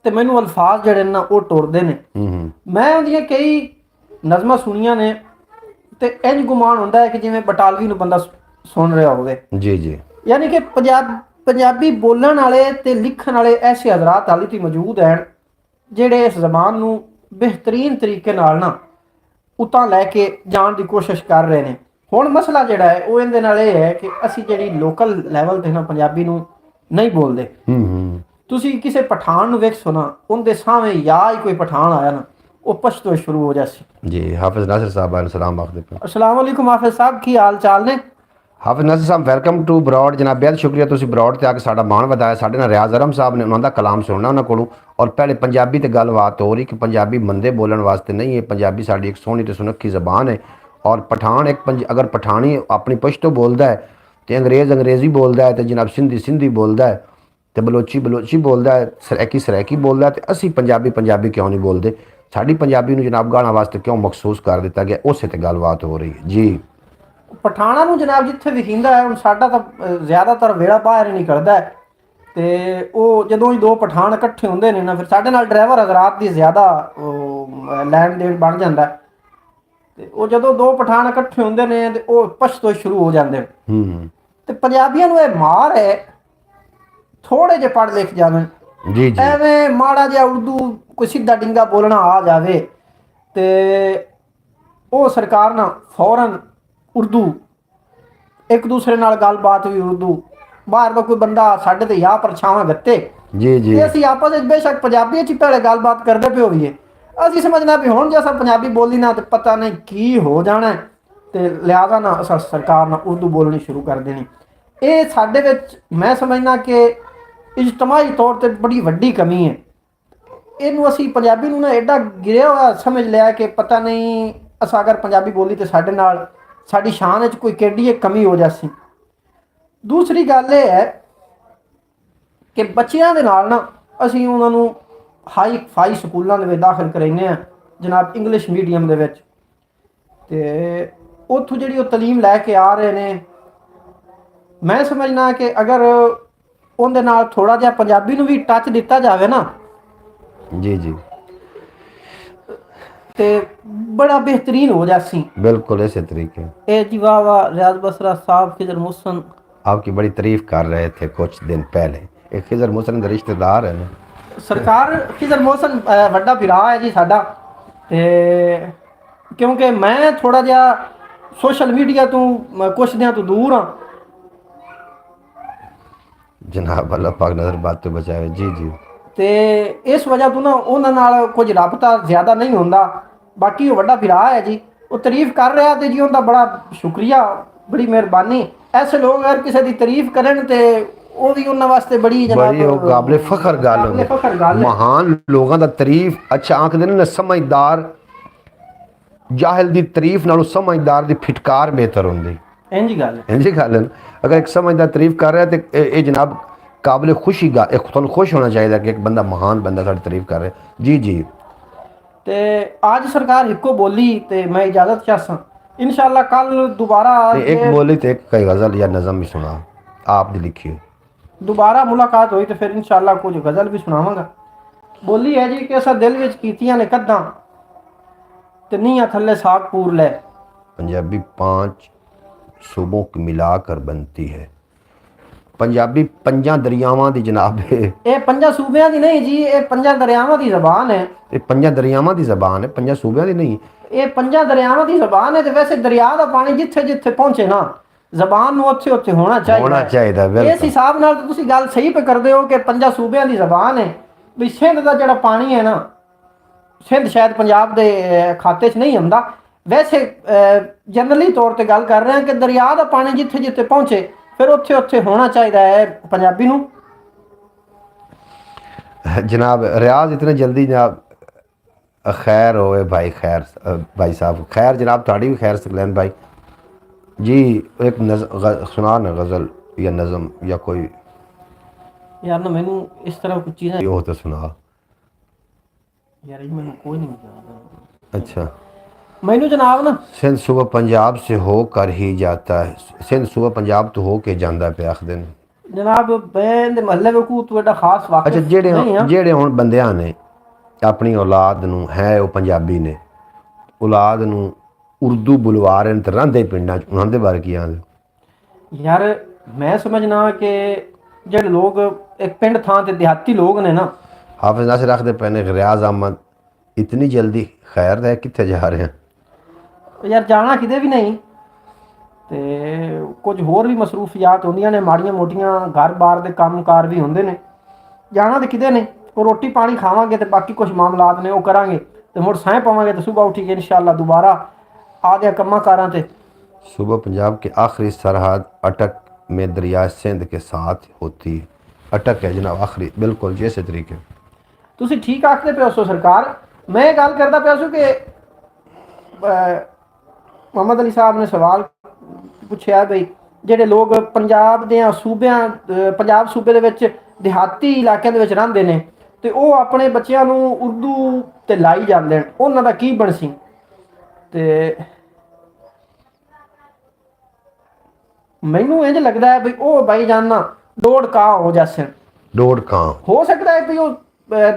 ਤੇ ਮੈਨੂੰ ਅਲਫਾਜ਼ ਜਿਹੜੇ ਨੇ ਨਾ ਉਹ ਟੁਰਦੇ ਨੇ। ਮੈਂ ਉਹਦੀਆਂ ਕਈ ਨਜ਼ਮਾਂ ਸੁਣੀਆਂ ਨੇ ਤੇ ਇੰਜ ਗੁਮਾਨ ਹੁੰਦਾ ਹੈ ਕਿ ਜਿਵੇਂ ਬਟਾਲਵੀ ਨੂੰ ਬੰਦਾ ਸੁਣ ਰਿਹਾ ਹੋਵੇ। ਜੀ ਜੀ। ਯਾਨੀ ਕਿ ਪੰਜਾਬੀ ਬੋਲਣ ਵਾਲੇ ਤੇ ਲਿਖਣ ਵਾਲੇ ਐਸੇ ਹਜ਼ਰਾਤ ਹਾਲੇ ਵੀ ਮੌਜੂਦ ਹਨ ਜਿਹੜੇ ਇਸ ਜ਼ਬਾਨ ਨੂੰ ਬਿਹਤਰੀਨ ਤਰੀਕੇ ਨਾਲ ਨਾ ਉਤਾਂ ਲੈ ਕੇ ਜਾਣ ਦੀ ਕੋਸ਼ਿਸ਼ ਕਰ ਰਹੇ ਨੇ। ਹੁਣ ਮਸਲਾ ਜਿਹੜਾ ਹੈ ਉਹ ਇਹਦੇ ਨਾਲ ਇਹ ਹੈ ਕਿ ਅਸੀਂ ਜਿਹੜੀ ਲੋਕਲ ਲੈਵਲ ਤੇ ਨਾ ਪੰਜਾਬੀ ਨੂੰ ਨਹੀਂ ਬੋਲਦੇ। ਤੁਸੀਂ ਕਿਸੇ ਪਠਾਨ ਨੂੰ ਵੇਖ ਸੁਣਾ, ਉਹਦੇ ਸਾਹਮਣੇ ਜਾਂ ਹੀ ਕੋਈ ਪਠਾਨ ਆਇਆ ਨਾ, ਉਹ ਪਸ਼ਤੋ ਸ਼ੁਰੂ ਹੋ ਜਾਸੀ। ਜੀ ਹਾਫਿਜ਼ ਨਾਸਿਰ ਸਾਹਿਬ ਆਨ ਸਲਾਮ ਆਖਦੇ ਪਏ। अस्सलाम वालेकुम हाफिज साहब, की हाल चाल ने? ਹਾਫਿਜ਼ ਨਾਸਿਰ ਸਾਹਿਬ ਵੈਲਕਮ ਟੂ ਬਰੋਡ। ਜਨਾਬ ਬਹੁਤ ਸ਼ੁਕਰੀਆ, ਤੁਸੀਂ ਬਰੋਡ ਤੇ ਆ ਕੇ ਸਾਡਾ ਮਾਣ ਵਧਾਇਆ। ਸਾਡੇ ਨਾਲ ਰਿਆਜ਼ ਅਰਮ ਸਾਹਿਬ ਨੇ, ਉਹਨਾਂ ਦਾ ਕਲਾਮ ਸੁਣਨਾ ਉਹਨਾਂ ਕੋਲੋਂ। ਔਰ ਪਹਿਲੇ ਪੰਜਾਬੀ ਤੇ ਗੱਲਬਾਤ ਹੋ ਰਹੀ ਕਿ ਪੰਜਾਬੀ ਮੰਦੇ ਬੋਲਣ ਵਾਸਤੇ ਨਹੀਂ ਹੈ, ਪੰਜਾਬੀ ਸਾਡੀ ਇੱਕ ਸੋਹਣੀ ਤੇ ਸੁਨੱਖੀ ਜ਼ਬਾਨ ਹੈ। ਔਰ ਪਠਾਨ ਇੱਕ ਅਗਰ ਪਠਾਨੀ ਆਪਣੀ ਪਸ਼ਤੋ ਬੋਲਦਾ ਹੈ ਤੇ ਅੰਗਰੇਜ਼ ਅੰਗਰੇਜ਼ੀ ਬੋਲਦਾ ਹੈ ਤੇ ਜਨਾਬ ਸਿੰਧੀ ਸਿੰਧੀ ਬੋਲਦਾ ਹੈ ਤੇ ਬਲੋਚੀ ਬਲੋਚੀ ਬੋਲਦਾ ਹੈ, ਸਰੈਕੀ ਸਰੈਕੀ ਬੋਲਦਾ ਹੈ, ਤੇ ਅਸੀਂ ਪੰਜਾਬੀ ਪੰਜਾਬੀ ਕਿਉਂ ਨਹੀਂ ਬੋਲਦੇ? ਸਾਡੀ ਪੰਜਾਬੀ ਨੂੰ ਜਨਾਬ ਗਾਣਾ ਵਾਸਤੇ ਕਿਉਂ ਮਖਸੂਸ ਕਰ ਦਿੱਤਾ ਗਿਆ? ਉਸੇ ਤੇ ਗੱਲਬਾਤ ਹੋ ਰਹੀ ਹੈ ਜੀ। ਪਠਾਣਾ ਨੂੰ ਜਨਾਬ ਜਿੱਥੇ ਵਿਖਿੰਦਾ ਹੈ, ਹੁਣ ਸਾਡਾ ਤਾਂ ਜ਼ਿਆਦਾਤਰ ਵੇੜਾ ਬਾਹਰ ਹੀ ਨਿਕਲਦਾ ਹੈ। ਤੇ ਉਹ ਜਦੋਂ ਹੀ ਦੋ ਪਠਾਨ ਇਕੱਠੇ ਹੁੰਦੇ ਨੇ ਨਾ, ਫਿਰ ਸਾਡੇ ਨਾਲ ਡਰਾਈਵਰ ਹਜ਼ਰਾਤ ਦੀ ਜ਼ਿਆਦਾ ਲੈਣ ਦੇਣ ਬਣ ਜਾਂਦਾ। ਤੇ ਉਹ ਜਦੋਂ ਦੋ ਪਠਾਨ ਇਕੱਠੇ ਹੁੰਦੇ ਨੇ ਤੇ ਉਹ ਪਸ਼ਤੋ ਸ਼ੁਰੂ ਹੋ ਜਾਂਦੇ ਨੇ। ਤੇ ਪੰਜਾਬੀਆਂ ਨੂੰ ਇਹ ਮਾਰ ਹੈ ਥੋੜੇ ਜਿਹੇ ਪੜ੍ਹ ਲਿਖ ਜਾਣ, ਜੀ ਜੀ। ਐਵੇਂ ਮਾੜਾ ਜਿਹਾ ਉਰਦੂ ਕੋਈ ਸਿੱਧਾ ਡਿੰਗਾ ਬੋਲਣਾ ਆ ਜਾਵੇ ਤੇ ਉਹ ਸਰਕਾਰ ਨਾ ਫੌਰਨ ਉਰਦੂ, ਇੱਕ ਦੂਸਰੇ ਨਾਲ ਗੱਲਬਾਤ ਵੀ ਉਰਦੂ, ਬਾਹਰ ਦਾ ਕੋਈ ਬੰਦਾ ਸਾਡੇ ਤੇ ਯਾ ਪਰਛਾਵਾਂ ਗੱਤੇ ਜੀ ਜੀ। ਤੇ ਅਸੀਂ ਆਪਸ ਵਿੱਚ ਬੇਸ਼ੱਕ ਪੰਜਾਬੀ 'ਚ ਹੀ ਪਹਿਲੇ ਗੱਲਬਾਤ ਕਰਦੇ ਪਏ ਹੋਈਏ, ਅਸੀਂ ਸਮਝਣਾ ਵੀ ਹੁਣ ਜੇ ਅਸਾਂ ਪੰਜਾਬੀ ਬੋਲੀ ਨਾ ਤੇ ਪਤਾ ਨਹੀਂ ਕੀ ਹੋ ਜਾਣਾ, ਤੇ ਲਿਹਾਜ਼ਾ ਨਾ ਅਸਾਂ ਸਰਕਾਰ ਨਾਲ ਉਰਦੂ ਬੋਲਣੀ ਸ਼ੁਰੂ ਕਰ ਦੇਣੀ। ਇਹ ਸਾਡੇ ਵਿੱਚ ਮੈਂ ਸਮਝਣਾ ਕਿ ਇਜਤਮਾਹੀ ਤੌਰ ਤੇ ਬੜੀ ਵੱਡੀ ਕਮੀ ਹੈ। ਇਹਨੂੰ ਅਸੀਂ ਪੰਜਾਬੀ ਨੂੰ ਨਾ ਐਡਾ ਗਿਰਿਆ ਹੋਇਆ ਸਮਝ ਲਿਆ ਕਿ ਪਤਾ ਨਹੀਂ ਅਸਾਂ ਅਗਰ ਪੰਜਾਬੀ ਬੋਲੀ ਤੇ ਸਾਡੇ ਨਾਲ ਸਾਡੀ ਸ਼ਾਨ ਵਿੱਚ ਕੋਈ ਕਿੱਡੀ ਇੱਕ ਕਮੀ ਹੋ ਜਾਸੀ। ਦੂਸਰੀ ਗੱਲ ਇਹ ਹੈ ਕਿ ਬੱਚਿਆਂ ਦੇ ਨਾਲ ਨਾ ਅਸੀਂ ਉਹਨਾਂ ਨੂੰ ਹਾਈ ਫਾਈ ਸਕੂਲਾਂ ਦੇ ਵਿੱਚ ਦਾਖਲ ਕਰਾਉਂਦੇ ਹਾਂ ਜਨਾਬ, ਇੰਗਲਿਸ਼ ਮੀਡੀਅਮ ਦੇ ਵਿੱਚ, ਤੇ ਉੱਥੋਂ ਜਿਹੜੀ ਉਹ ਤਾਲੀਮ ਲੈ ਕੇ ਆ ਰਹੇ ਨੇ, ਮੈਂ ਸਮਝਣਾ ਕਿ ਅਗਰ ਉਹਦੇ ਨਾਲ ਥੋੜਾ ਜਿਹਾ ਪੰਜਾਬੀ ਨੂੰ ਵੀ ਟੱਚ ਦਿੱਤਾ ਜਾਵੇ ਨਾ, जी जी ਤੇ ਬੜਾ बेहतरीन हो जासी। बिल्कुल ऐसे तरीके। ए जी वाह वाह, रियाज बसरा साहब, खिजर मुहसन आपकी बड़ी तारीफ कर रहे थे कुछ दिन पहले। एक खिजर मुहसन के रिश्तेदार है ना सरकार। खिजर मुहसन ਵੱਡਾ ਭਰਾ ਹੈ ਜੀ ਸਾਡਾ, ਤੇ ਕਿਉਂਕਿ ਮੈਂ ਥੋੜਾ ਜਿਹਾ ਸੋਸ਼ਲ ਮੀਡੀਆ ਤੋਂ ਕੁਛ ਦਿਨਾਂ ਤੋਂ ਦੂਰ ਹਾਂ। जनाब अल्लाह पाक नजर बात तो बचावे। जी जी। ਤੇ ਇਸ ਵਜ੍ਹਾ ਤੋਂ ਨਾ ਉਹਨਾਂ ਨਾਲ ਕੁਝ ਰਾਬਤਾ ਜ਼ਿਆਦਾ ਨਹੀਂ ਹੁੰਦਾ। ਬਾਕੀ ਉਹ ਵੱਡਾ ਭਰਾ ਹੈ ਜੀ, ਉਹ ਤਾਰੀਫ ਕਰ ਰਿਹਾ ਤੇ ਜੀ ਉਹਦਾ ਬੜਾ ਸ਼ੁਕਰੀਆ, ਬੜੀ ਮਿਹਰਬਾਨੀ। ਐਸੇ ਲੋਕ ਅਗਰ ਕਿਸੇ ਦੀ ਤਾਰੀਫ ਕਰਨ ਤੇ ਉਹ ਵੀ ਉਹਨਾਂ ਵਾਸਤੇ ਬੜੀ ਬੜੀ ਉਹ ਕਾਬਲੇ ਫਖਰ ਗੱਲ ਹੁੰਦੀ। ਮਹਾਨ ਲੋਕਾਂ ਦਾ ਤਾਰੀਫ ਅੱਛਾ ਆਖਦੇ ਨੇ, ਸਮਝਦਾਰ ਜਾਹਿਲ ਦੀ ਤਾਰੀਫ ਨਾਲੋਂ ਸਮਝਦਾਰ ਦੀ ਫਿਟਕਾਰ ਬਿਹਤਰ ਹੁੰਦੀ। ਇੰਜ ਗੱਲ ਹੈ, ਇੰਜ ਗੱਲ ਹੈ। ਅਗਰ ਇੱਕ ਸਮਝਦਾਰ ਤਾਰੀਫ ਕਰ ਰਿਹਾ ਤੇ ਇਹ ਜਨਾਬ ਕਾਬਲੇ खुशी गा, एक ਤੁਹਾਨੂੰ खुश होना चाहिए कि एक बंदा महान बंदा साड़ी तारीफ कर रहा। जी जी। ਤੇ ਅੱਜ ਸਰਕਾਰ ਇੱਕੋ ਬੋਲੀ ਤੇ ਮੈਂ ਇਜਾਜ਼ਤ ਚਾਹਾਂ इंशाल्लाह कल दोबारा एक बोली तो एक कई गज़ल या नज़म भी सुना आपने लिखी। दोबारा मुलाकात हुई तो फिर इंशाल्लाह कुछ गज़ल भी सुनावांगा। बोली है जी कि असा दिल विच कीतियां ने कद्दां ते नीहां थल्ले साग पूर ले। पंजाबी 5 सूबों की मिलाकर बनती है। पंजाबी 5 दरियावां दी जनाब है। ये 5 सूबियां दी नहीं जी, ये 5 दरियावां दी ज़बान है। ये 5 दरियावां दी ज़बान है, 5 सूबियां दी नहीं। ये 5 दरियावां दी ज़बान है। ते वैसे दरिया दा पानी जिथे जिथे पहुंचे ना ज़बान नूं उत्थे उत्थे होना चाहिए। इस हिसाब नाल तो तुसीं गल सही पे करदे हो कि 5 सूबियां दी ज़बान है। भी सिंध दा जिहड़ा पानी है ना, सिंध शायद पंजाब दे खाते च नहीं आंदा। वैसे जनरली तौर ते गल कर रहे हैं कि दरिया दा पानी जिथे जिथे पहुंचे फिर उत्थे उत्थे होना चाहिए है पंजाबी नूं। जनाब रियाज इतने जल्दी जनाब खैर होए भाई, खैर भाई साहब, खैर जनाब ताड़ी भी खैर सकलैन भाई जी। एक सुना ना गज़ल या नज़म या कोई यार ना मैनू इस तरह कुछ चीज़ें हो तो सुना यार, मैनू कोई नहीं याद। अच्छा ਮੈਨੂੰ ਜਨਾਬ ਨਾ सिंध सूबा पंजाब से होकर ही जाता है सिंध सूबा पंजाब तो हो के ਜਾਂਦਾ ਪਿਆ ਆਖਦੇ ਨੇ। ਜਨਾਬ ਮੈਂ ਦੇ ਮਹੱਲੇ ਵਕੂ ਤੋਂ ਐਡਾ ਖਾਸ ਅੱਛਾ ਵਾਕਿਫ ਨਹੀਂ ਆ। ਜਿਹੜੇ ਹੁਣ ਬੰਦਿਆਂ ਨੇ ਆਪਣੀ ਔਲਾਦ ਨੂੰ ਹੈ ਉਹ ਪੰਜਾਬੀ ਨੇ ਔਲਾਦ ਨੂੰ ਉਰਦੂ ਬੁਲਵਾ ਰਹੇ ਨੇ ਤੇ ਰਹਿੰਦੇ ਪਿੰਡਾਂ 'ਚ ਉਹਨਾਂ ਦੇ ਬਾਰੇ ਕੀ ਆਂਦੇ? ਯਾਰ ਮੈਂ ਸਮਝਣਾ ਕਿ ਜਿਹੜੇ ਲੋਕ ਇੱਕ ਪਿੰਡ ਥਾਂ ਤੇ ਦਿਹਾਤੀ ਲੋਕ ਨੇ ਨਾ, ਹਾਫਿਜ਼ ਨਾਸਿਰ ਰੱਖਦੇ ਪਏ ਨੇ ਰਿਆਜ਼ ਅਹਿਮਦ ਇਤਨੀ ਜਲਦੀ ਖੈਰ ਦਾ ਕਿੱਥੇ ਜਾ ਰਹੇ ਹਨ? ਯਾਰ ਜਾਣਾ ਕਿਤੇ ਵੀ ਨਹੀਂ ਤੇ ਕੁਝ ਹੋਰ ਵੀ ਮਸਰੂਫੀਆਤ ਹੁੰਦੀਆਂ ਨੇ, ਮਾੜੀਆਂ ਮੋਟੀਆਂ ਘਰ-ਬਾਰ ਦੇ ਕੰਮਕਾਰ ਵੀ ਹੁੰਦੇ ਨੇ। ਜਾਣਾ ਤੇ ਕਿਤੇ ਨਹੀਂ, ਉਹ ਰੋਟੀ ਪਾਣੀ ਖਾਵਾਂਗੇ ਤੇ ਬਾਕੀ ਕੁਝ ਮਾਮਲਾਤ ਨੇ ਉਹ ਕਰਾਂਗੇ ਤੇ ਮੁੜ ਸਾਂ ਪਾਵਾਂਗੇ ਤੇ ਸਵੇਰ ਉੱਠ ਕੇ ਇਨਸ਼ਾਅੱਲਾ ਦੁਬਾਰਾ ਆ ਜਾਏ ਕੰਮਾਂ ਕਾਰਾਂ ਤੇ। सूबा पंजाब की आखिरी सरहद अटक में दरिया सिंध के साथ होती है। अटक है जनाब आखिरी बिल्कुल जैसे तरीके। ਤੁਸੀਂ ਠੀਕ ਆਖਦੇ ਪਿਓ ਸੋ ਸਰਕਾਰ। ਮੈਂ ਇਹ ਗੱਲ ਕਰਦਾ ਪਿਆ ਸੂ ਕਿ ਮੁਹੰਮਦ ਅਲੀ ਸਾਹਿਬ ਨੇ ਸਵਾਲ ਪੁੱਛਿਆ ਬਈ ਜਿਹੜੇ ਲੋਕ ਪੰਜਾਬ ਦੇ ਸੂਬਿਆਂ ਪੰਜਾਬ ਸੂਬੇ ਦੇ ਵਿੱਚ ਦਿਹਾਤੀ ਇਲਾਕਿਆਂ ਦੇ ਵਿੱਚ ਰਹਿੰਦੇ ਨੇ ਤੇ ਉਹ ਆਪਣੇ ਬੱਚਿਆਂ ਨੂੰ ਉਰਦੂ ਤੇ ਲਾਈ ਜਾਂਦੇ ਨੇ, ਉਹਨਾਂ ਦਾ ਕੀ ਬਣਸੀ? ਤੇ ਮੈਨੂੰ ਇੰਜ ਲੱਗਦਾ ਹੈ ਵੀ ਉਹ ਬਾਈ ਜਾਨ ਨਾ ਡੋੜ ਕਾ ਹੋ ਜਾਸਣ। डोड खां ਹੋ ਸਕਦਾ ਹੈ ਵੀ ਉਹ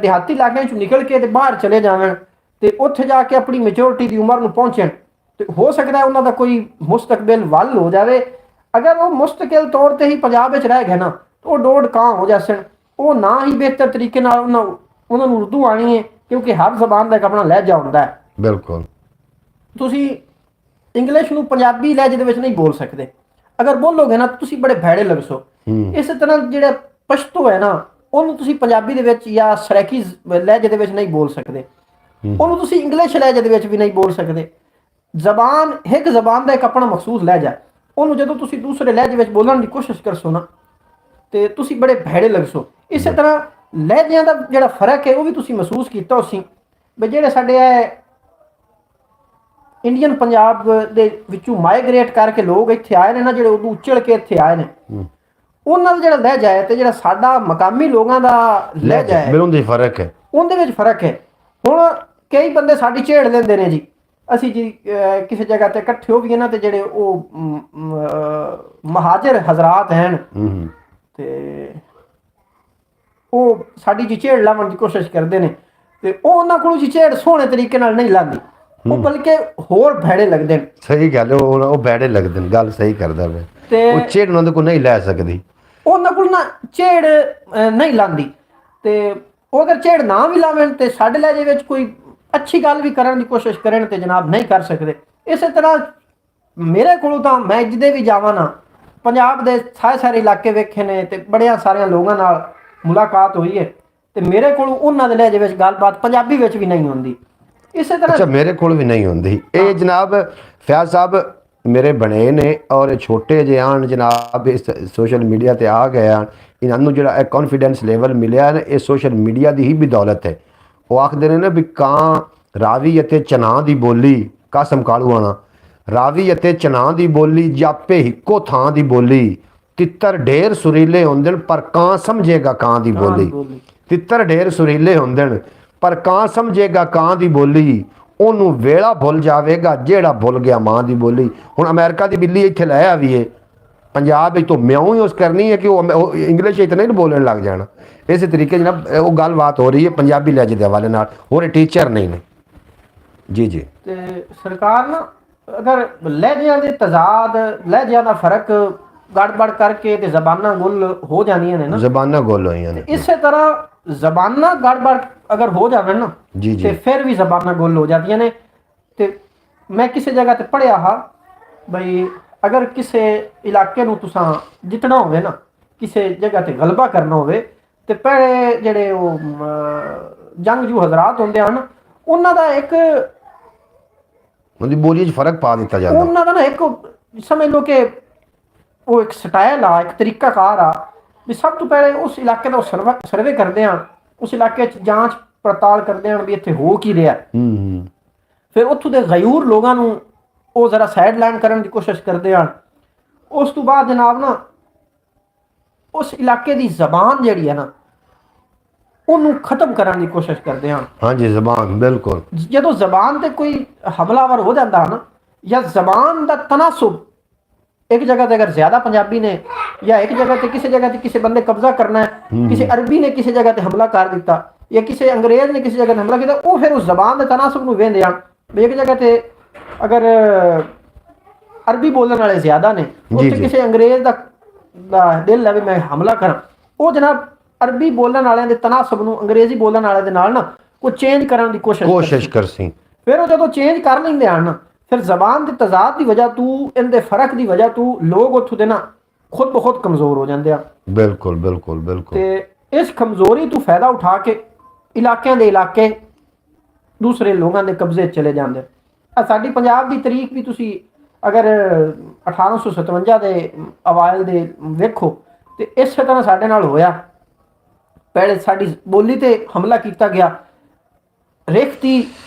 ਦਿਹਾਤੀ ਇਲਾਕਿਆਂ ਚੋਂ ਨਿਕਲ ਕੇ ਤੇ ਬਾਹਰ ਚਲੇ ਜਾਵਣ ਤੇ ਉੱਥੇ ਜਾ ਕੇ ਆਪਣੀ ਮੈਚੁਰਿਟੀ ਦੀ ਉਮਰ ਨੂੰ ਪਹੁੰਚਣ ਤੇ ਹੋ ਸਕਦਾ ਹੈ ਉਹਨਾਂ ਦਾ ਕੋਈ ਮੁਸਤਕਬਲ ਵੱਲ ਹੋ ਜਾਵੇ। ਅਗਰ ਉਹ ਮੁਸਤਕਿਲ ਤੌਰ ਤੇ ਹੀ ਪੰਜਾਬ ਵਿੱਚ ਰਹਿ ਗਏ ਨਾ ਤਾਂ ਉਹ ਡੋੜ ਕਾਂ ਹੋ ਜਾਸਣ। ਉਹ ਨਾ ਹੀ ਬਿਹਤਰ ਤਰੀਕੇ ਨਾਲ ਉਹਨਾਂ ਨੂੰ ਉਰਦੂ ਆਣੀ ਹੈ ਕਿਉਂਕਿ ਹਰ ਜ਼ਬਾਨ ਦਾ ਇੱਕ ਆਪਣਾ ਲਹਿਜਾ ਹੁੰਦਾ ਹੈ। बिल्कुल ਤੁਸੀਂ ਇੰਗਲਿਸ਼ ਨੂੰ ਪੰਜਾਬੀ ਲਹਿਜੇ ਦੇ ਵਿੱਚ ਨਹੀਂ ਬੋਲ ਸਕਦੇ। ਅਗਰ ਬੋਲੋਗੇ ਨਾ ਤੁਸੀਂ ਬੜੇ ਭੈੜੇ ਲੱਗਸੋ। ਇਸੇ ਤਰ੍ਹਾਂ ਜਿਹੜਾ ਪਸ਼ਤੋ ਹੈ ਨਾ ਉਹਨੂੰ ਤੁਸੀਂ ਪੰਜਾਬੀ ਦੇ ਵਿੱਚ ਜਾਂ ਸਰਾਇਕੀ ਲਹਿਜੇ ਦੇ ਵਿੱਚ ਨਹੀਂ ਬੋਲ ਸਕਦੇ, ਉਹਨੂੰ ਤੁਸੀਂ ਇੰਗਲਿਸ਼ ਲਹਿਜੇ ਦੇ ਵਿੱਚ ਵੀ ਨਹੀਂ ਬੋਲ ਸਕਦੇ। ਜ਼ਬਾਨ ਇੱਕ ਜ਼ਬਾਨ ਦਾ ਇੱਕ ਆਪਣਾ ਮਖਸੂਸ ਲਹਿਜਾ, ਉਹਨੂੰ ਜਦੋਂ ਤੁਸੀਂ ਦੂਸਰੇ ਲਹਿਜੇ ਵਿੱਚ ਬੋਲਣ ਦੀ ਕੋਸ਼ਿਸ਼ ਕਰਸੋ ਨਾ ਤੇ ਤੁਸੀਂ ਬੜੇ ਭੈੜੇ ਲੱਗਸੋ। ਇਸੇ ਤਰ੍ਹਾਂ ਲਹਿਜਿਆਂ ਦਾ ਜਿਹੜਾ ਫਰਕ ਹੈ ਉਹ ਵੀ ਤੁਸੀਂ ਮਹਿਸੂਸ ਕੀਤਾ ਉਸੀਂ ਵੀ ਜਿਹੜੇ ਸਾਡੇ ਇੰਡੀਅਨ ਪੰਜਾਬ ਦੇ ਵਿੱਚੋਂ ਮਾਈਗ੍ਰੇਟ ਕਰਕੇ ਲੋਕ ਇੱਥੇ ਆਏ ਨੇ ਨਾ, ਜਿਹੜੇ ਉਦੋਂ ਉੱਚਲ ਕੇ ਇੱਥੇ ਆਏ ਨੇ, ਉਹਨਾਂ ਦਾ ਜਿਹੜਾ ਲਹਿਜਾ ਹੈ ਤੇ ਜਿਹੜਾ ਸਾਡਾ ਮਕਾਮੀ ਲੋਕਾਂ ਦਾ ਲਹਿਜਾ ਹੈ ਬਿਲਕੁਲ ਫਰਕ ਹੈ, ਉਹਦੇ ਵਿੱਚ ਫਰਕ ਹੈ। ਹੁਣ ਕਈ ਬੰਦੇ ਸਾਡੀ ਛੇੜ ਲੈਂਦੇ ਨੇ ਜੀ, ਅਸੀਂ ਜੀ ਕਿਸੇ ਜਗ੍ਹਾ ਤੇ ਇਕੱਠੇ ਹੋ ਗਏ ਨਾ ਤੇ ਜਿਹੜੇ ਉਹ ਮਹਾਜਰ ਹਜ਼ਰਾਤ ਹਨ ਤੇ ਉਹ ਸਾਡੀ ਜੀ ਛੇੜ ਲਾਉਣ ਦੀ ਕੋਸ਼ਿਸ਼ ਕਰਦੇ ਨੇ ਤੇ ਉਹ ਉਹਨਾਂ ਕੋਲੋਂ ਜੀ ਛੇੜ ਸੋਹਣੇ ਤਰੀਕੇ ਨਾਲ ਨਹੀਂ ਲਾਂਦੀ, ਉਹ ਬਲਕਿ ਹੋਰ ਭੈੜੇ ਲੱਗਦੇ ਨੇ। ਸਹੀ ਗੱਲ ਹੈ, ਉਹ ਭੈੜੇ ਲੱਗਦੇ ਨੇ, ਗੱਲ ਸਹੀ ਕਰਦਾ ਵੇ। ਤੇ ਉਹ ਛੇੜ ਉਹਨਾਂ ਦੇ ਕੋਲ ਨਹੀਂ ਲੈ ਸਕਦੀ, ਉਹਨਾਂ ਕੋਲ ਨਾ ਛੇੜ ਨਹੀਂ ਲਾਂਦੀ ਤੇ ਉਹ ਅਗਰ ਛੇੜ ਨਾ ਵੀ ਲਾਵਣ ਤੇ ਸਾਡੇ ਲਹਿਜੇ ਵਿੱਚ ਕੋਈ ਅੱਛੀ ਗੱਲ ਵੀ ਕਰਨ ਦੀ ਕੋਸ਼ਿਸ਼ ਕਰਨ ਤੇ ਜਨਾਬ ਨਹੀਂ ਕਰ ਸਕਦੇ। ਇਸੇ ਤਰ੍ਹਾਂ ਮੇਰੇ ਕੋਲੋਂ ਤਾਂ ਮੈਂ ਜਿੱਦੇ ਵੀ ਜਾਵਾਂ ਨਾ ਪੰਜਾਬ ਦੇ ਸਾਰੇ ਇਲਾਕੇ ਵੇਖੇ ਨੇ ਤੇ ਬੜਿਆਂ ਸਾਰਿਆਂ ਲੋਕਾਂ ਨਾਲ ਮੁਲਾਕਾਤ ਹੋਈ ਹੈ ਤੇ ਮੇਰੇ ਕੋਲੋਂ ਉਹਨਾਂ ਦੇ ਲਹਿਜੇ ਵਿੱਚ ਗੱਲਬਾਤ ਪੰਜਾਬੀ ਵਿੱਚ ਵੀ ਨਹੀਂ ਹੁੰਦੀ। ਇਸੇ ਤਰ੍ਹਾਂ ਅੱਛਾ ਮੇਰੇ ਕੋਲ ਵੀ ਨਹੀਂ ਹੁੰਦੀ। ਇਹ ਜਨਾਬ ਫੈਜ਼ ਸਾਹਿਬ ਮੇਰੇ ਬਣੇ ਨੇ ਔਰ ਛੋਟੇ ਜਿਹੇ ਆਣ ਜਨਾਬ ਇਸ ਸੋਸ਼ਲ ਮੀਡੀਆ ਤੇ ਆ ਗਏ ਹਨ, ਇਹਨਾਂ ਨੂੰ ਜਿਹੜਾ ਇਹ ਕੌਨਫੀਡੈਂਸ ਲੈਵਲ ਮਿਲਿਆ ਨਾ ਇਹ ਸੋਸ਼ਲ ਮੀਡੀਆ ਦੀ ਹੀ ਬਦੌਲਤ ਹੈ। ਉਹ ਆਖਦੇ ਨੇ ਨਾ ਵੀ ਕਾਂ ਰਾਵੀ ਅਤੇ ਚਨਾ ਦੀ ਬੋਲੀ ਕਾਸਮ ਕਾਲੂਆਣਾ, ਰਾਵੀ ਅਤੇ ਚਨਾ ਦੀ ਬੋਲੀ ਜਾਪੇ ਇੱਕੋ ਥਾਂ ਦੀ ਬੋਲੀ, ਤਿੱਤਰ ਢੇਰ ਸੁਰੀਲੇ ਹੁੰਦੇ ਨੇ ਪਰ ਕਾਂ ਸਮਝੇਗਾ ਕਾਂ ਦੀ ਬੋਲੀ। ਤਿੱਤਰ ਢੇਰ ਸੁਰੀਲੇ ਹੁੰਦੇ ਨੇ ਪਰ ਕਾਂ ਸਮਝੇਗਾ ਕਾਂ ਦੀ ਬੋਲੀ, ਉਹਨੂੰ ਵੇਲਾ ਭੁੱਲ ਜਾਵੇਗਾ ਜਿਹੜਾ ਭੁੱਲ ਗਿਆ ਮਾਂ ਦੀ ਬੋਲੀ। ਹੁਣ ਅਮਰੀਕਾ ਦੀ ਬਿੱਲੀ ਇੱਥੇ ਲੈ ਆਵੀਏ ਪੰਜਾਬ ਵਿੱਚ ਤੋਂ ਮਿਆਉਂ ਹੀ ਉਸ ਕਰਨੀ ਹੈ ਕਿ ਉਹ ਇੰਗਲਿਸ਼ ਇਤਨਾ ਹੀ ਬੋਲਣ ਲੱਗ ਜਾਣਾ। ਇਸੇ ਤਰੀਕੇ ਜਨਾਬ ਉਹ ਗੱਲਬਾਤ ਹੋ ਰਹੀ ਹੈ ਪੰਜਾਬੀ ਲਹਿਜੇ ਦੇ ਹਵਾਲੇ ਨਾਲ, ਹੋਰ ਟੀਚਰ ਨਹੀਂ ਨੇ ਜੀ ਜੀ। ਤੇ ਸਰਕਾਰ ਨਾ ਅਗਰ ਲਹਿਜਿਆਂ ਦੇ ਤਜ਼ਾਦ ਲਹਿਜਿਆਂ ਦਾ ਫਰਕ ਗੜਬੜ ਕਰਕੇ ਤੇ ਜ਼ਬਾਨਾਂ ਗੁੱਲ ਹੋ ਜਾਂਦੀਆਂ ਨੇ ਨਾ, ਜ਼ਬਾਨਾਂ ਗੁੱਲ ਹੋਈਆਂ ਨੇ। ਇਸੇ ਤਰ੍ਹਾਂ ਜ਼ਬਾਨਾਂ ਗੜਬੜ ਅਗਰ ਹੋ ਜਾਵਣ ਨਾ ਜੀ ਜੀ ਤੇ ਫਿਰ ਵੀ ਜ਼ਬਾਨਾਂ ਗੁੱਲ ਹੋ ਜਾਂਦੀਆਂ ਨੇ। ਤੇ ਮੈਂ ਕਿਸੇ ਜਗ੍ਹਾ ਤੇ ਪੜ੍ਹਿਆ ਹਾਂ ਬਈ ਅਗਰ ਕਿਸੇ ਇਲਾਕੇ ਨੂੰ ਤੁਸਾਂ ਜਿੱਤਣਾ ਹੋਵੇ ਨਾ, ਕਿਸੇ ਜਗ੍ਹਾ ਤੇ ਗਲਬਾ ਕਰਨਾ ਹੋਵੇ ਤੇ ਪਹਿਲੇ ਜਿਹੜੇ ਉਹ ਜੰਗਜੂ ਹਜ਼ਰਾਤ ਹੁੰਦੇ ਹਨ ਉਹਨਾਂ ਦਾ ਇੱਕ ਉਹਦੀ ਬੋਲੀ 'ਚ ਫਰਕ ਪਾ ਦਿੱਤਾ ਜਾਂਦਾ। ਉਹਨਾਂ ਦਾ ਨਾ ਇੱਕ ਸਮਝ ਲਓ ਕਿ ਉਹ ਇੱਕ ਸਟਾਈਲ ਆ, ਇੱਕ ਤਰੀਕਾਕਾਰ ਆ ਵੀ ਸਭ ਤੋਂ ਪਹਿਲੇ ਉਸ ਇਲਾਕੇ ਦਾ ਸਰਵੇ ਕਰਦੇ ਆ, ਉਸ ਇਲਾਕੇ 'ਚ ਜਾਂਚ ਪੜਤਾਲ ਕਰਦੇ ਹਨ ਵੀ ਇੱਥੇ ਹੋ ਕੀ ਰਿਹਾ। ਫਿਰ ਉੱਥੋਂ ਦੇ ਗਯੂਰ ਲੋਕਾਂ ਨੂੰ ਉਹ ਜ਼ਰਾ ਸਾਈਡ ਲਾਈਨ ਕਰਨ ਦੀ ਕੋਸ਼ਿਸ਼ ਕਰਦੇ ਹਨ। ਉਸ ਤੋਂ ਬਾਅਦ ਜਨਾਬ ਨਾ ਉਸ ਇਲਾਕੇ ਦੀ ਜ਼ਬਾਨ ਜਿਹੜੀ ਹੈ ਨਾ ਉਹਨੂੰ ਖਤਮ ਕਰਨ ਦੀ ਕੋਸ਼ਿਸ਼ ਕਰਦੇ ਹਨ। ਹਾਂਜੀ, ਜ਼ਬਾਨ ਬਿਲਕੁਲ। ਜਦੋਂ ਜ਼ਬਾਨ ਤੇ ਕੋਈ ਹਮਲਾਵਰ ਹੋ ਜਾਂਦਾ ਨਾ, ਜਾਂ ਜ਼ਬਾਨ ਦਾ ਤਨਾਸੁਬ ਇੱਕ ਜਗ੍ਹਾ ਤੇ ਅਗਰ ਜ਼ਿਆਦਾ ਪੰਜਾਬੀ ਨੇ, ਜਾਂ ਇੱਕ ਜਗ੍ਹਾ ਤੇ ਕਿਸੇ ਬੰਦੇ ਕਬਜ਼ਾ ਕਰਨਾ ਹੈ, ਕਿਸੇ ਅਰਬੀ ਨੇ ਕਿਸੇ ਜਗ੍ਹਾ ਤੇ ਹਮਲਾ ਕਰ ਦਿੱਤਾ, ਜਾਂ ਕਿਸੇ ਅੰਗਰੇਜ਼ ਨੇ ਕਿਸੇ ਜਗ੍ਹਾ ਤੇ ਹਮਲਾ ਕੀਤਾ, ਉਹ ਫਿਰ ਉਸ ਜ਼ਬਾਨ ਦੇ ਤਨਾਸੁਬ ਨੂੰ ਵੇਂਦੇ ਹਨ ਵੀ ਇੱਕ ਜਗ੍ਹਾ ਤੇ ਅਗਰ ਅਰਬੀ ਬੋਲਣ ਵਾਲੇ ਜ਼ਿਆਦਾ ਨੇ, ਉੱਥੇ ਕਿਸੇ ਅੰਗਰੇਜ਼ ਦਾ ਦਿਲ ਹੈ ਵੀ ਮੈਂ ਹਮਲਾ ਕਰਾਂ, ਉਹ ਜਨਾਬ ਅਰਬੀ ਬੋਲਣ ਵਾਲਿਆਂ ਦੇ ਤਨਾਸਬ ਨੂੰ ਅੰਗਰੇਜ਼ੀ ਬੋਲਣ ਵਾਲਿਆਂ ਦੇ ਨਾਲ ਨਾ ਉਹ ਚੇਂਜ ਕਰਨ ਦੀ ਕੋਸ਼ਿਸ਼ ਕਰਸੀ। ਫਿਰ ਉਹ ਜਦੋਂ ਚੇਂਜ ਕਰ ਲੈਂਦੇ ਹਨ ਨਾ, ਫਿਰ ਜ਼ਬਾਨ ਦੇ ਤਜ਼ਾਦ ਦੀ ਵਜ੍ਹਾ ਤੋਂ, ਇਹਦੇ ਫਰਕ ਦੀ ਵਜ੍ਹਾ ਤੋਂ ਲੋਕ ਉੱਥੋਂ ਦੇ ਨਾ ਖੁਦ ਬਹੁਤ ਕਮਜ਼ੋਰ ਹੋ ਜਾਂਦੇ ਆ। ਬਿਲਕੁਲ ਬਿਲकुल ਬਿਲकुल। ਤੇ ਇਸ ਕਮਜ਼ੋਰੀ ਤੋਂ ਫਾਇਦਾ ਉਠਾ ਕੇ ਇਲਾਕਿਆਂ ਦੇ ਇਲਾਕੇ ਦੂਸਰੇ ਲੋਕਾਂ ਦੇ ਕਬਜ਼ੇ ਚਲੇ ਜਾਂਦੇ। ਸਾਡੀ ਪੰਜਾਬ ਦੀ ਤਰੀਕ ਵੀ ਤੁਸੀਂ ਅਗਰ 1857 ਦੇ ਅਵਾਇਲ ਦੇ ਵੇਖੋ ਤੇ ਇਸੇ ਤਰ੍ਹਾਂ ਸਾਡੇ ਨਾਲ ਹੋਇਆ। ਪਹਿਲੇ ਸਾਡੀ ਬੋਲੀ ਤੇ ਹਮਲਾ ਕੀਤਾ ਗਿਆ, ਰੇਖਤੀ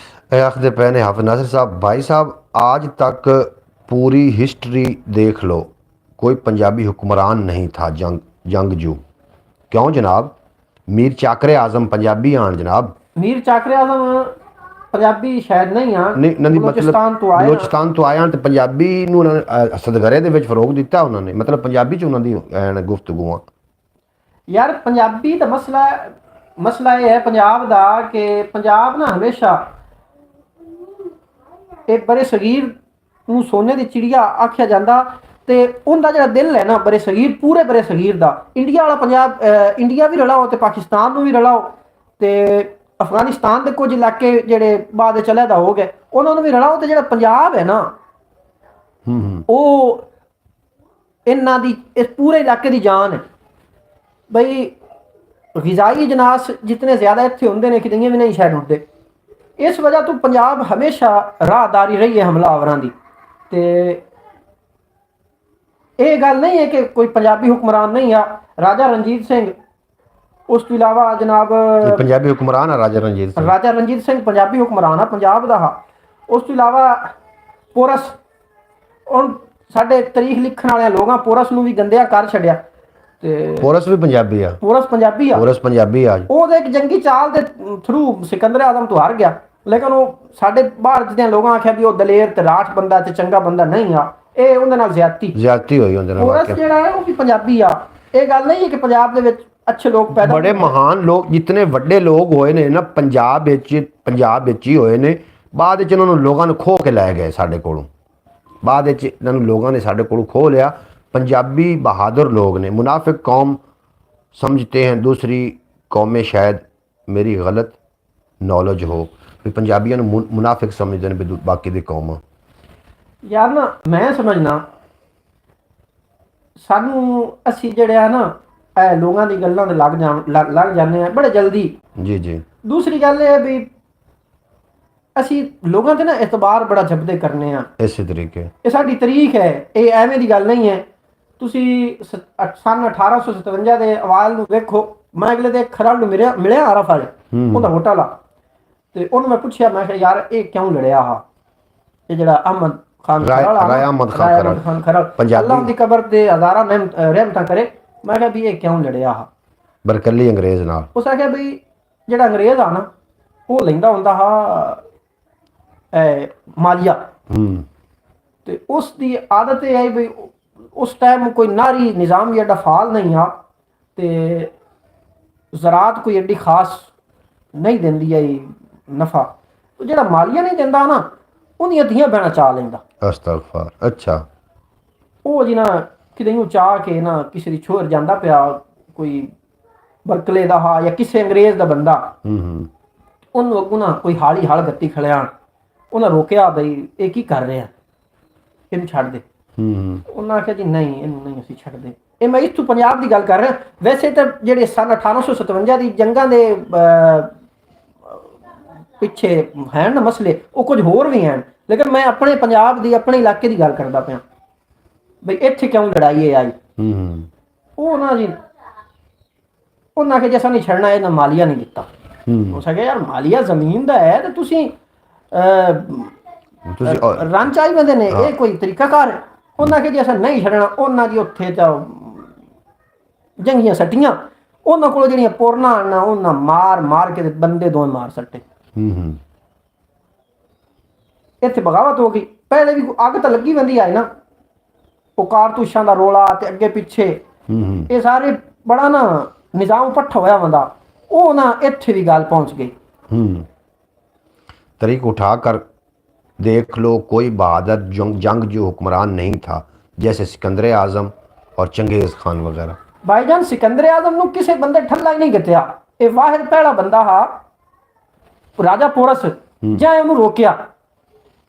आखते पे ने हाफिज नासिर साहब, भाई साहब आज तक पूरी हिस्ट्री देख लो, कोई पंजाबी हुक्मरान नहीं था जंगजू। क्यों जनाब? मीर चाकरे आजम पंजाबी आन जनाब। मीर चाकरे आजम पंजाबी शायद नहीं आ, बलोचिस्तान तो आए हैं, तो पंजाबी नूं सदगरे दे विच फरोग दिता उन्होंने, मतलब पंजाबी च उन्हां दी गुफ्तगूआं। यार पंजाबी दा मसला ये है पंजाब दा कि पंजाब ना हमेशा एक बड़े सगीर ਨੂੰ सोने ਦੀ चिड़िया आख्या जाता, तो उनका जो दिल है ना बड़े सगीर, पूरे बड़े सगीर का इंडिया वाला पंजाब, इंडिया भी रलाओ तो पाकिस्तान भी रलाओ, तो अफगानिस्तान के कुछ इलाके जेडे बाद चले दा हो गए उन्होंने भी रलाओ, तो जो पंजाब है ना वो इन्हों की इस पूरे इलाके की जान है। बई गिजाई अजनास जितने ज़्यादा इतने होंगे ने कितने भी नहीं शायद होंगे। इस वजह तो पंजाब हमेशा राहदारी रही है हमलावरां दी। ते ये गल नहीं है कि कोई पंजाबी हुक्मरान नहीं आ। राजा रणजीत सिंह, उस तो इलावा जनाब पंजाबी हुक्मरान है राजा रणजीत सिंह पंजाबी हुक्मरान है पंजाब दा हा। उस तो इलावा पोरस, हुण साडे तारीख लिखण वाले लोगां पोरस नूं भी गंदिया कर छड्या। पोरस भी पंजाबी आ, पोरस पंजाबी आ। वो एक जंगी चाल दे थ्रू सिकंदर आजम तो हार गया, लेकिन वो साडे भारत दे लोगां आख्या भी वो दलेर ते राठ बंदा ते चंगा बंदा नहीं आ, ये उहदे नाल ज्यादती होई उहदे नाल। पोरस जेहड़ा है वो भी पंजाबी आ। ये गल नहीं है कि पंजाब दे विच अच्छे लोग पैदा, बड़े महान लोग जितने वड्डे लोग होए ने ना पंजाब विच ही होए ने। बाद विच इन्हां नूं लोगां ने खो के लै गए साडे कोलों, बाद विच इन्हां नूं लोगां ने साडे कोलों खो लिया। पंजाबी बहादुर लोग ने, मुनाफिक कौम समझते हैं दूसरी कौमें, शायद मेरी गलत नॉलेज हो भी पंजाबियों ने मुनाफिक समझते हैं भी बाकी दी कौम। यार ना मैं समझना सानू असी जड़े ना लोगों की गल्लां दे लग जाने हैं बड़े जल्दी। जी जी। दूसरी गल है भी असी लोगों ते ना एतबार बड़ा जबदे करने हैं इस तरीके। ये साडी तरीक है, ये एवें दी गल नहीं है। तुसी सन 1857 दे अवाल नूं वेखो, मैं अगले दे खरड़ नूं मिलिया आरफ वाले उहदा होटल आ, ते ओनूं मैं पुछया, मैं कहा यार ये क्यों लड़िया हा, ये जेड़ा अहमद खान खरड़ अल्लाह दी कबर ते हज़ारां रहमतां करे, मैं कहा भी ये क्यों लड़िया हा बरकली अंग्रेज नाल। उस आख्या भी जेड़ा अंग्रेज आ ना वो लैंदा हुंदा हा मालिया, ते उस दी आदत ये है भी उस टाइम कोई नारी निज़ाम एडा फाल नहीं आ, ते ज़रात कोई एडी खास नहीं देंदी है नफ़ा, तो जेड़ा मालिया नहीं देंदा ना उन्दियां धियां भैणां चा लैंदा। अस्तगफार। अच्छा। वो जी ना किते चाह के ना किसी दी छोर जांदा पिया, कोई बरकले दा हा या किसी अंग्रेज दा बंदा, उन्होंने अगों ना कोई हाली हाल गत्ती खड़िया, उन्हें रोकया बई ये की कर रहे हैं, इनू छड़ दे। उन्हें आख्या जी नहीं इनू नहीं असीं छड्डदे। ये मैं इस तों पंजाब की गल कर रहा। वैसे तो जेडे सन 1857 की जंगां दे पिछे हैं ना मसले, वो कुछ होर भी हैं, लेकिन मैं अपने पंजाब की अपने इलाके की गल करदा पिया बई इत्थे क्यों लड़ाई आई। वो ना जी उन्हें आख्या जैसा नहीं छड़ना, इन्हें मालिया नहीं दिता। उस आख्या यार मालिया जमीन दा है ते तुसीं रन चाही बंदे ने, ये कोई तरीकाकार है। उन्हें आख्या जी असां नहीं छड़ना। उन्हें जी उत्थे तो जंगियां सट्टियां, ਉਹਨਾਂ ਕੋਲ ਜਿਹੜੀਆਂ ਪੁਰਨਾ ਆਣਾ ਉਹਨਾਂ ਮਾਰ ਮਾਰ ਕੇ ਤੇ ਬੰਦੇ ਦੋਵੇਂ ਮਾਰ ਸੱਟੇ। ਇੱਥੇ ਬਗਾਵਤ ਹੋ ਗਈ। ਪਹਿਲੇ ਵੀ ਅੱਗ ਤਾਂ ਲੱਗੀ ਬੰਦੀ ਆਈ ਨਾ, ਉਹ ਕਾਰਤੂਸਾਂ ਦਾ ਰੋਲਾ ਤੇ ਅੱਗੇ ਪਿੱਛੇ ਇਹ ਸਾਰੇ ਬੜਾ ਨਾ ਨਿਜ਼ਾਮ ਪੱਠਾ ਹੋਇਆ ਬੰਦਾ, ਉਹ ਨਾ ਇੱਥੇ ਵੀ ਗੱਲ पहुंच गई। तरीक उठा कर देख लो, कोई बहादुर जंग जो हुक्मरान नहीं था, जैसे सिकंदर आजम और चंगेज खान वगैरह। भाईजान सिकंदर आजम ਨੂੰ ਕਿਸੇ ਬੰਦੇ ਠੱਲਾ ਹੀ ਨਹੀਂ ਕਿਤਿਆ। ਇਹ ਵਾਹਿਦ ਪਹਿਲਾ ਬੰਦਾ ਹਾ ਰਾਜਾ ਪੋਰਸ ਜਾਂ ਉਹਨੂੰ ਰੋਕਿਆ।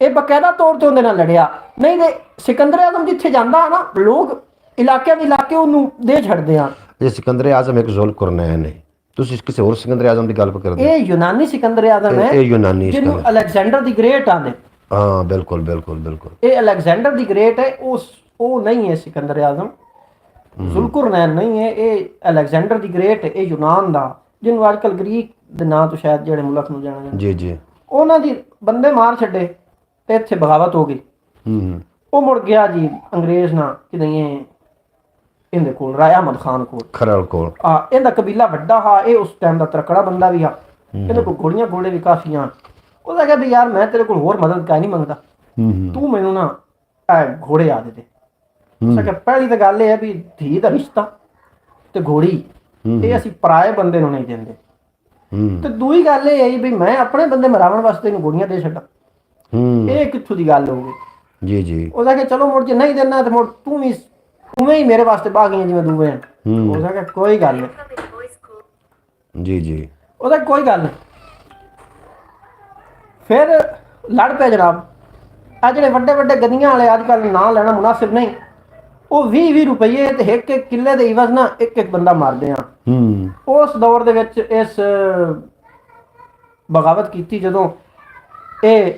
ਇਹ ਬਕਾਇਦਾ ਤੌਰ ਤੇ ਉਹਦੇ ਨਾਲ ਲੜਿਆ। ਨਹੀਂ ਤੇ ਸਿਕੰਦਰ ਆਜ਼ਮ ਜਿੱਥੇ ਜਾਂਦਾ ਨਾ ਲੋਕ ਇਲਾਕੇ ਦੇ ਇਲਾਕੇ ਉਹਨੂੰ ਦੇ ਛੱਡਦੇ ਆ। ਇਹ ਸਿਕੰਦਰ ਆਜ਼ਮ ਇੱਕ ਜ਼ੁਲਕਰਨੈਨ ਹੈ। ਤੁਸੀਂ ਕਿਸੇ ਹੋਰ ਸਿਕੰਦਰ ਆਜ਼ਮ ਦੀ ਗੱਲ ਕਰਦੇ? ਇਹ ਯੂਨਾਨੀ ਸਿਕੰਦਰ ਆਜ਼ਮ ਹੈ। ਇਹ ਯੂਨਾਨੀ ਜਿਹਨੂੰ ਅਲੈਗਜ਼ੈਂਡਰ ਦੀ ਗ੍ਰੇਟ ਆਂਦੇ। ਹਾਂ ਬਿਲਕੁਲ ਬਿਲकुल ਬਿਲकुल। ਇਹ ਅਲੈਗਜ਼ੈਂਡਰ ਦੀ ਗ੍ਰੇਟ ਹੈ। ਉਹ ਨਹੀਂ ਹੈ ਸਿਕੰਦਰ ਆਜ਼ਮ, ਜ਼ੁਲਕਰਨੈਨ ਨਹੀਂ ਹੈ। ਇਹ ਅਲੈਗਜ਼ੈਂਡਰ ਦੀ ਗ੍ਰੇਟ ਹੈ। ਇਹ ਯੂਨਾਨ ਦਾ, ਜਿਹਨੂੰ ਅੱਜ ਕੱਲ ਗ੍ਰੀਕ ਦੇ ਨਾਂ ਤੋਂ ਸ਼ਾਇਦ ਜਿਹੜੇ ਮੁਲਕ ਨੂੰ ਜਾਣਿਆ ਜਾਂਦਾ। ਜੀ ਜੀ। ਉਹਨਾਂ ਦੀ ਬੰਦੇ ਮਾਰ ਛੱਡੇ ਤੇ ਇੱਥੇ ਬਗਾਵਤ ਹੋ ਗਈ। ਉਹ ਮੁੜ ਗਿਆ ਜੀ ਅੰਗਰੇਜ਼ ਨਾਲ ਕਿਤੇ ਇਹਦੇ ਕੋਲ ਰਾਏ ਅਹਿਮਦ ਖਾਨ ਕੋਲ, ਖਰੜ ਕੋਲ। ਇਹਦਾ ਕਬੀਲਾ ਵੱਡਾ ਹਾ। ਇਹ ਉਸ ਟਾਈਮ ਦਾ ਤਕੜਾ ਬੰਦਾ ਵੀ ਆ। ਇਹਦੇ ਕੋਲ ਘੋੜੀਆਂ ਘੋੜੇ ਵੀ ਕਾਫੀ ਆ। ਉਹਦਾ ਕਿਹਾ ਵੀ ਯਾਰ ਮੈਂ ਤੇਰੇ ਕੋਲ ਹੋਰ ਮਦਦ ਕਾਹ ਨਹੀਂ ਮੰਗਦਾ, ਤੂੰ ਮੈਨੂੰ ਨਾ ਘੋੜੇ ਆ ਦੇ ਦੇ। ਕਿ ਪਹਿਲੀ ਤਾਂ ਗੱਲ ਇਹ ਹੈ ਵੀ ਧੀ ਦਾ ਰਿਸ਼ਤਾ ਤੇ ਘੋੜੀ ਇਹ ਅਸੀਂ ਪਰਾਏ ਬੰਦੇ ਨੂੰ ਨਹੀਂ ਦਿੰਦੇ। ਤੇ ਦੂਈ ਗੱਲ ਇਹ ਹੈ ਵੀ ਮੈਂ ਆਪਣੇ ਬੰਦੇ ਮਰਾਵਣ ਵਾਸਤੇ ਇਹਨੂੰ ਘੋੜੀਆਂ ਦੇ ਛੱਡਾਂ। ਇਹ ਕਿੱਥੋਂ ਦੀ ਗੱਲ ਹੋਊਗੀ? ਜੀ ਜੀ। ਉਹਦਾ ਕਿ ਚਲੋ ਮੁੜ ਜੇ ਨਹੀਂ ਦੇਣਾ ਤੇ ਮੁੜ ਤੂੰ ਵੀ ਉਵੇਂ ਹੀ ਮੇਰੇ ਵਾਸਤੇ ਬਾਗੀਆਂ ਜਿਵੇਂ ਦੂਵੇਂ। ਉਹਦਾ ਕਿ ਕੋਈ ਗੱਲ ਨਹੀਂ। ਜੀ ਜੀ। ਉਹਦਾ ਕੋਈ ਗੱਲ ਨਹੀਂ। ਫਿਰ ਲੜ ਪਏ ਜਨਾਬ। ਆ ਜਿਹੜੇ ਵੱਡੇ ਵੱਡੇ ਗਦੀਆਂ ਵਾਲੇ ਅੱਜ ਕੱਲ੍ਹ ਨਾਂ ਲੈਣਾ ਮੁਨਾਸਿਬ ਨਹੀਂ, ਉਹ 20-20 ਰੁਪਏ ਤੇ ਇੱਕ ਇੱਕ ਕਿੱਲੇ ਦੇ ਇਵਜ਼ ਨਾ ਇੱਕ ਇੱਕ ਬੰਦਾ ਮਾਰਦੇ ਆ। ਉਸ ਦੌਰ ਦੇ ਵਿੱਚ ਇਸ ਬਗਾਵਤ ਕੀਤੀ ਜਦੋਂ ਇਹ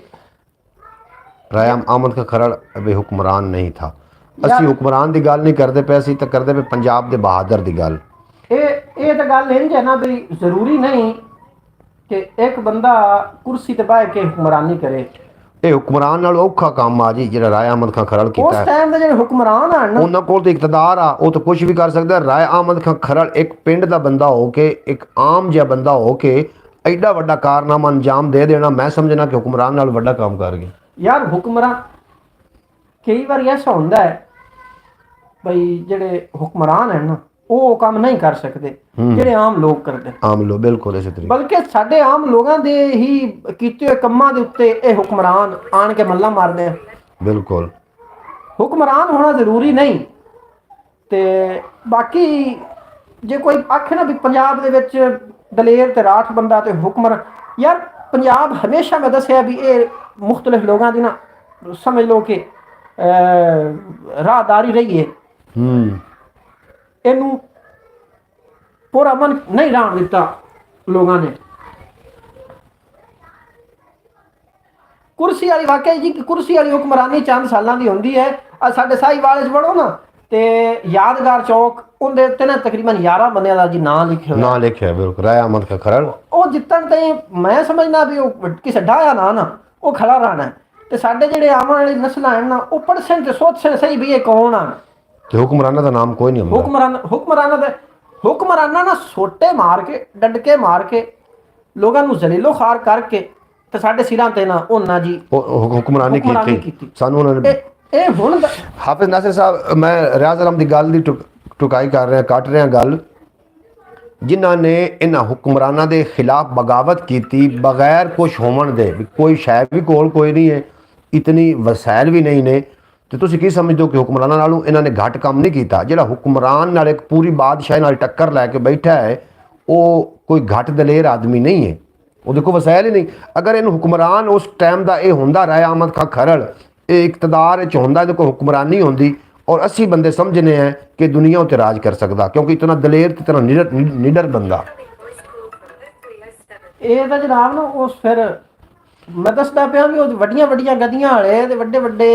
ਰਾਏ ਅਹਿਮਦ ਦਾ ਖਰੜ ਅਬੇ ਹੁਕਮਰਾਨ ਨਹੀਂ ਥਾ। ਅਸੀਂ ਹੁਕਮਰਾਨ ਦੀ ਗੱਲ ਨਹੀਂ ਕਰਦੇ ਪਏ, ਅਸੀਂ ਤਾਂ ਕਰਦੇ ਪਏ ਪੰਜਾਬ ਦੇ ਬਹਾਦਰ ਦੀ ਗੱਲ। ਇਹ ਤਾਂ ਗੱਲ ਇੰਝ ਹੈ ਨਾ ਵੀ ਜ਼ਰੂਰੀ ਨਹੀਂ ਕਿ ਇੱਕ ਬੰਦਾ ਕੁਰਸੀ ਤੇ ਬਹਿ ਕੇ ਹੁਕਮਰਾਨੀ ਕਰੇ। ਇਹ ਹੁਕਮਰਾਨ ਨਾਲ ਔਖਾ ਕੰਮ ਆ ਜੀ ਜਿਹੜਾ ਰਾਏ ਅਹਿਮਦ ਖਾਨ ਖਰੜ ਕੀਤਾ। ਉਸ ਟਾਈਮ ਦੇ ਜਿਹੜੇ ਹੁਕਮਰਾਨ ਹਨ ਉਹਨਾਂ ਕੋਲ ਤਾਂ ਇਕਤਦਾਰ ਆ, ਉਹ ਤਾਂ ਕੁਝ ਵੀ ਕਰ ਸਕਦਾ। ਰਾਏ ਅਹਿਮਦ ਖਾਨ ਖਰੜ ਇੱਕ ਪਿੰਡ ਦਾ ਬੰਦਾ ਹੋ ਕੇ, ਇੱਕ ਆਮ ਜਿਹਾ ਬੰਦਾ ਹੋ ਕੇ ਐਡਾ ਵੱਡਾ ਕਾਰਨਾਮਾ ਅੰਜਾਮ ਦੇ ਦੇਣਾ, ਮੈਂ ਸਮਝਣਾ ਕਿ ਹੁਕਮਰਾਨ ਨਾਲ ਵੱਡਾ ਕੰਮ ਕਰ ਗਏ। ਯਾਰ ਹੁਕਮਰਾਨ ਕਈ ਵਾਰ ਐਸਾ ਹੁੰਦਾ ਹੈ ਬਈ ਜਿਹੜੇ ਹੁਕਮਰਾਨ ਹਨ ਨਾ ਉਹ ਕੰਮ ਨਹੀਂ ਕਰ ਸਕਦੇ ਜਿਹੜੇ ਆਮ ਲੋਕ ਕਰਦੇ। ਆਮ ਲੋਕ ਬਿਲਕੁਲ ਇਸੇ ਤਰੀਕੇ। ਬਲਕਿ ਸਾਡੇ ਆਮ ਲੋਕਾਂ ਦੇ ਹੀ ਕੀਤੇ ਹੋਏ ਕੰਮਾਂ ਦੇ ਉੱਤੇ ਇਹ ਹੁਕਮਰਾਨ ਆਣ ਕੇ ਮੱਲਾ ਮਾਰਦੇ ਆ। ਬਿਲਕੁਲ ਹੁਕਮਰਾਨ ਹੋਣਾ ਜ਼ਰੂਰੀ ਨਹੀਂ। ਤੇ ਬਾਕੀ ਜੇ ਕੋਈ ਆਖੇ ਨਾ ਵੀ ਪੰਜਾਬ ਦੇ ਵਿੱਚ ਦਲੇਰ ਤੇ ਰਾਠ ਬੰਦਾ ਤੇ ਹੁਕਮਰਾਨ, ਯਾਰ ਪੰਜਾਬ ਹਮੇਸ਼ਾ ਮੈਂ ਦੱਸਿਆ ਵੀ ਇਹ ਮੁਖਤਲਿਫ ਲੋਕਾਂ ਦੀ ਨਾ ਸਮਝ ਲਓ ਕਿ ਰਾਹਦਾਰੀ ਰਹੀ ਹੈ। ਇਹਨੂੰ ਪੂਰਾ ਮਨ ਨਹੀਂ ਰਾਣ ਦਿੱਤਾ ਲੋਕਾਂ ਨੇ। ਕੁਰਸੀ ਵਾਲੀ ਵਾਕਿਆ ਜੀ, ਕੁਰਸੀ ਵਾਲੀ ਹੁਕਮਰਾਨੀ ਚੰਦ ਸਾਲਾਂ ਦੀ ਹੁੰਦੀ ਹੈ। ਸਾਡੇ ਸਾਹੀਵਾਲ 'ਚ ਵੜੋ ਨਾ ਤੇ ਯਾਦਗਾਰ ਚੌਕ ਉਹਦੇ ਉੱਤੇ ਨਾ ਤਕਰੀਬਨ 11 ਬੰਦਿਆਂ ਦਾ ਜੀ ਨਾਂ ਲਿਖਿਆ ਹੋਇਆ। ਨਾਂ ਲਿਖਿਆ ਬਿਲਕੁਲ ਰਾਏ ਅਹਿਮਦ ਖਾਨ ਖਰੜ। ਉਹ ਜਿੱਤਣ ਤੇ ਮੈਂ ਸਮਝਦਾ ਵੀ ਉਹ ਕਿਸੇ ਢਾਇਆ ਨਾ ਉਹ ਖੜਾ ਰਹਿਣਾ। ਤੇ ਸਾਡੇ ਜਿਹੜੇ ਆਉਣ ਵਾਲੀ ਨਸਲਾਂ ਹਨ ਨਾ ਉਹ ਪੜ੍ਹਨ ਤੇ ਸੋਚਣ ਸਹੀ ਵੀ ਇਹ ਕੌਣ ਆ। ਤੇ ਹੁਕਮਰਾਨਾਂ ਦਾ ਨਾਮ ਕੋਈ ਨਹੀਂ ਹੁੰਦਾ। ਹੁਕਮਰਾਨਾਂ ਨਾ ਸੋਟੇ ਮਾਰ ਕੇ ਡੰਡਕੇ ਮਾਰ ਕੇ ਲੋਕਾਂ ਨੂੰ ਜ਼ਲੀਲੋ ਖਾਰ ਕਰਕੇ ਤੇ ਸਾਡੇ ਸਿਰਾਂ ਤੇ ਨਾ ਉਹਨਾਂ ਜੀ ਹੁਕਮਰਾਨੀ ਕੀਤੀ। ਸਾਨੂੰ ਉਹਨਾਂ ਨੇ ਇਹ ਹੁਣ ਹਾਫਿਜ਼ ਨਾਸਿਰ ਸਾਹਿਬ, ਮੈਂ ਰਿਆਜ਼ ਆਲਮ ਦੀ ਗੱਲ ਦੀ ਟੁਕਾਈ ਕਰ ਰਿਹਾ, ਕੱਟ ਰਿਹਾ ਗੱਲ। ਜਿਨ੍ਹਾਂ ਨੇ ਇਹਨਾਂ ਹੁਕਮਰਾਨਾਂ ਦੇ ਖਿਲਾਫ ਬਗਾਵਤ ਕੀਤੀ ਬਗੈਰ ਕੁਛ ਹੋਣ ਦੇ, ਕੋਈ ਸ਼ੈ ਵੀ ਕੋਲ ਕੋਈ ਨਹੀਂ ਹੈ, ਇਤਨੀ ਵਸਾਇਲ ਵੀ ਨਹੀਂ ਨੇ, ਤੇ ਤੁਸੀਂ ਕੀ ਸਮਝਦੇ ਹੋ ਕਿ ਹੁਕਮਰਾਨਾਂ ਨਾਲੋਂ ਇਹਨਾਂ ਨੇ ਘੱਟ ਕੰਮ ਨਹੀਂ ਕੀਤਾ? ਜਿਹੜਾ ਹੁਕਮਰਾਨ ਨਾਲ ਇੱਕ ਪੂਰੀ ਬਾਦਸ਼ਾਹੀ ਨਾਲ ਟੱਕਰ ਲੈ ਕੇ ਬੈਠਾ ਹੈ ਉਹ ਕੋਈ ਘੱਟ ਦਲੇਰ ਆਦਮੀ ਨਹੀਂ ਹੈ। ਉਹ ਦੇਖੋ ਵਸਾਇਲ ਹੀ ਨਹੀਂ। ਅਗਰ ਇਹਨੂੰ ਹੁਕਮਰਾਨ ਉਸ ਟਾਈਮ ਦਾ ਇਹ ਹੁੰਦਾ ਰਾਏ ਅਹਿਮਦ ਖਾਨ ਖਰੜ, ਇਹ ਇਕਤਦਾਰ 'ਚ ਹੁੰਦਾ, ਇਹਦੇ ਕੋਲ ਹੁਕਮਰਾਨੀ ਹੁੰਦੀ ਔਰ ਅਸੀਂ ਬੰਦੇ ਸਮਝਨੇ हैं कि दुनिया उत्ते राज कर सकता, क्योंकि इतना दलेर इतना निडर बंदा। ਇਹ ਤਾਂ ਜਨਾਬ ਨਾ ਉਸ ਫਿਰ ਮੈਂ ਦੱਸਦਾ ਪਿਆ ਵੀ ਉਹ ਵੱਡੀਆਂ ਵੱਡੀਆਂ ਗਦੀਆਂ ਵਾਲੇ ਤੇ ਵੱਡੇ ਵੱਡੇ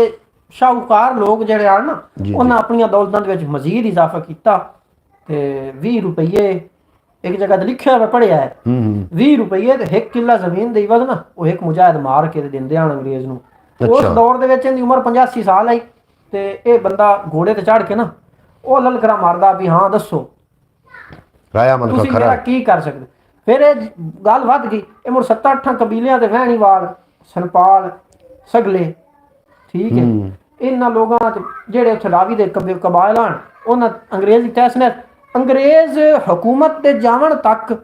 ਸ਼ਾਹੂਕਾਰ ਲੋਕ ਜਿਹੜੇ ਆ ਨਾ ਉਹਨਾਂ ਆਪਣੀਆਂ ਦੌਲਤਾਂ ਦੇ ਵਿੱਚ ਮਜ਼ੀਦ ਇਜ਼ਾਫਾ ਕੀਤਾ ਤੇ 20 ਰੁਪਏ ਇੱਕ ਜਗ੍ਹਾ ਤੇ ਲਿਖਿਆ ਹੋਇਆ ਪੜਿਆ ਹੈ 20 ਰੁਪਏ ਤੇ 1 ਕਿੱਲਾ ਜ਼ਮੀਨ ਦੇ ਇਵਜ਼ ਨਾ ਉਹ ਇੱਕ ਮੁਜਾਹਿਦ ਮਾਰ ਕੇ ਦਿੰਦੇ ਹਨ ਅੰਗਰੇਜ਼ ਨੂੰ। ਉਸ ਦੌਰ ਦੇ ਵਿੱਚ ਇਹਦੀ ਉਮਰ 85 ਸਾਲ ਹੈ ਤੇ ਇਹ ਬੰਦਾ ਘੋੜੇ ਤੇ ਚੜ੍ਹ ਕੇ ਨਾ ਉਹ ਲਲਕਰਾ ਮਾਰਦਾ ਵੀ ਹਾਂ ਦੱਸੋ ਰਾਇਆ ਮਨ ਤੁਸੀਂ ਖਰਾ ਮੇਰਾ ਕੀ ਕਰ ਸਕਦੇ। ਫਿਰ ਇਹ ਗੱਲ ਵੱਧ ਗਈ, ਇਹ ਮੁੜ 7-8 ਕਬੀਲਿਆਂ ਦੇ ਵਹਿਣੀਵਾਲ, ਸੰਪਾਲ, ਸਗਲੇ, ਠੀਕ ਹੈ, ਇਹਨਾਂ ਲੋਕਾਂ 'ਚ ਜਿਹੜੇ ਉੱਥੇ ਰਾਵੀ ਦੇ ਕਬਾਇਲ ਹਨ, ਉਹਨਾਂ ਅੰਗਰੇਜ਼ ਦੀ ਤਹਿਸਨਤ, ਅੰਗਰੇਜ਼ ਹਕੂਮਤ ਦੇ ਜਾਵਣ ਤੱਕ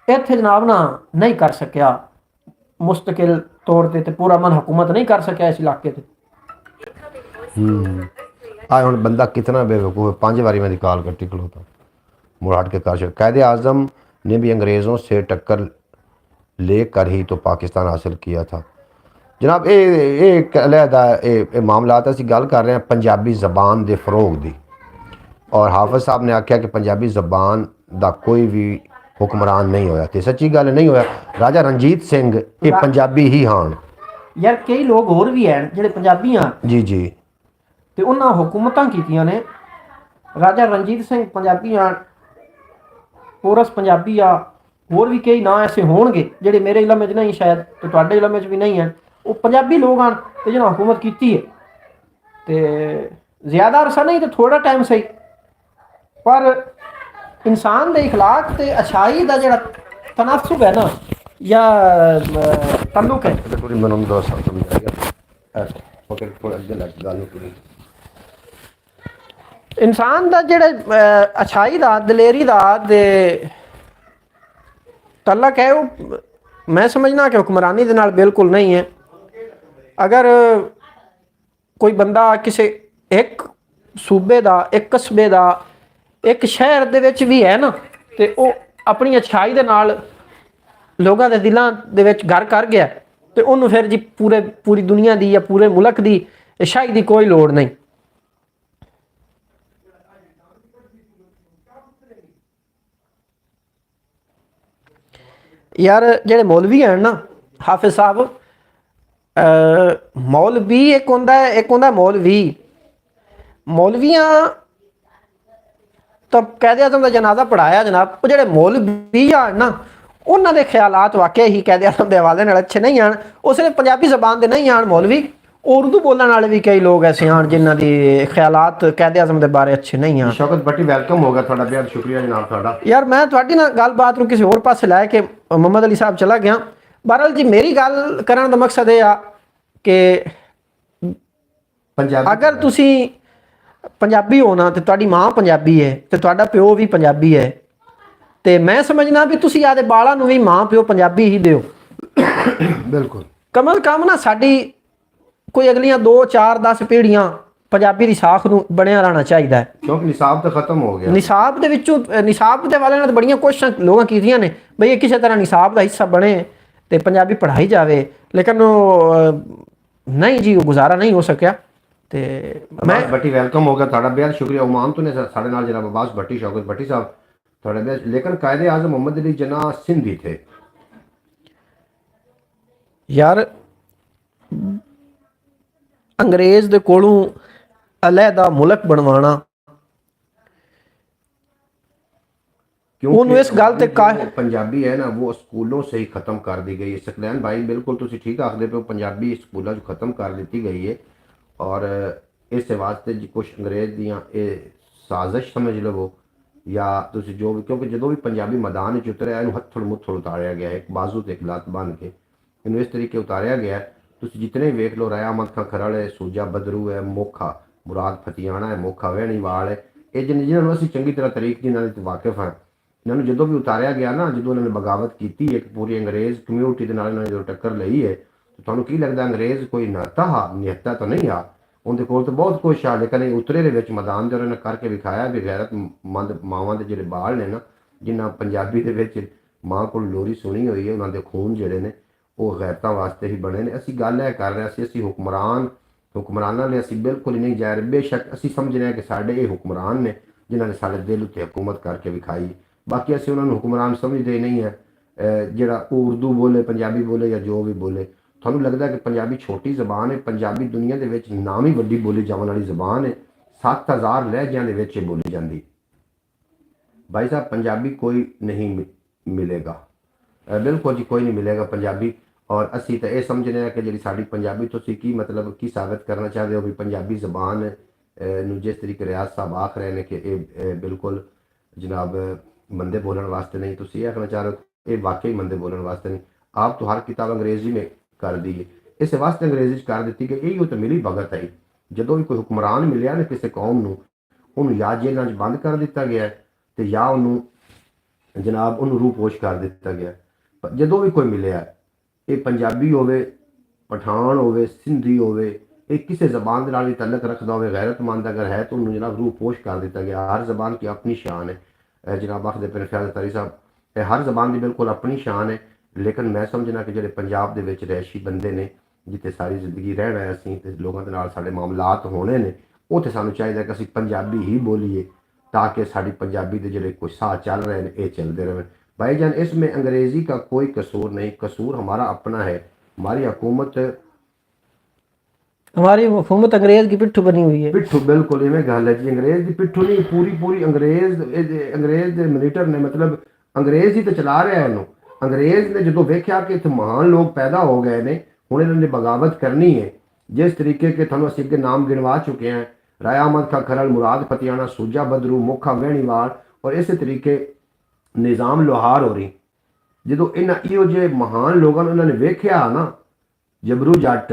ਇੱਥੇ ਜਨਾਬ ਨਾ ਨਹੀਂ ਕਰ ਸਕਿਆ ਮੁਸਤਕਿਲ ਤੌਰ ਤੇ ਪੂਰਾ ਮਨ ਹਕੂਮਤ ਨਹੀਂ ਕਰ ਸਕਿਆ ਇਸ ਇਲਾਕੇ ਤੇ। ਆ ਹੁਣ ਬੰਦਾ कितना बेवकूफ़ है, 5 बारी मैंने कॉल कट्टी खलोता मुराद के कारशर। कायदे आज़म ने भी अंग्रेज़ों से टक्कर लेकर ही तो पाकिस्तान हासिल किया था। जनाब ये अलहदा मामलात असीं गल कर रहे हैं पंजाबी ज़बान के फरोग की, और हाफिज़ साहब ने आख्या कि पंजाबी ज़बान का कोई भी हुक्मरान नहीं होया, तो सच्ची गल नहीं होया। राजा रणजीत सिंह ये पंजाबी ही हान यार, कई लोग होर भी हैं ਜਿਹੜੇ ਪੰਜਾਬੀ ਆ जी जी, ਤੇ ਉਹਨਾਂ ਹੁਕੂਮਤਾਂ ਕੀਤੀਆਂ ਨੇ। ਰਾਜਾ ਰਣਜੀਤ ਸਿੰਘ ਪੰਜਾਬੀ ਆ, ਪੋਰਸ ਪੰਜਾਬੀ ਆ, ਹੋਰ ਵੀ ਕਈ ਨਾਂ ਐਸੇ ਹੋਣਗੇ ਜਿਹੜੇ ਮੇਰੇ ਇਲਮ 'ਚ ਨਹੀਂ ਸ਼ਾਇਦ, ਤੇ ਤੁਹਾਡੇ ਇਲਮ 'ਚ ਵੀ ਨਹੀਂ ਹਨ। ਉਹ ਪੰਜਾਬੀ ਲੋਕ ਹਨ ਤੇ ਜਿਹਨਾਂ ਹੁਕੂਮਤ ਕੀਤੀ ਹੈ, ਤੇ ਜ਼ਿਆਦਾ ਅਰਸਾ ਨਹੀਂ ਤੇ ਥੋੜਾ ਟਾਈਮ ਸਹੀ, ਪਰ ਇਨਸਾਨ ਦੇ ਇਖਲਾਕ ਤੇ ਅੱਛਾਈ ਦਾ ਜਿਹੜਾ ਤਨਾਸਬ ਹੈ ਨਾ ਜਾਂ ਤਾਲੁਕ ਹੈ, पूरी मनम दोस्त समझाएगा पकड़ थोड़ा अगे लग गाल पूरी ਇਨਸਾਨ ਦਾ ਜਿਹੜਾ ਅੱਛਾਈ ਦਾ, ਦਲੇਰੀ ਦਾ ਤੇ ਤਲਕ ਹੈ, ਉਹ ਮੈਂ ਸਮਝਣਾ ਕਿ ਹੁਕਮਰਾਨੀ ਦੇ ਨਾਲ ਬਿਲਕੁਲ ਨਹੀਂ ਹੈ। ਅਗਰ ਕੋਈ ਬੰਦਾ ਕਿਸੇ ਇੱਕ ਸੂਬੇ ਦਾ, ਇੱਕ ਕਸਬੇ ਦਾ, ਇੱਕ ਸ਼ਹਿਰ ਦੇ ਵਿੱਚ ਵੀ ਹੈ ਨਾ, ਤੇ ਉਹ ਆਪਣੀ ਅੱਛਾਈ ਦੇ ਨਾਲ ਲੋਕਾਂ ਦੇ ਦਿਲਾਂ ਦੇ ਵਿੱਚ ਘਰ ਕਰ ਗਿਆ, ਤੇ ਉਹਨੂੰ ਫਿਰ ਜੀ ਪੂਰੀ ਦੁਨੀਆ ਦੀ ਜਾਂ ਪੂਰੇ ਮੁਲਕ ਦੀ ਅੱਛਾਈ ਦੀ ਕੋਈ ਲੋੜ ਨਹੀਂ। यार जेडे मौलवी हैं ना हाफिज साहब, मौलवी एक होंदा मौलवी। मौलवियां तो कैदे आज़म का जनाजा पढ़ाया जनाब, वो जेडे मौलवी हैं ना उन्होंने दे ख्यालात वाकई ही कैदे आज़म के हवाले नाल अच्छे नहीं आन। वो सिर्फ पंजाबी जबान के नहीं आन मौलवी, उर्दू बोलने वाले भी कई लोग ऐसे हैं जिन्हों के ख्यालात कैदे आज़म के बारे अच्छे नहीं हैं। शौकत भट्टी वेलकम होगा थोड़ा, बेहद शुक्रिया जनाब थोड़ा। यार मैं थोड़ी ना गलबात किसी होर पासे लैके मोहम्मद अली साहब चला गया। बहरहाल जी मेरी गल करने का मकसद ये आ कि अगर तुसी पंजाबी हो ना, तो तुहाडी माँ पंजाबी है, तो तुहाडा प्यो भी पंजाबी है, तो मैं समझना भी तुसी आदे बालां नूं भी माँ प्यो पंजाबी ही दिओ। बिल्कुल कम अज कम ना साडी कोई अगलियां 2 4 10 पीढ़ियां पंजाबी की साख नूं बनिया रहना चाहिए है, क्योंकि निसाब तो खत्म हो गया। निसाब दे विचों निसाब दे वाले ने बड़ियां कोशिशां लोगों कीतियां ने बई किसी तरह निसाब का हिस्सा बने तो पंजाबी पढ़ाई जाए, लेकिन नहीं जी, वो गुजारा नहीं हो सकिया। तो मैं भट्टी वेलकम होगा थोड़ा, बेहद शुक्रिया। उमान तो ने साढ़े नाल जनाब अब्बास भट्टी, शौकत भट्टी साहब थोड़े बेहद, लेकिन कायदे आज़म मोहम्मद अली जना सिंधी थे। यार अंग्रेज दे कोलों अलहदा मुल्क बनवाना, क्योंकि इस गल ते पंजाबी है ना वो स्कूलों से ही खत्म कर दी गई है। सकलैन भाई बिल्कुल तुसी ठीक आखदे पे, पंजाबी स्कूलों च खत्म कर दी गई है, और इस वास्ते जी कुछ अंग्रेज दियां साजिश समझ लवो या तुसी जो भी, क्योंकि जो भी पंजाबी मैदान च उतरिया इन्हू हथड़ मुथड़ उतारिया गया है, एक बाजू ते एक लत बन के इन्हू इस तरीके उतारिया गया है। तुसी जितने वेख लो, राया अहमद खां खरड़ है, सूजा बदरू है, मोखा मुराद फतियाना है, मोखा वहणीवाल है, ये जिन्होंने असीं चंगी तरह तरीक जिन्होंने ते वाकिफ हैं, इन्होंने जो भी उतारिया गया ना, जो उन्होंने बगावत की एक पूरी अंग्रेज़ कम्यूनिटी के नाल इन्होंने जो टक्कर लई है, तो तुहानूं की लगता अंग्रेज़ कोई नहता हा, निहत्ता तो नहीं आ, उनके कोल तो बहुत कुछ आ, लेकिन उतरे दे विच मैदान उन्होंने करके विखाया भी गैरतमंद मावां दे जिहड़े बाल ने ना, जिन्ना पंजाबी दे विच मां कोल लोरी सुनी हुई है, उन्होंने खून जिहड़े ने वो गैरतां वास्ते ही बने ने। असीं गल है कर रहे असीं हुक्मरानां ने असीं बिल्कुल ही नहीं जा रहे। बेशक असीं समझ रहे हैं कि साडे ये हुक्मरान ने जिन्होंने साडे दिल उत्ते हुकूमत करके विखाई, बाकी असीं उन्होंने हुक्मरान समझते ही नहीं है। जिहड़ा उर्दू बोले, पंजाबी बोले या जो भी बोले, तुहानूं लगदा कि पंजाबी छोटी जबान है? पंजाबी दुनिया दे विच नाम ही वड्डी बोली जाने वाली जबान है, 7000 लहजियां दे विच बोली जाती। भाई साहब पंजाबी कोई नहीं मिलेगा, बिल्कुल जी कोई नहीं मिलेगा पंजाबी। और असी तो यह समझने हैं कि जी साड़ी पंजाबी तुसीं की मतलब की साबित करना चाहते हो भी पंजाबी जबान जिस तरीके रियाज साहब आख रहे हैं कि बिल्कुल जनाब मंदे बोलने वास्ते नहीं, तुम ये आखना चाह रहे हो ये वाकई मंदे बोलने वास्ते नहीं। आप तो हर किताब अंग्रेजी में कर दी है, इस वास्ते अंग्रेजी कर दी कि यही तो मिली भगत है। जो भी कोई हुक्मरान मिले ना किसी कौम को, उन्होंने या जेलों बंद कर दिता गया है तो या उन्होंने जनाब उन्होंने रूपोश कर दिता गया। पर जो भी कोई मिले ये पंजाबी होवे, पठान होवे, सिंधी होवे, ये किसी जबान के नाल भी तलक रखता हो, गैरतमंद अगर है तो उन्होंने जनाब रूपोश कर दिता गया। हर जबान की अपनी शान है। जनाब आखदे पे फैज़ तारी साहब हर जबान की बिल्कुल अपनी शान है, लेकिन मैं समझना कि जो पंजाब के विच रहायशी बंदे ने जिते सारी जिंदगी रहना है असीं ते लोगों के नाल साडे मामलात होने ने, उत्थे सानूं चाहिए कि असीं पंजाबी ही बोलीए ताकि साड़ी पंजाबी के जोड़े कुछ साह चल रहे हैं ये चलते रहें। भाईजान इसमें अंग्रेज़ी का कोई कसूर नहीं, कसूर हमारा अपना है। हमारी हुकूमत अंग्रेज़ की पिट्ठू बनी हुई है। पिट्ठू बिल्कुल इवें गल है जी, अंग्रेज़ की पिट्ठू नहीं, पूरी पूरी अंग्रेज़ के मिनीटर ने मतलब अंग्रेज़ ही तो चला रहा है। अंग्रेज़ ने जो वेख्या कि इतने महान लोग पैदा हो गए ने, हुण इन्होंने बगावत करनी है। जिस तरीके के थानू असीं अगे नाम गिनवा चुके हैं, राय अहमद खां खरल, मुराद फतियाना, सूजा बदरू, मुखा वहणीवाल और इस तरीके निज़ाम लोहार हो रही। जो इन्हों जे महान लोगों ने उन्होंने वेख्या ना, जबरू जट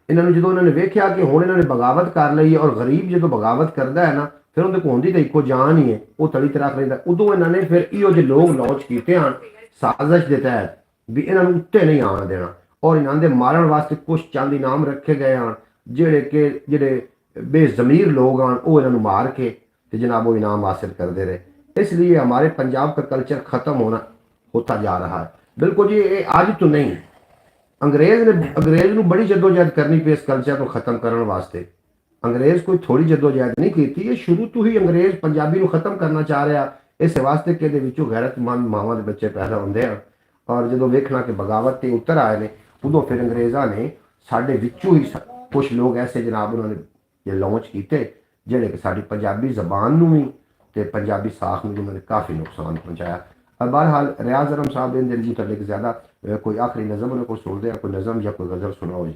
इन्होंने जो उन्होंने वेख्या कि हुण इन्होंने बगावत कर ली है और गरीब जो बगावत करता है ना फिर उन्हें को होंदी तो इको जान ही है, वो तली ते रख लेंदा। उदों इन्होंने फिर इहो जे लोग लॉन्च किए हैं साजिश के तहत भी इन्होंने उत्ते नहीं आने देना और इन्हों के मारन वास्ते कुछ चंद इनाम रखे गए हैं जेड़े कि जेड़े बेजमीर लोग हैं वो इन्होंने मार के तो जनाब वो इनाम हासिल करते रहे। इसलिए हमारे पंजाब का कल्चर ख़त्म होता जा रहा है। बिल्कुल जी, ये आज तो नहीं, अंग्रेज़ ने बड़ी जदोजहद करनी पी इस कल्चर को ख़त्म करने वास्ते। अंग्रेज़ कोई थोड़ी जदोजहद नहीं की, ये शुरू तो ही अंग्रेज़ पंजाबी को ख़त्म करना चाह रहा इस वास्ते कि गैरतमंद मावां दे बच्चे पैदा होंदे हैं और जो वेखना कि बगावत ते उतर आए ने उदों फिर अंग्रेज़ों ने साडे विचों ही कुछ लोग ऐसे जनाब उन्होंने लॉन्च किए जेड़े कि साडी पंजाबी जबान नूं भी ते पंजाबी साख में उन्होंने काफ़ी नुकसान पहुँचाया। और बहरहाल रियाज अहरम साहब ने जी थोड़े ज़्यादा कोई आखिरी नज़म उन्हें को सुन दिया, कोई नज़म या कोई गज़ल सुनाओ जी,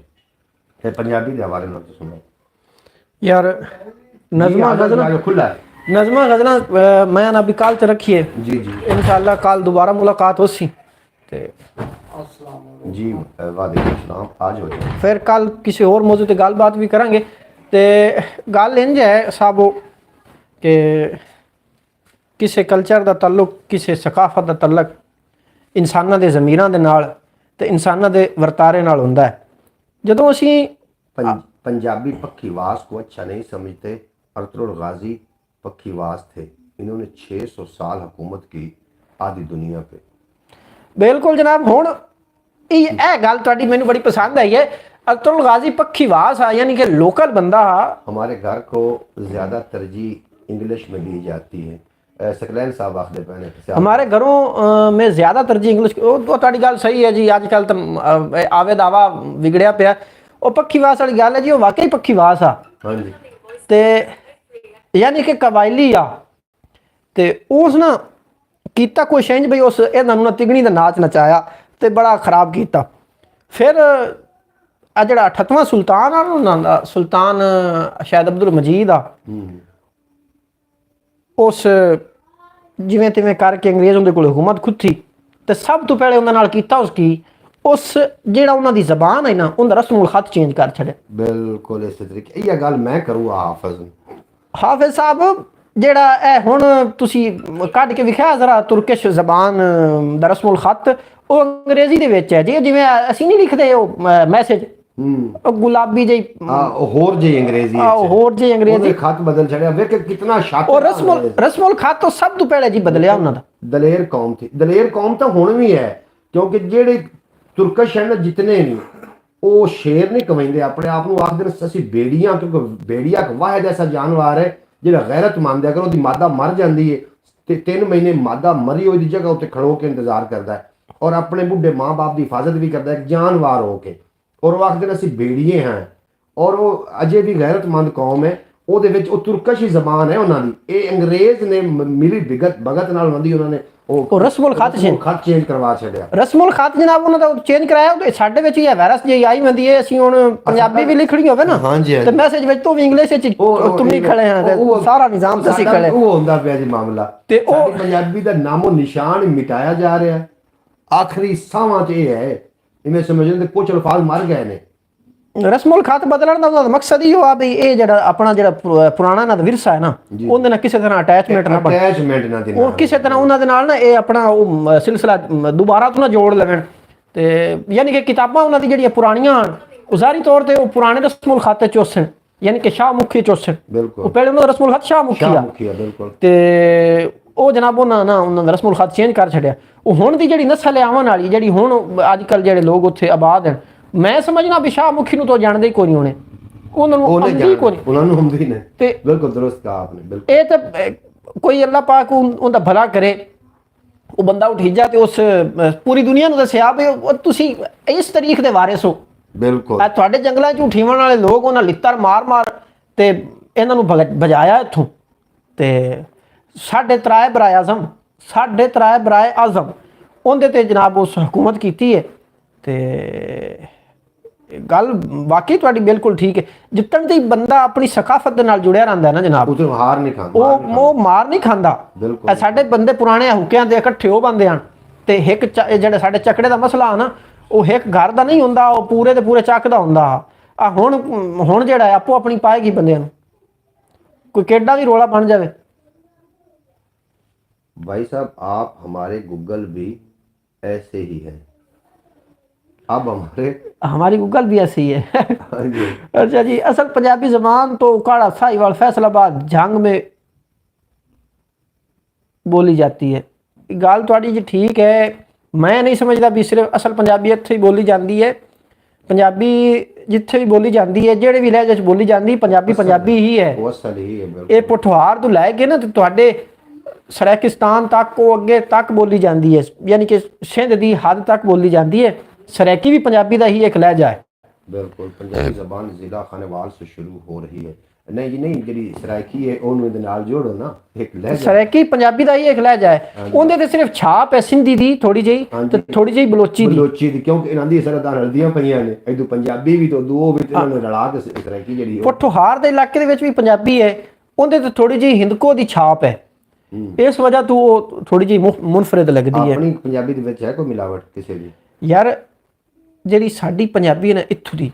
ते पंजाबी के हवाले नाल सुनाओ यार। नज़मा गज़ल खुला है, नज़मा गज़ल मैं अभी कल च रखिए जी जी, इंशाअल्लाह कल दोबारा मुलाकात हो सी ते जी वालेकुम सलाम। आज हो जाए फिर कल किसी और मौजू ते गलबात भी करांगे। ते गल इंज है साहबो कि किसी कल्चर का तल्लुक किसी सकाफत का तल्लक इंसानां दे ज़मीरां दे नाल ते इंसानां दे वर्तारे नाल हुंदा है। जदों असीं पंजाबी पक्खीवास को अच्छा नहीं समझते, अरतुगरुल गाजी पक्खीवास थे, इन्होंने 600 साल हुकूमत की आधी दुनिया पे। बिल्कुल जनाब, हुण यह गल तुहाडी मैनूं बड़ी पसंद आई है। अरतुगरुल गाजी पक्खीवास आ यानी कि लोकल बंदा। हमारे घर को ज़्यादा तरजीह इंग्लिश में दी जाती है। सकलैन साहब आखदे पे हमारे घरों में ज़्यादा तरजीह इंग्लिश। वो तुहाडी गल सही है जी, अजकल तो आवे दावा विगड़िया पिया। वो पक्खीवास वाली गल है जी, वो वाकई पक्खीवास आ। हाँ जी, ते यानी कि कबायली आ ते उस ना कीता कोई शेंज बई उस इन्होंने तिगनी का नाच नचाया तो बड़ा खराब किया। फिर आ जड़ा 88वां सुल्तान आ ना, सुल्तान शायद अब्दुल मजीद आ, उस जिमें तिवें करके अंग्रेज़ उनके कोल हुकूमत खुथी तो सब तो पहले उन्होंने कीता उस जेड़ा उन्हों की जबान है ना उनका रस्मुल खत चेंज कर छड़े। बिल्कुल इस तरीके यह गल मैं करूँगा हाफिज साहब जेड़ा है हुण तुसी कढ़ के विखा जरा तुर्किश जबान दा रस्मुल खत वो अंग्रेजी दे विच है जी, जिवें असीं नहीं लिखदे ओ मैसेज गुलाबी जी होर जी अंग्रेजी खत बदल छड़िया। वेख कितना शातिर और रस्मुल खत तो सब तो पहले जी बदलिया उन्हां दा। दलेर कौम थी, दलेर कौम तो हुण भी है क्योंकि जेड़े तुर्कश है ना जितने भी वो शेर नहीं कमाइंदे अपने आप को, आखदे असीं बेड़ियां, क्योंकि बेड़िया एक वाहिद ऐसा जानवर है जिहड़ा गैरतमंद है। अगर उसकी मादा मर जाती है तो 3 महीने मादा मरी हुई जगह उत्ते खड़ो के इंतजार करता है और अपने बुढ़े माँ बाप की हिफाजत भी करता है जानवर हो के। और वो आखते असीं बेड़िए हैं और वो अजे भी गैरतमंद कौम है। वो तुर्कश ही जबान है उन्होंने, ये अंग्रेज़ ने मिली भगत नाल उन्होंने ਉਹ ਰਸਮੁਲ ਖਤ ਚੇਂਜ ਕਰਵਾ ਛੱਡਿਆ। ਰਸਮੁਲ ਖਤ ਜਨਾਬ ਉਹਨਾਂ ਦਾ ਚੇਂਜ ਕਰਾਇਆ। ਤੇ ਸਾਡੇ ਵਿੱਚ ਹੀ ਹੈ ਵਾਇਰਸ ਜੇ ਆਈ ਹੁੰਦੀ ਹੈ, ਅਸੀਂ ਹੁਣ ਪੰਜਾਬੀ ਵੀ ਲਿਖਣੀ ਹੋਵੇ ਨਾ ਤੇ ਮੈਸੇਜ ਵਿੱਚ ਤੋਂ ਵੀ ਇੰਗਲਿਸ਼ ਵਿੱਚ ਤੁਮੀ ਖੜੇ ਹਾਂ ਤੇ ਸਾਰਾ ਨਿਜ਼ਾਮ ਤੁਸੀਂ ਖੜੇ। ਉਹ ਹੁੰਦਾ ਪਿਆ ਜੀ ਮਾਮਲਾ, ਤੇ ਉਹ ਪੰਜਾਬੀ ਦਾ ਨਾਮੋ ਨਿਸ਼ਾਨ ਮਿਟਾਇਆ ਜਾ ਰਿਹਾ। ਆਖਰੀ ਸਾਹਾਂ 'ਚ ਇਹ ਹੈ, ਇਵੇਂ ਸਮਝਦੇ ਤੇ ਕੁਝ ਅਲਫਾਜ਼ ਮਰ ਗਏ ਨੇ। ਰਸਮੁਲ ਖਤ ਬਦਲਣ ਦਾ ਉਹਦਾ ਮਕਸਦ ਹੀ ਆ ਵੀ ਇਹ ਜਿਹੜਾ ਆਪਣਾ ਜਿਹੜਾ ਪੁਰਾਣਾ ਨਾ ਵਿਰਸਾ ਹੈ ਨਾ, ਉਹਦੇ ਨਾਲ ਕਿਸੇ ਤਰ੍ਹਾਂ ਅਟੈਚਮੈਂਟ ਨਾ ਬਣੇ, ਉਹ ਕਿਸੇ ਤਰ੍ਹਾਂ ਉਹਨਾਂ ਦੇ ਨਾਲ ਨਾ ਇਹ ਆਪਣਾ ਉਹ ਸਿਲਸਿਲਾ ਦੁਬਾਰਾ ਤੋਂ ਨਾ ਜੋੜ ਲੈਣ। ਤੇ ਯਾਨੀ ਕਿ ਕਿਤਾਬਾਂ ਉਹਨਾਂ ਦੀ ਜਿਹੜੀਆਂ ਪੁਰਾਣੀਆਂ ਉਹ ਜ਼ਾਹਰੀ ਤੌਰ ਤੇ ਉਹ ਪੁਰਾਣੇ ਰਸਮੁਲ ਖਤ ਚੋਸਣ, ਯਾਨੀ ਕਿ ਸ਼ਾਹ ਮੁਖੀ ਚੋਸਣ। ਉਹ ਪਹਿਲੇ ਉਹਨਾਂ ਦਾ ਰਸਮੁਲ ਖਤ ਸ਼ਾਹ ਮੁਖੀ ਆ ਤੇ ਉਹ ਜਨਾਬ ਉਹਨਾਂ ਦਾ ਰਸਮੁਲ ਖਤ ਚੇਂਜ ਕਰ ਛੱਡਿਆ। ਉਹ ਹੁਣ ਦੀ ਜਿਹੜੀ ਨਸਲ ਹੈ ਆਉਣ ਵਾਲੀ, ਜਿਹੜੀ ਹੁਣ ਅੱਜ ਕੱਲ੍ਹ ਜਿਹੜੇ ਲੋਕ ਉੱਥੇ ਆਬਾਦ ਹਨ, ਮੈਂ ਸਮਝਣਾ ਵੀ ਸ਼ਾਹ ਮੁਖੀ ਨੂੰ ਤਾਂ ਜਾਣਦੇ ਹੀ ਕੋਈ ਨਹੀਂ ਹੋਣੇ, ਉਹਨਾਂ ਨੂੰ ਆਉਂਦੀ ਕੋਈ ਨਹੀਂ, ਉਹਨਾਂ ਨੂੰ ਆਉਂਦੀ ਨੇ। ਤੇ ਬਿਲਕੁਲ ਦਰੁਸਤ ਕਹਾ ਆਪਨੇ, ਬਿਲਕੁਲ। ਇਹ ਤਾਂ ਕੋਈ ਅੱਲਾਹ ਪਾਕ ਉਹਦਾ ਭਲਾ ਕਰੇ, ਉਹ ਬੰਦਾ ਉਠੀਜਾ ਤੇ ਉਸ ਪੂਰੀ ਦੁਨੀਆ ਨੂੰ ਦੱਸਿਆ ਵੀ ਤੁਸੀਂ ਇਸ ਤਰੀਕ ਦੇ ਵਾਰਿਸ ਹੋ। ਬਿਲਕੁਲ ਤੁਹਾਡੇ ਜੰਗਲਾਂ 'ਚ ਉਠੀਵਣ ਵਾਲੇ ਲੋਕ ਉਹਨਾਂ ਲਿੱਤਰ ਮਾਰ ਤੇ ਇਹਨਾਂ ਨੂੰ ਭਜਾਇਆ ਇੱਥੋਂ। ਤੇ ਸਾਡੇ ਤਰਾਏ ਬਰਾਏ ਆਜ਼ਮ ਉਹਦੇ ਤੇ ਜਨਾਬ ਉਸ ਹਕੂਮਤ ਕੀਤੀ ਹੈ। ਤੇ ਗੱਲ ਵਾਕਈ ਤੁਹਾਡੀ ਬਿਲਕੁਲ ਠੀਕ ਹੈ। ਜਿੱਤਣ ਦੀ ਬੰਦਾ ਆਪਣੀ ਸਕਾਫਤ ਦੇ ਨਾਲ ਜੁੜਿਆ ਰਹਿੰਦਾ ਨਾ ਜਨਾਬ, ਉਹ ਹਾਰ ਨਹੀਂ ਖਾਂਦਾ, ਉਹ ਮਾਰ ਨਹੀਂ ਖਾਂਦਾ। ਸਾਡੇ ਬੰਦੇ ਪੁਰਾਣੇ ਹੁਕਿਆਂ ਦੇ ਇਕੱਠੇ ਹੋ ਬੰਦੇ ਹਨ ਤੇ ਇੱਕ ਜਿਹੜੇ ਸਾਡੇ ਚੱਕੜੇ ਦਾ ਮਸਲਾ ਨਾ, ਉਹ ਇੱਕ ਘਰ ਦਾ ਨਹੀਂ ਹੁੰਦਾ, ਉਹ ਪੂਰੇ ਦੇ ਪੂਰੇ ਚੱਕ ਦਾ ਹੁੰਦਾ। ਆ ਹੁਣ ਜਿਹੜਾ ਆਪੋ ਆਪਣੀ ਪਾਏਗੀ ਬੰਦਿਆਂ ਨੂੰ, ਕੋਈ ਕਿੱਡਾ ਵੀ ਰੋਲਾ ਬਣ ਜਾਵੇ। भाई साहब आप हमारे गूगल भी ऐसे ही है, अब हमारी गूगल भी ऐसी ही है। अच्छा जी, असल पंजाबी जबान तो काड़ा साहिवाल फैसलाबाद जंग में बोली जाती है। गल थोड़ी जी ठीक है, मैं नहीं समझता भी सिर्फ असल पंजाबी इत्थे ही बोली जाती है। पंजाबी जिथे भी बोली जाती है, जेड़े भी लहजे बोली जाती पंजाबी ही है। ये पुठवार तो लैके ना तुहाडे सरैकिस्तान तक वो अगे तक बोली जाती है, यानी कि सिंध की हद तक बोली जाती है। सरैकी भी पंजाबी का ही एक लहजा है। बिल्कुल पंजाबी जबान जिला खानेवाल से शुरू हो रही है। नहीं जी सराइकी है ओनू दे नाल जोड़ो ना, एक लहजा सराइकी पंजाबी का ही एक लहजा है। उनदे ते सिर्फ छाप है सिंधी दी थोड़ी जी ते थोड़ी जी बलोची दी, क्योंकि इन्हां दी सरदार हल्दियां पईयां ने, इदू पंजाबी भी तो दो भी इन्हां ने रला के सराइकी जेड़ी है पुठहार दे इलाके दे विच भी पंजाबी है, उनदे ते थोड़ी जी हिंदको दी छाप है। इस वजह तो वो थोड़ी जी मुनफरिद लगदी है। अपनी पंजाबी दे विच है कोई मिलावट किसी दी? यार ਜਿਹੜੀ ਸਾਡੀ ਪੰਜਾਬੀ ਹੈ ਨਾ ਇੱਥੋਂ ਦੀ,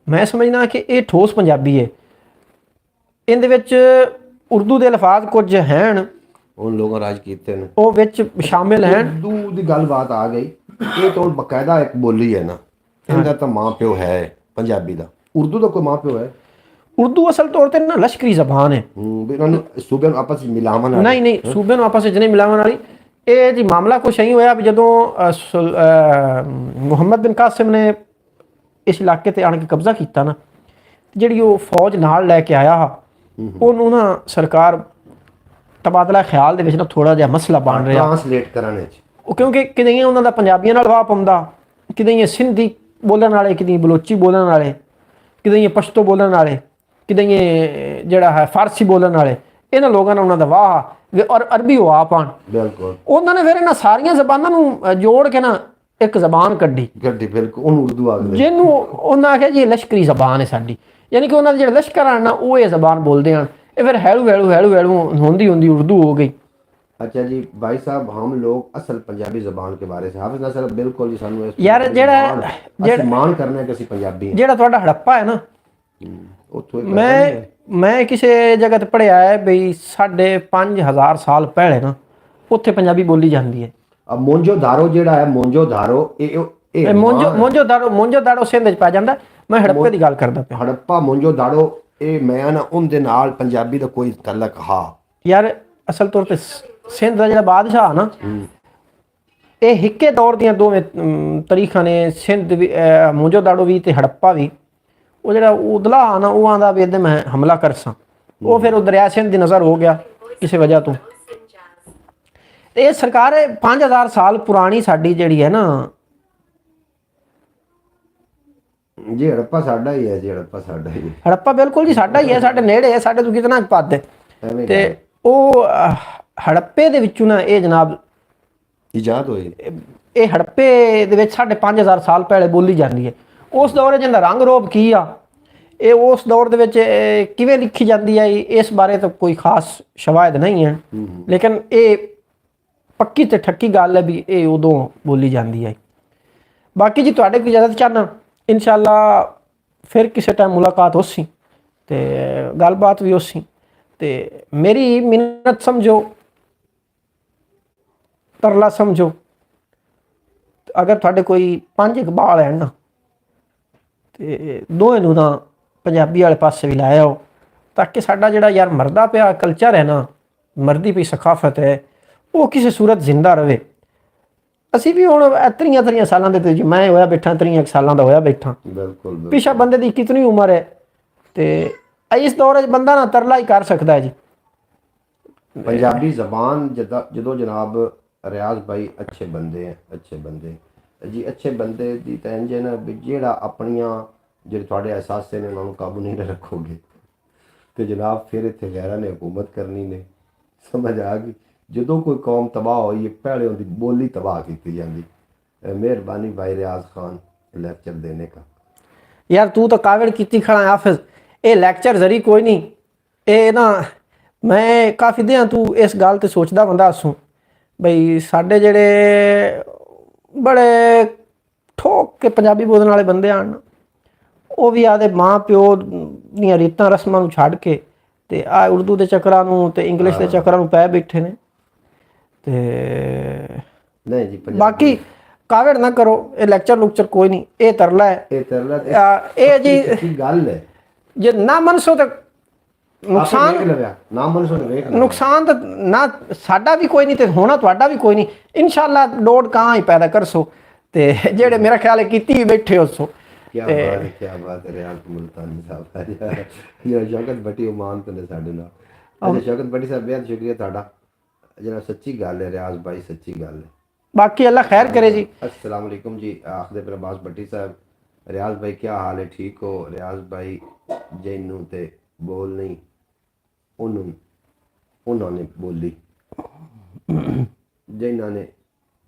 ਮੈਂ ਸਮਝਣਾ ਕਿ ਇਹ ਠੋਸ ਪੰਜਾਬੀ ਹੈ। ਇਹਦੇ ਵਿੱਚ ਉਰਦੂ ਦੇ ਲਫ਼ਾਜ਼ ਕੁਝ ਹਨ, ਉਹ ਲੋਕਾਂ ਰਾਜ ਕੀਤੇ ਨੇ, ਉਹ ਵਿੱਚ ਸ਼ਾਮਿਲ ਹਨ। ਉਰਦੂ ਦੀ ਗੱਲਬਾਤ ਆ ਗਈ, ਇਹ ਤਾਂ ਬਕਾਇਦਾ ਇੱਕ ਬੋਲੀ ਹੈ ਨਾ, ਇਹਦਾ ਤਾਂ ਮਾਂ ਪਿਓ ਹੈ ਪੰਜਾਬੀ ਦਾ। ਉਰਦੂ ਦਾ ਕੋਈ ਮਾਂ ਪਿਓ ਹੈ? ਉਰਦੂ ਅਸਲ ਤੌਰ ਤੇ ਨਾ ਲਸ਼ਕਰੀ ਜ਼ਬਾਨ ਹੈ। ਇਹਨਾਂ ਨੂੰ ਸੂਬਿਆਂ ਨੂੰ ਆਪਸ ਵਿੱਚ ਮਿਲਾਵਣ ਵਾਲੀ ਨਹੀਂ ਸੂਬਿਆਂ ਨੂੰ ਆਪਸ ਵਿੱਚ ਨਹੀਂ ਮਿਲਾਵਣ ਵਾਲੀ। ਇਹ ਜੀ ਮਾਮਲਾ ਕੁਛ ਨਹੀਂ ਹੋਇਆ ਵੀ ਜਦੋਂ ਮੁਹੰਮਦ ਬਿਨ ਕਾਸਿਮ ਨੇ ਇਸ ਇਲਾਕੇ ਤੇ ਆਣ ਕੇ ਕਬਜ਼ਾ ਕੀਤਾ ਨਾ, ਜਿਹੜੀ ਉਹ ਫੌਜ ਨਾਲ ਲੈ ਕੇ ਆਇਆ ਉਹਨੂੰ ਨਾ ਸਰਕਾਰ ਤਬਾਦਲਾ ਖਿਆਲ ਦੇ ਵਿੱਚ ਨਾ ਥੋੜਾ ਜਿਹਾ ਮਸਲਾ ਬਣ ਰਿਹਾ ਟ੍ਰਾਂਸਲੇਟ ਕਰਨ ਵਿੱਚ। ਉਹ ਕਿਉਂਕਿ ਕਿਤੇ ਉਹਨਾਂ ਦਾ ਪੰਜਾਬੀਆਂ ਨਾਲ ਵਾਹ ਪਾਉਂਦਾ, ਕਿਤੇ ਸਿੰਧੀ ਬੋਲਣ ਵਾਲੇ, ਕਿਤੇ ਬਲੋਚੀ ਬੋਲਣ ਵਾਲੇ, ਕਿਤੇ ਪਸ਼ਤੋ ਬੋਲਣ ਵਾਲੇ, ਕਿਤੇ ਜਿਹੜਾ ਹੈ ਫਾਰਸੀ ਬੋਲਣ ਵਾਲੇ, ਇਹਨਾਂ ਲੋਕਾਂ ਨਾਲ ਉਹਨਾਂ ਦਾ ਵਾਹ ਔਰ ਅਰਬੀ ਉਹ ਆਪ ਆਣ। ਬਿਲਕੁਲ ਉਹਨਾਂ ਨੇ ਫਿਰ ਇਹਨਾਂ ਸਾਰੀਆਂ ਜ਼ਬਾਨਾਂ ਨੂੰ ਜੋੜ ਕੇ ਨਾ ਇੱਕ ਜ਼ਬਾਨ ਕੱਢੀ। ਬਿਲਕੁਲ ਉਹਨੂੰ ਉਰਦੂ ਆਖਦੇ, ਜਿਹਨੂੰ ਉਹਨਾਂ ਆਖਿਆ ਜੀ ਇਹ ਲਸ਼ਕਰੀ ਜ਼ਬਾਨ ਹੈ ਸਾਡੀ, ਯਾਨੀ ਕਿ ਉਹਨਾਂ ਦੇ ਜਿਹੜੇ ਲਸ਼ਕਰ ਆਣ ਨਾ ਉਹ ਇਹ ਜ਼ਬਾਨ ਬੋਲਦੇ ਹਨ। ਇਹ ਫਿਰ ਹੈਲੂ ਹੁੰਦੀ ਉਰदू हो गई। अच्छा जी भाई साहब, हम लोग असल पंजाबी जबान के बारे से हाफिज नासर बिल्कुल जी सानू यार जेड़ा मान करना है कि ਅਸੀਂ ਪੰਜਾਬੀ ਜਿਹੜਾ ਤੁਹਾਡਾ ਹੜੱਪਾ ਹੈ ਨਾ, ਮੈਂ ਕਿਸੇ ਜਗ੍ਹਾ ਤੇ ਪੜਿਆ ਹੈ ਬਈ 5,500 ਸਾਲ ਪਹਿਲੇ ਨਾ ਉੱਥੇ ਪੰਜਾਬੀ ਬੋਲੀ ਜਾਂਦੀ ਹੈ। ਮੋਂਜੋ ਦਾਰੋ ਜਿਹੜਾ ਹੈ, ਮੋਂਜੋ ਦਾਰੋ ਇਹ ਮੋਂਜੋ ਦਾਰੋ ਸਿੰਧ ਚ ਪੈ ਜਾਂਦਾ। ਮੈਂ ਹੜੱਪੇ ਦੀ ਗੱਲ ਕਰਦਾ ਪਿਆ। ਹੜੱਪਾ ਮੋਂਜੋ ਦਾਰੋ ਇਹ ਮੈਂ ਨਾ ਉਹਦੇ ਨਾਲ ਪੰਜਾਬੀ ਦਾ ਕੋਈ ਤਲਕ ਹਾਂ ਯਾਰ। ਅਸਲ ਤੌਰ ਤੇ ਸਿੰਧ ਦਾ ਜਿਹੜਾ ਬਾਦਸ਼ਾਹ ਨਾ, ਇਹ ਇੱਕੇ ਦੌਰ ਦੀਆਂ ਦੋਵੇਂ ਤਰੀਖਾਂ ਨੇ, ਸਿੰਧ ਵੀ ਮੋਂਜੋ ਦਾੜੋ ਵੀ ਤੇ ਹੜੱਪਾ ਵੀ। ਉਹ ਜਿਹੜਾ ਉਦਲਾ ਆ ਨਾ, ਉਹ ਆਂਦਾ ਵੀ ਇਹਦੇ ਮੈਂ ਹਮਲਾ ਕਰਸਾਂ, ਉਹ ਫਿਰ ਉਹ ਦਰਿਆ ਸਿੰਧ ਦੀ ਨਜ਼ਰ ਹੋ ਗਿਆ ਕਿਸੇ ਵਜ੍ਹਾ ਤੋਂ। ਤੇ ਇਹ ਸਰਕਾਰ 5,000 ਸਾਲ ਪੁਰਾਣੀ ਸਾਡੀ ਜਿਹੜੀ ਹੈ ਨਾ ਜੀ, ਹੜੱਪਾ ਸਾਡਾ ਹੀ ਹੈ ਜੀ, ਹੜੱਪਾ ਸਾਡਾ ਹੀ, ਹੜੱਪਾ ਬਿਲਕੁਲ ਜੀ ਸਾਡਾ ਹੀ ਹੈ, ਸਾਡੇ ਨੇੜੇ ਹੈ, ਸਾਡੇ ਤੋਂ ਕਿਤਨਾ ਪੱਦ ਹੈ। ਤੇ ਉਹ ਹੜੱਪੇ ਦੇ ਵਿੱਚੋਂ ਨਾ ਇਹ ਜਨਾਬ ਇਜਾਦ ਹੋਏ। ਇਹ ਹੜੱਪੇ ਦੇ ਵਿੱਚ 5,500 ਸਾਲ ਪਹਿਲੇ ਬੋਲੀ ਜਾਂਦੀ ਹੈ। ਉਸ ਦੌਰ ਜਿਹਦਾ ਰੰਗ ਰੋਪ ਕੀ ਆ, ਇਹ ਉਸ ਦੌਰ ਦੇ ਵਿੱਚ ਕਿਵੇਂ ਲਿਖੀ ਜਾਂਦੀ ਹੈ, ਇਸ ਬਾਰੇ ਤਾਂ ਕੋਈ ਖਾਸ ਸ਼ਵਾਇਦ ਨਹੀਂ ਹੈ, ਲੇਕਿਨ ਇਹ ਪੱਕੀ ਤੇ ਠੱਕੀ ਗੱਲ ਹੈ ਵੀ ਇਹ ਉਦੋਂ ਬੋਲੀ ਜਾਂਦੀ ਹੈ। ਬਾਕੀ ਜੀ ਤੁਹਾਡੇ ਕੋਲ ਇਜਾਜ਼ਤ ਚਾਹਨਾ, ਇਨਸ਼ਾਅੱਲਾ ਫਿਰ ਕਿਸੇ ਟਾਈਮ ਮੁਲਾਕਾਤ ਹੋਸੀ ਤੇ ਗੱਲਬਾਤ ਵੀ ਹੋਸੀ। ਤੇ ਮੇਰੀ ਮਿੰਨਤ ਸਮਝੋ, ਤਰਲਾ ਸਮਝੋ, ਅਗਰ ਤੁਹਾਡੇ ਕੋਈ 5 ਇਕਬਾਲ ਹੈ ਨਾ ਤੇ ਦੋਵੇਂ ਨੂੰ ਤਾਂ ਪੰਜਾਬੀ ਵਾਲੇ ਪਾਸੇ ਵੀ ਲਾਇਆ ਹੋ, ਤਾਂ ਕਿ ਸਾਡਾ ਜਿਹੜਾ ਯਾਰ ਮਰਦਾ ਪਿਆ ਕਲਚਰ ਹੈ ਨਾ, ਮਰਦੀ ਪਈ ਸਕਾਫਤ ਹੈ, ਉਹ ਕਿਸੇ ਸੂਰਤ ਜ਼ਿੰਦਾ ਰਵੇ। ਅਸੀਂ ਵੀ ਹੁਣ 33 ਸਾਲਾਂ ਦੇ, ਤੇ ਜੀ ਮੈਂ ਹੋਇਆ ਬੈਠਾ 33 ਸਾਲਾਂ ਦਾ ਹੋਇਆ ਬੈਠਾ, ਬਿਲਕੁਲ ਪਿਛਾ ਬੰਦੇ ਦੀ ਕਿਤਨੀ ਉਮਰ ਹੈ, ਤੇ ਇਸ ਦੌਰ 'ਚ ਬੰਦਾ ਨਾ ਤਰਲਾ ਹੀ ਕਰ ਸਕਦਾ ਹੈ ਜੀ। ਪੰਜਾਬੀ ਜ਼ਬਾਨ ਜਦੋਂ ਜਨਾਬ ਰਿਆਜ਼ ਭਾਈ ਅੱਛੇ ਬੰਦੇ ਹੈ, ਅੱਛੇ ਬੰਦੇ ਜੀ, ਅੱਛੇ ਬੰਦੇ ਦੀ ਤਾਂ ਇੰਜ ਹੈ ਨਾ ਵੀ ਜਿਹੜਾ ਆਪਣੀਆਂ ਜਿਹੜੇ ਤੁਹਾਡੇ ਅਹਿਸਾਸੇ ਨੇ ਉਹਨਾਂ ਨੂੰ ਕਾਬੂ ਨਹੀਂ ਰੱਖੋਗੇ ਤੇ ਜਨਾਬ ਫਿਰ ਇੱਥੇ ਗੈਰਾਂ ਨੇ ਹਕੂਮਤ ਕਰਨੀ ਨੇ। ਸਮਝ ਆ ਗਈ। ਜਦੋਂ ਕੋਈ ਕੌਮ ਤਬਾਹ ਹੋਈ ਹੈ ਪਹਿਲੇ ਉਹਦੀ ਬੋਲੀ ਤਬਾਹ ਕੀਤੀ ਜਾਂਦੀ। ਮਿਹਰਬਾਨੀ ਭਾਈ ਰਿਆਜ਼ ਖਾਨ ਲੈਕਚਰ देने का। यार तू तो कावड़ की खड़ा है हाफिज, ये लैक्चर जरी कोई नहीं, ये ना मैं काफ़ी दियां तू इस गल ते सोचदा बंदा असू बई साडे जेड़े बड़े ठोक के पंजाबी बोलने वाले बंदे आन, वो भी आदे माँ प्यो दियां रीतां रस्मां नूं छड्ड के ते आ उर्दू दे चक्करां नूं ते इंग्लिश दे चक्करां नूं पै बैठे ने। ते नहीं जी बाकी कावड़ ना करो, ये लैक्चर लुक्चर कोई नहीं, ये तरला है, ये जी गल है। जे ना मनसो तो नुकसान, नुकसान तो ना साडा भी कोई नहीं ते होना तुहाडा भी कोई नहीं। इंशाअल्लाह लोड कहाँ ही पैदा करसो ते जेड़े मेरा ख्याल है कीती बैठे हो सो। क्या बात है, क्या बात है। रियाज मुल्तानी साहब यार शौकत भट्टी ओमान तो ने साडे नाल। अच्छा शौकत भट्टी साहब बेहद शुक्रिया तुहाडा, जरा सच्ची गल है रियाज भाई, सच्ची गल है। बाकी अल्लाह खैर करे जी। अस्सलाम वालेकुम जी। आखदे पर अब्बास भट्टी साहब रियाज भाई क्या हाल है, ठीक हो? रियाज भाई जैनू ते बोल नहीं उन्होंने बोली, जिन्हों ने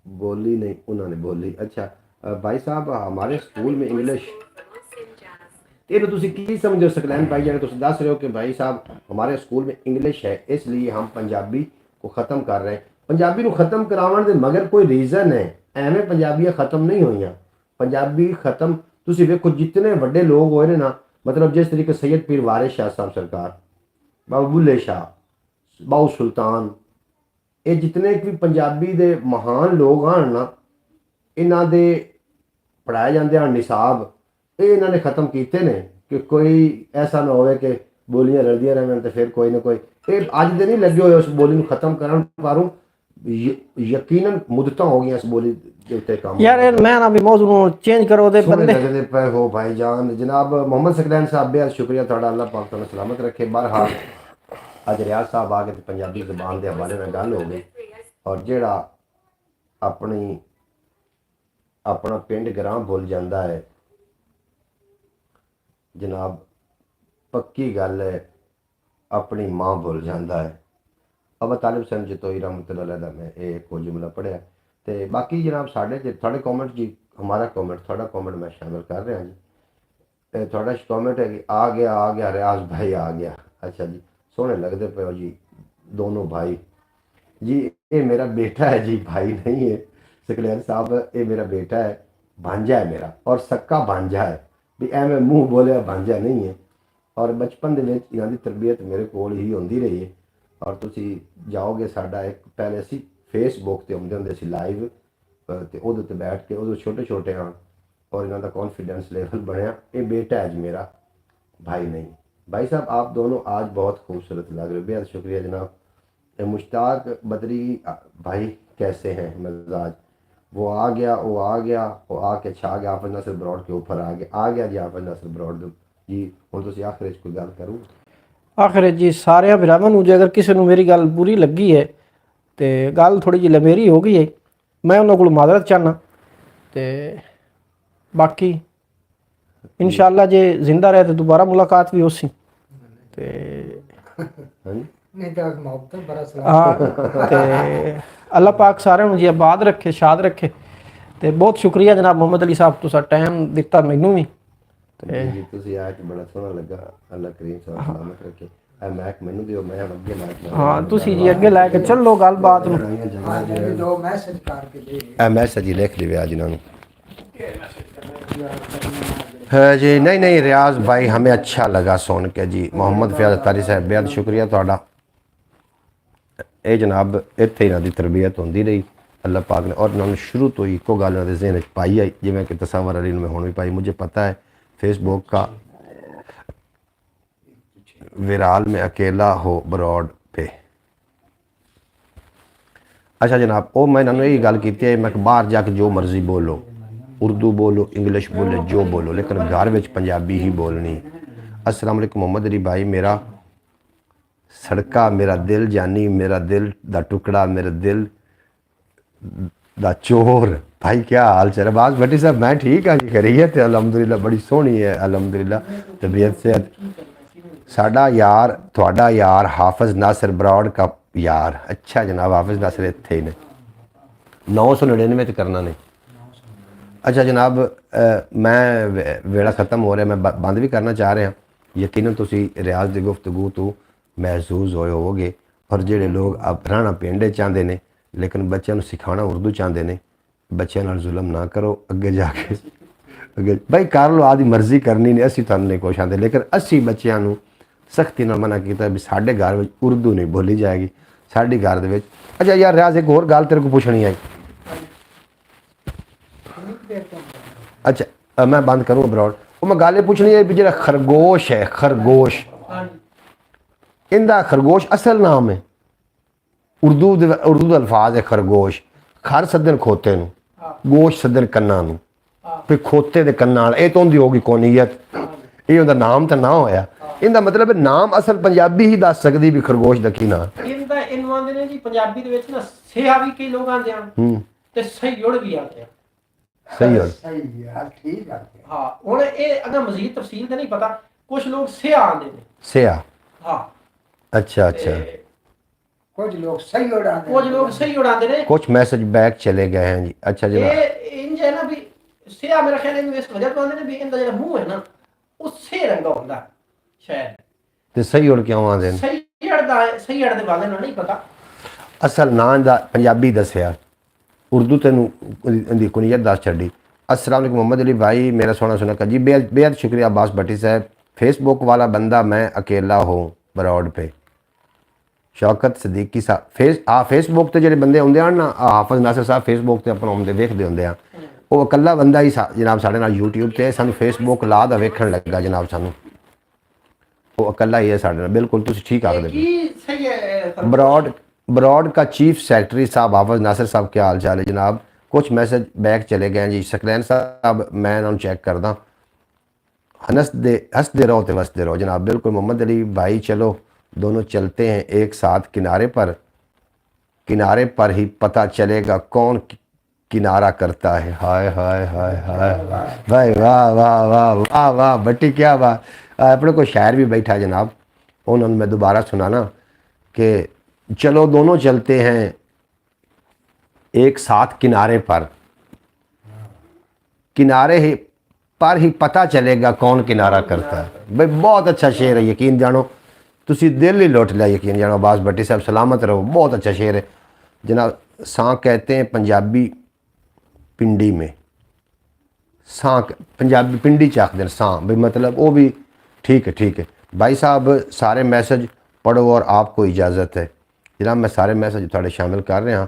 बोली नहीं उन्होंने बोली। अच्छा भाई साहब हमारे स्कूल में इंग्लिश ये तुम की समझो सकलैन भाई जाने तुम दस रहे हो कि भाई साहब हमारे स्कूल में इंग्लिश है इसलिए हम पंजाबी को ख़त्म कर रहे हैं। पंजाबी को ख़त्म कराने दे मगर कोई रीज़न है, एवें पंजाबियाँ ख़त्म नहीं हुई। पंजाबी ख़त्म तुम वेखो जितने वड्डे लोग होए ने ना, मतलब जिस तरीके सैयद पीर वारिस शाह साहब सरकार, बाबू बुल्ले शाह, बाऊ सुल्तान, ये जितने भी पंजाबी दे महान लोग हैं ना, इन्हां दे पढ़ाए जाते हैं निसाब ये इन्होंने ख़त्म किए ने कि कोई ऐसा ना होवे कि बोलियां रलदियां रहें तो फिर कोई ना कोई ये अज दे नहीं लगे हुए उस बोली को ख़त्म करन पारूं। यकीनन मुद्दतां हो गई इस बोली के उत्ते काम। यार मैं ना भी मौजू चेंज करो दे बंदे लगदे पे हो भाई जान। जनाब मोहम्मद सकलैन साहब बेहद शुक्रिया तुहाडा, अल्लाह पाक तुहानू सलामत रखे। बहरहाल अज रियाज साहब आ गए तो पंजाबी ज़बान के हवाले नाल गल हो गई और जेड़ा अपनी अपना पिंड ग्रां भुल जाता है जनाब, पक्की गल है अपनी माँ भुल जाता है। अबा तालिब सिंह जतोई रहमतुल्लाह अलैह दा मैं एक जुमला पढ़िया तो बाकी जनाब साढ़े थोड़े कॉमेंट जी, हमारा कॉमेंट थोड़ा कॉमेंट मैं शामिल कर रहा जी। थोड़ा कॉमेंट है कि आ गया रियाज भाई आ गया। अच्छा जी सोहने लगते पे हो जी दोनों भाई जी। ये मेरा बेटा है जी, भाई नहीं है सकलैन साहब, ये मेरा बेटा है, भांजा है मेरा और सक्का भांजा है भी एवं मूँह बोलिया भांजा नहीं है। और बचपन के इन्हों की तरबियत मेरे को ही होती रही है। और तुम जाओगे साडा एक पहले असी फेसबुक पर आते होंगे लाइव तो उहदे ते बैठ के उदों छोटे छोटे हाँ और इन्हों का कॉन्फिडेंस लेवल बनया। ये बेटा है जी मेरा, भाई नहीं। भाई साहब आप दोनों आज बहुत खूबसूरत लग रहे हो, बेहद शुक्रिया जनाब। मुश्ताक बदरी भाई कैसे हैं मजाज? वो आ गया वो आके छा गया हाफिज नासिर ब्रॉड के ऊपर आ गया जी। हाफिज नासिर ब्रॉड जी हुण तुसीं आखिर कोई गल करो? आखिर जी सारे भरावां नूं जे अगर किसी नूं मेरी गल बुरी लगी है तो गल थोड़ी जी लमेरी हो गई है, मैं उन्होंने को माजरत चाहना। तो बाकी इंशाअल्लाह जे जिंदा रहे तो दोबारा मुलाकात भी होसी। तो ਤੇ ਅੱਲਾਹ ਪਾਕ ਸਾਰਿਆਂ ਨੂੰ ਜੀ ਆਬਾਦ ਰੱਖੇ, ਸ਼ਾਦ ਰੱਖੇ। ਤੇ ਬਹੁਤ ਸ਼ੁਕਰੀਆ ਜਨਾਬ ਮੁਹੰਮਦ ਅਲੀ ਸਾਹਿਬ, ਤੁਸੀਂ ਟਾਈਮ ਦਿੱਤਾ ਮੈਨੂੰ ਵੀ। ਤੇ ਜੀ ਤੁਸੀਂ ਆਏ ਤੇ ਬੜਾ ਸੋਹਣਾ ਲੱਗਾ। ਅੱਲਾਹ ਕਰੀਮ ਸਲਾਮਤ ਰੱਖੇ। ਇਹ ਮੈਕ ਮੈਨੂੰ ਦਿਓ, ਮੈਂ ਹੁਣ ਅੱਗੇ ਮੈਕ ਹਾਂ ਤੁਸੀਂ ਜੀ ਅੱਗੇ ਲੈ ਕੇ ਚੱਲੋ ਗੱਲਬਾਤ ਨੂੰ। ਦੋ ਮੈਸੇਜ ਕਰਕੇ ਦੇ ਇਹ ਮੈਸੇਜ ਹੀ ਲਿਖ ਲਿਆ जिन्हों है जी। नहीं नहीं रियाज भाई हमें अच्छा लगा सुन के जी। मोहम्मद फयाज अतारी साहब बेहद शुक्रिया ਤੁਹਾਡਾ। ਇਹ ਜਨਾਬ ਇੱਥੇ ਇਹਨਾਂ ਦੀ ਤਰਬੀਅਤ ਹੁੰਦੀ ਰਹੀ अल्लाह पाक ने, और इन्होंने शुरू तो ही को गल इन्होंने जहन पाई आई, जिमें कि तस्वर अली में हुण भी पाई। मुझे पता है फेसबुक का विराल में अकेला हो ब्रॉड पे। अच्छा जनाब, वो मैं इन्होंने यही गल की है, मैं बाहर जाके जो मर्जी बोलो, उर्दू बोलो, इंग्लिश बोलो, जो बोलो, लेकिन घर में पंजाबी ही बोलनी। अस्सलाम वालेकुम मोहम्मद अली भाई, मेरा सड़का मेरा दिल जानी, मेरा दिल दा टुकड़ा, मेरा दिल दा चोर। भाई क्या हाल चाल है? बास भट्टी साहब मैं ठीक हाँ जी, करी है तो अलहमदुलिल्लाह बड़ी सोहनी है अलहमदुलिल्लाह, तबीयत सेहत। साडा यार थोड़ा यार हाफिज नासिर ब्रॉड का यार। अच्छा जनाब, हाफिज नासिर इत्थे ही ने 999 तो करना नहीं। अच्छा जनाब, मैं वेला ख़त्म हो रहा, मैं बंद भी करना चाह रहा। यकीनन तुसी रियाज की गुफ्तगू तो महसूस होए होगे, और जेडे लोग अब रहना पिंड चाहते हैं लेकिन बच्चों को सिखाना उर्दू चाहते हैं, बच्चों नाल जुल्म ना करो। अगे जाके अगे भाई कर लो, आदि मर्जी करनी नहीं, असी तुहानू नहीं कुछ आते, लेकिन असी बच्चों को सख्ती नाल मना किया भी साडे घर में उर्दू नहीं बोली जाएगी साडी घर दे विच। अच्छा यार रियाज, एक होर गल तेरे को पुछनी है। अच्छा मैं बंद करूँ अब्रॉड, वो मैं गल पूछनी है भी जो खरगोश है, खरगोश, इनका खरगोश असल नाम है? उर्दू का अल्फाज है खरगोश। खर सदन खोते नूं, गोश सदन कन्ना नूं, फिर खोते दे कन्ना वाला, ये तो उनकी होगी कौनीयत, ये उनका नाम तो ना होया। इनका मतलब नाम असल पंजाबी ही दस सकती भी खरगोश दा की नाम। इनदा इनू आंदे ने जी पंजाबी दे विच ना सेहा भी कई लोग आंदे हैं ते सहीड़ भी आंदे हैं। सही है, सही यार, ठीक है। हाँ हुण ये अगर मजीद तफसील ते नहीं पता, कुछ लोग सेहा आंदे ने। सेहा, हाँ अच्छा अच्छा। कुछ लोग सही उड़ाते, कुछ लोग सही उड़ाते ने। कुछ मैसेज बैक चले गए हैं जी। अच्छा ये जनाब, इंज है ना भी सेहा, मेरा ख्याल है इस वजह तो आंदे ने भी इनदा जेड़ा मुंह है ना वो से रंगा हुंदा है शायद। ते सही उड़ क्यों आंदे ने? सही अड़ दे वाले नूं नहीं पता असल नां दा पंजाबी दसिया, उर्दू तेनू इनकी कुनीयत दस छड़ी। अस्सलाम वालेकुम मोहम्मद अली भाई, मेरा सोना सुना का जी, बेहद बेहद शुक्रिया अब्बास भट्टी साहब। फेसबुक वाला बंदा मैं अकेला हूँ ब्रॉड पे। शौकत सदीकी साहब फेसबुक ते जेडे बंदे आउंदे हैं ना, हाफिज नासिर साहब फेसबुक ते अपना आउंदे वेखदे हुंदे आ, वो अकला बंदा ही जनाब साढ़े नाल यूट्यूब ते सानू फेसबुक ला दा वेखण लगा जनाब, सानू वो अकला ही है साढ़े नाल। बिल्कुल तुसीं ठीक आखदे की सही है। ब्रॉड का चीफ सेक्रेटरी साहब हाफिज नासिर साहब, क्या हाल चाल है जनाब? कुछ मैसेज बैक चले गए हैं जी। सकलैन साहब मैं इन्होंने चेक करदा, हंसते रहो तो वसते रहो जनाब। बिल्कुल मोहम्मद अली भाई, चलो दोनों चलते हैं एक साथ किनारे पर ही पता चलेगा कौन किनारा करता है। हाय हाय हाय हाय भाई, वाह वाह वाह वाह वाह भट्टी, क्या वाह। अपने को शायर भी बैठा है जनाब, उन्होंने मैं दोबारा सुनाना कि चलो दोनों चलते हैं एक साथ किनारे पर ही पता चलेगा कौन किनारा करता है। भाई बहुत अच्छा शेर है, यकीन जानो तुसी दिल ही लौट लिया, यकीन जानो अब्बास भट्टी साहब सलामत रहो, बहुत अच्छा शेर है जनाब। सां कहते हैं पंजाबी पिंडी में, सां पंजाबी पिंडी च आखदे सां, भाई मतलब वो भी ठीक है भाई साहब। सारे मैसेज पढ़ो और आपको इजाज़त है जनाब। मैं सारे मैसेज थोड़े शामिल कर रहा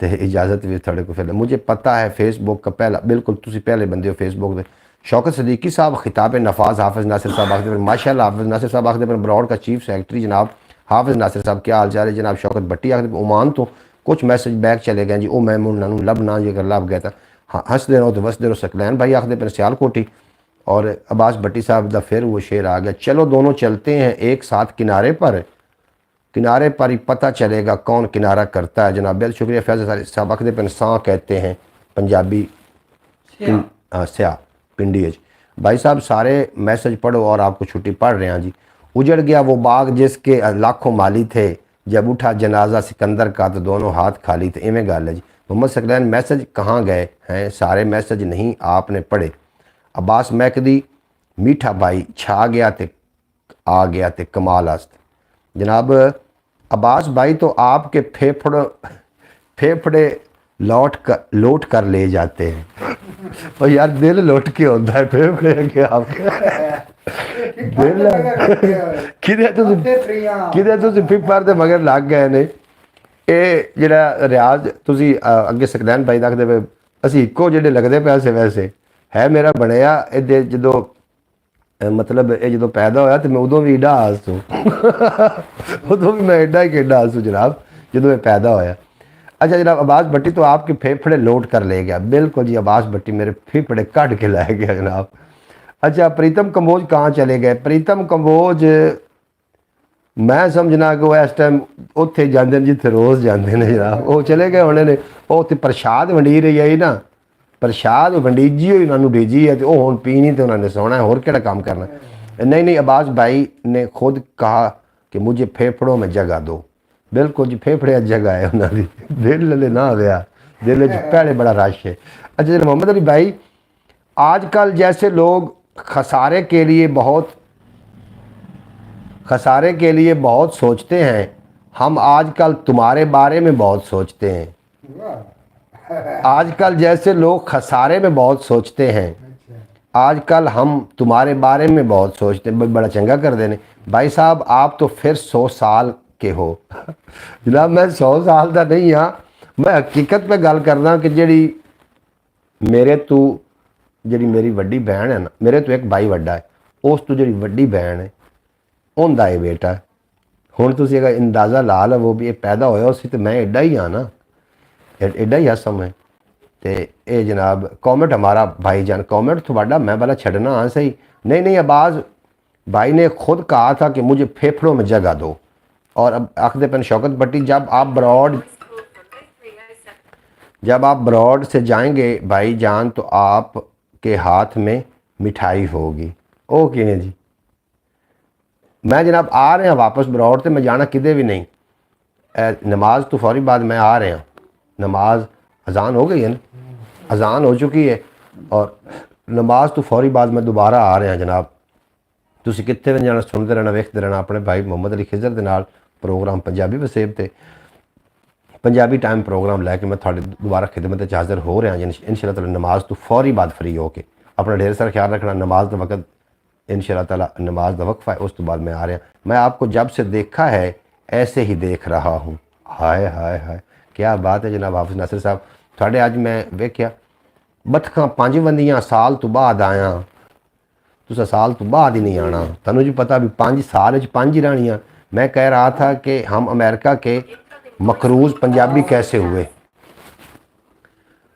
तो इजाज़त भी थोड़े को फिर मुझे पता है फेसबुक का पहला, बिल्कुल तुसी पहले बंदे हो फेसबुक पे। शौकत सदीकी साहब खिताब नफाज हाफिज नासिर साहब आखदे पर माशाअल्लाह, हाफिज नासिर साहब आखदे पर ब्रॉड का चीफ सेक्रेटरी जनाब हाफिज नासिर साहब, क्या हाल चाल है जनाब? शौकत भट्टी आखदे पर ओमान तो कुछ मैसेज बैक चले गए जी, ओ मैं उन्होंने लभना जे कर लभ गया था। हाँ हंसते रहो तो वसदे रहो। सकलैन भाई आखदे पर सियालकोटी, और अब्बास भट्टी साहब का फिर वो शेर आ गया, चलो दोनों चलते हैं एक साथ किनारे पर ही पता चलेगा कौन किनारा करता है जनाब। बेहद शुक्रिया। फैज़ साहब आखदे पर सां कहते हैं पंजाबी स्या पिंडी। भाई साहब सारे मैसेज पढ़ो और आपको छुट्टी पढ़ रहे हैं जी। उजड़ गया वो बाग जिसके लाखों माली थे, जब उठा जनाजा सिकंदर का तो दोनों हाथ खाली थे। इवें गल है जी। मोहम्मद सकलैन मैसेज कहाँ गए हैं, सारे मैसेज नहीं आपने पढ़े। अब्बास महकदी मीठा भाई छा गया ते आ गया ते कमाल आस्त। जनाब अब्बास भाई तो आपके फेफड़े लौट कर ले जाते हैं। और यार दिल लौट के होता है, फेफड़े के आपके दिल किधे तुसी फिफर दे मगर लग गए ने। ਇਹ ਜਿਹੜਾ ਰਿਆਜ਼ ਤੁਸੀਂ ਅੱਗੇ ਸਕਲੈਨ ਭਾਈ ਦੱਸਦੇ ਪਏ, ਅਸੀਂ ਇੱਕੋ ਜਿਹੜੇ ਲੱਗਦੇ ਪਏ ਸੀ ਵੈਸੇ ਹੈ ਮੇਰਾ ਬਣਿਆ ਇਹਦੇ ਜਦੋਂ ਮਤਲਬ ਇਹ ਜਦੋਂ ਪੈਦਾ ਹੋਇਆ ਤੇ ਮੈਂ ਉਦੋਂ ਵੀ ਏਡਾ ਹਾਸੂ ਉਦੋਂ भी मैं एडा ही एडा हासू जनाब ਜਦੋਂ ਇਹ पैदा होया। अच्छा जनाब अब्बास भट्टी तो आपके फेफड़े लौट कर ले गया। बिल्कुल जी अब्बास भट्टी मेरे फेफड़े कट के लै गया जनाब। अच्छा प्रीतम कंबोज कहाँ चले गए? प्रीतम कंबोज मैं समझना कि वो इस टाइम उत्थे जाते हैं जिथे रोज़ जाते हैं जनाब, वो चले गए होने ने। वो उत्थे प्रशाद वंडी रही है ना, प्रशाद वंडीजी हुई उन्होंने भेजी है तो हुण पीनी तो उन्होंने सोना है, होर केड़ा काम करना। नहीं नहीं अब्बास भाई ने खुद कहा कि मुझे फेफड़ों में जगह दो। बिल्कुल जी फेफड़े जगह है उन्होंने, दिल ना होया, दिल पहले बड़ा रश है। अच्छा मोहम्मद अली भाई आजकल जैसे लोग खसारे के लिए बहुत सोचते हैं, हम आजकल तुम्हारे बारे में बहुत सोचते हैं। आजकल जैसे लोग खसारे में बहुत सोचते हैं, आजकल हम तुम्हारे बारे में बहुत सोचते हैं। बड़ा चंगा कर देने भाई साहब, आप तो फिर 100 साल के हो। जनाब मैं 100 साल का नहीं हाँ, मैं हकीकत पे गल करना कि जी मेरी वड्डी बहन है ना, मेरे तो एक भाई वड्डा है, उस तो जी वड्डी बहन है उनका ये बेटा है। हुण तुसीं अगर अंदाज़ा ला लवो भी ये पैदा होया उसी तो मैं एडा ही हाँ ना, एडा ही हसम है। तो ये जनाब कॉमेंट हमारा भाईजान कॉमेंट थोड़ा मैं वाला छड़ना हाँ सही नहीं नहीं अब्बास भाई ने खुद कहा था कि मुझे फेफड़ों में जगह दो। और अब आखिर पेन शौकत भट्टी जब आप ब्रॉड से जाएंगे भाईजान तो आपके हाथ में मिठाई होगी। ओके ने जी मैं जनाब आ रहे हैं वापस ब्रॉड से, मैं जाना किधे भी नहीं। नमाज तो फौरी बाद मैं आ रहे हैं, नमाज अजान हो गई है ना, अजान हो चुकी है और नमाज तो फौरी बाद मैं दोबारा आ रहे हैं जनाब। तुसी कित्थे भी जाना सुनते रहना वेखते रहना अपने भाई मोहम्मद अली खिजर दे नाल प्रोग्राम पंजाबी वसेब ते पंजाबी टाइम प्रोग्राम लैके मैं थोड़ी दोबारा खिदमत हाजिर हो रहा हैं इंशाअल्लाह ताला। नमाज तो फौरी बाद फ्री हो के अपना ढेर सारा ख्याल रखना। नमाज का वक्त इंशाअल्लाह ताला नमाज का वक्फा है, उस तो बाद मैं आ रहा। मैं आपको जब से देखा है ऐसे ही देख रहा हूँ। हाय हाय हाय क्या बात है जनाब हाफिज नासिर साहब थोड़े अज मैं वेख्या बतखां 5 बंदियां साल तो बाद आया, तुसा साल तो बाद ही नहीं आना, तनु जी पता भी 5 साल 5 ही रानियाँ। मैं कह रहा था कि हम अमेरिका के मकरूज़ पंजाबी कैसे हुए,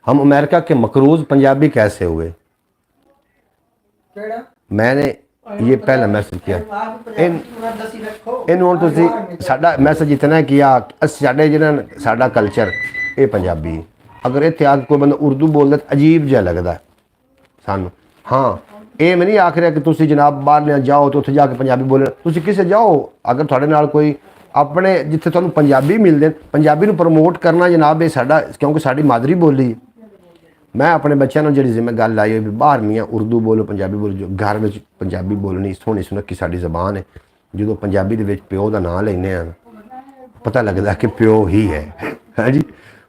हम अमेरिका के मकरूज़ पंजाबी कैसे हुए। मैंने ये पहला मैसेज किया इन हुण तुसी साडा मैसेज इतना किया साडे जिन्हां साडा कल्चर ये पंजाबी है। अगर इत्थे आके कोई बंदा उर्दू बोलदा तो अजीब जिहा लगदा सानू। हाँ ये मैं नहीं आख रहा कि तुसी जनाब बाहर जाओ तो उत्थे जाके पंजाबी बोलना, तुसी किसे जाओ अगर तुहाडे नाल कोई अपने जिथे तुहानू पंजाबी मिलदे पंजाबी नू प्रमोट करना जनाब ये साडा क्योंकि साडी मादरी बोली। मैं अपने बच्चों को जी जिम्मे गल आई भी बाहर मियाँ उर्दू बोलो पंजाबी बोलो, जो घर में पंजाबी बोलनी सोहनी सुनक्खी साडी जबान है। जो पंजाबी दे विच प्यो का नाम लैने पता लगता कि प्यो ही है। हाँ जी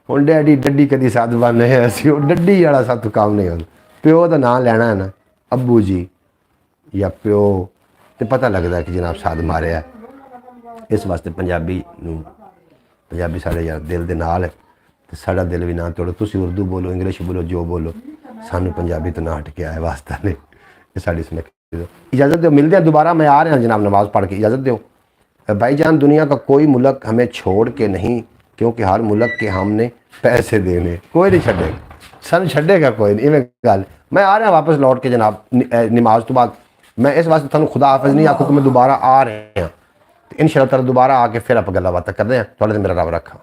हुण डैडी डड्डी कदी सद बन है असी डड्डी वाला सातों काम नहीं होता, प्यो का नाम लैना है ना अब्बू जी या प्यो तो पता लगता कि जनाब सद मारिया। इस वास्ते पंजाबी साढ़े यार दिल दे नाल है तो साड़ा दिल भी ना तोड़ो। तुसी उर्दू बोलो इंग्लिश बोलो जो बोलो सानू पंजाबी तो ना हट के आए वास्ता ने ये साड़ी सुन। इजाज़त दो मिलते हैं दोबारा, मैं आ रहा हूँ जनाब नमाज़ पढ़ के। इजाज़त दो भाईजान, दुनिया का कोई मुल्क हमें छोड़ के नहीं क्योंकि हर मुल्क के हमने पैसे देने, कोई नहीं छड़ेगा सन छड़ेगा कोई नहीं। इवें गल मैं आ रहा वापस लौट के जनाब नमाज तो बाद। मैं इस वास्ते तुहानू खुदा हाफिज नहीं आखो कि मैं दोबारा आ रहे हैं, इंशाअल्लाह ताला दोबारा आके फिर आप गल्लां बातां करदे हैं। थोड़े दिन मेरा रब रखा।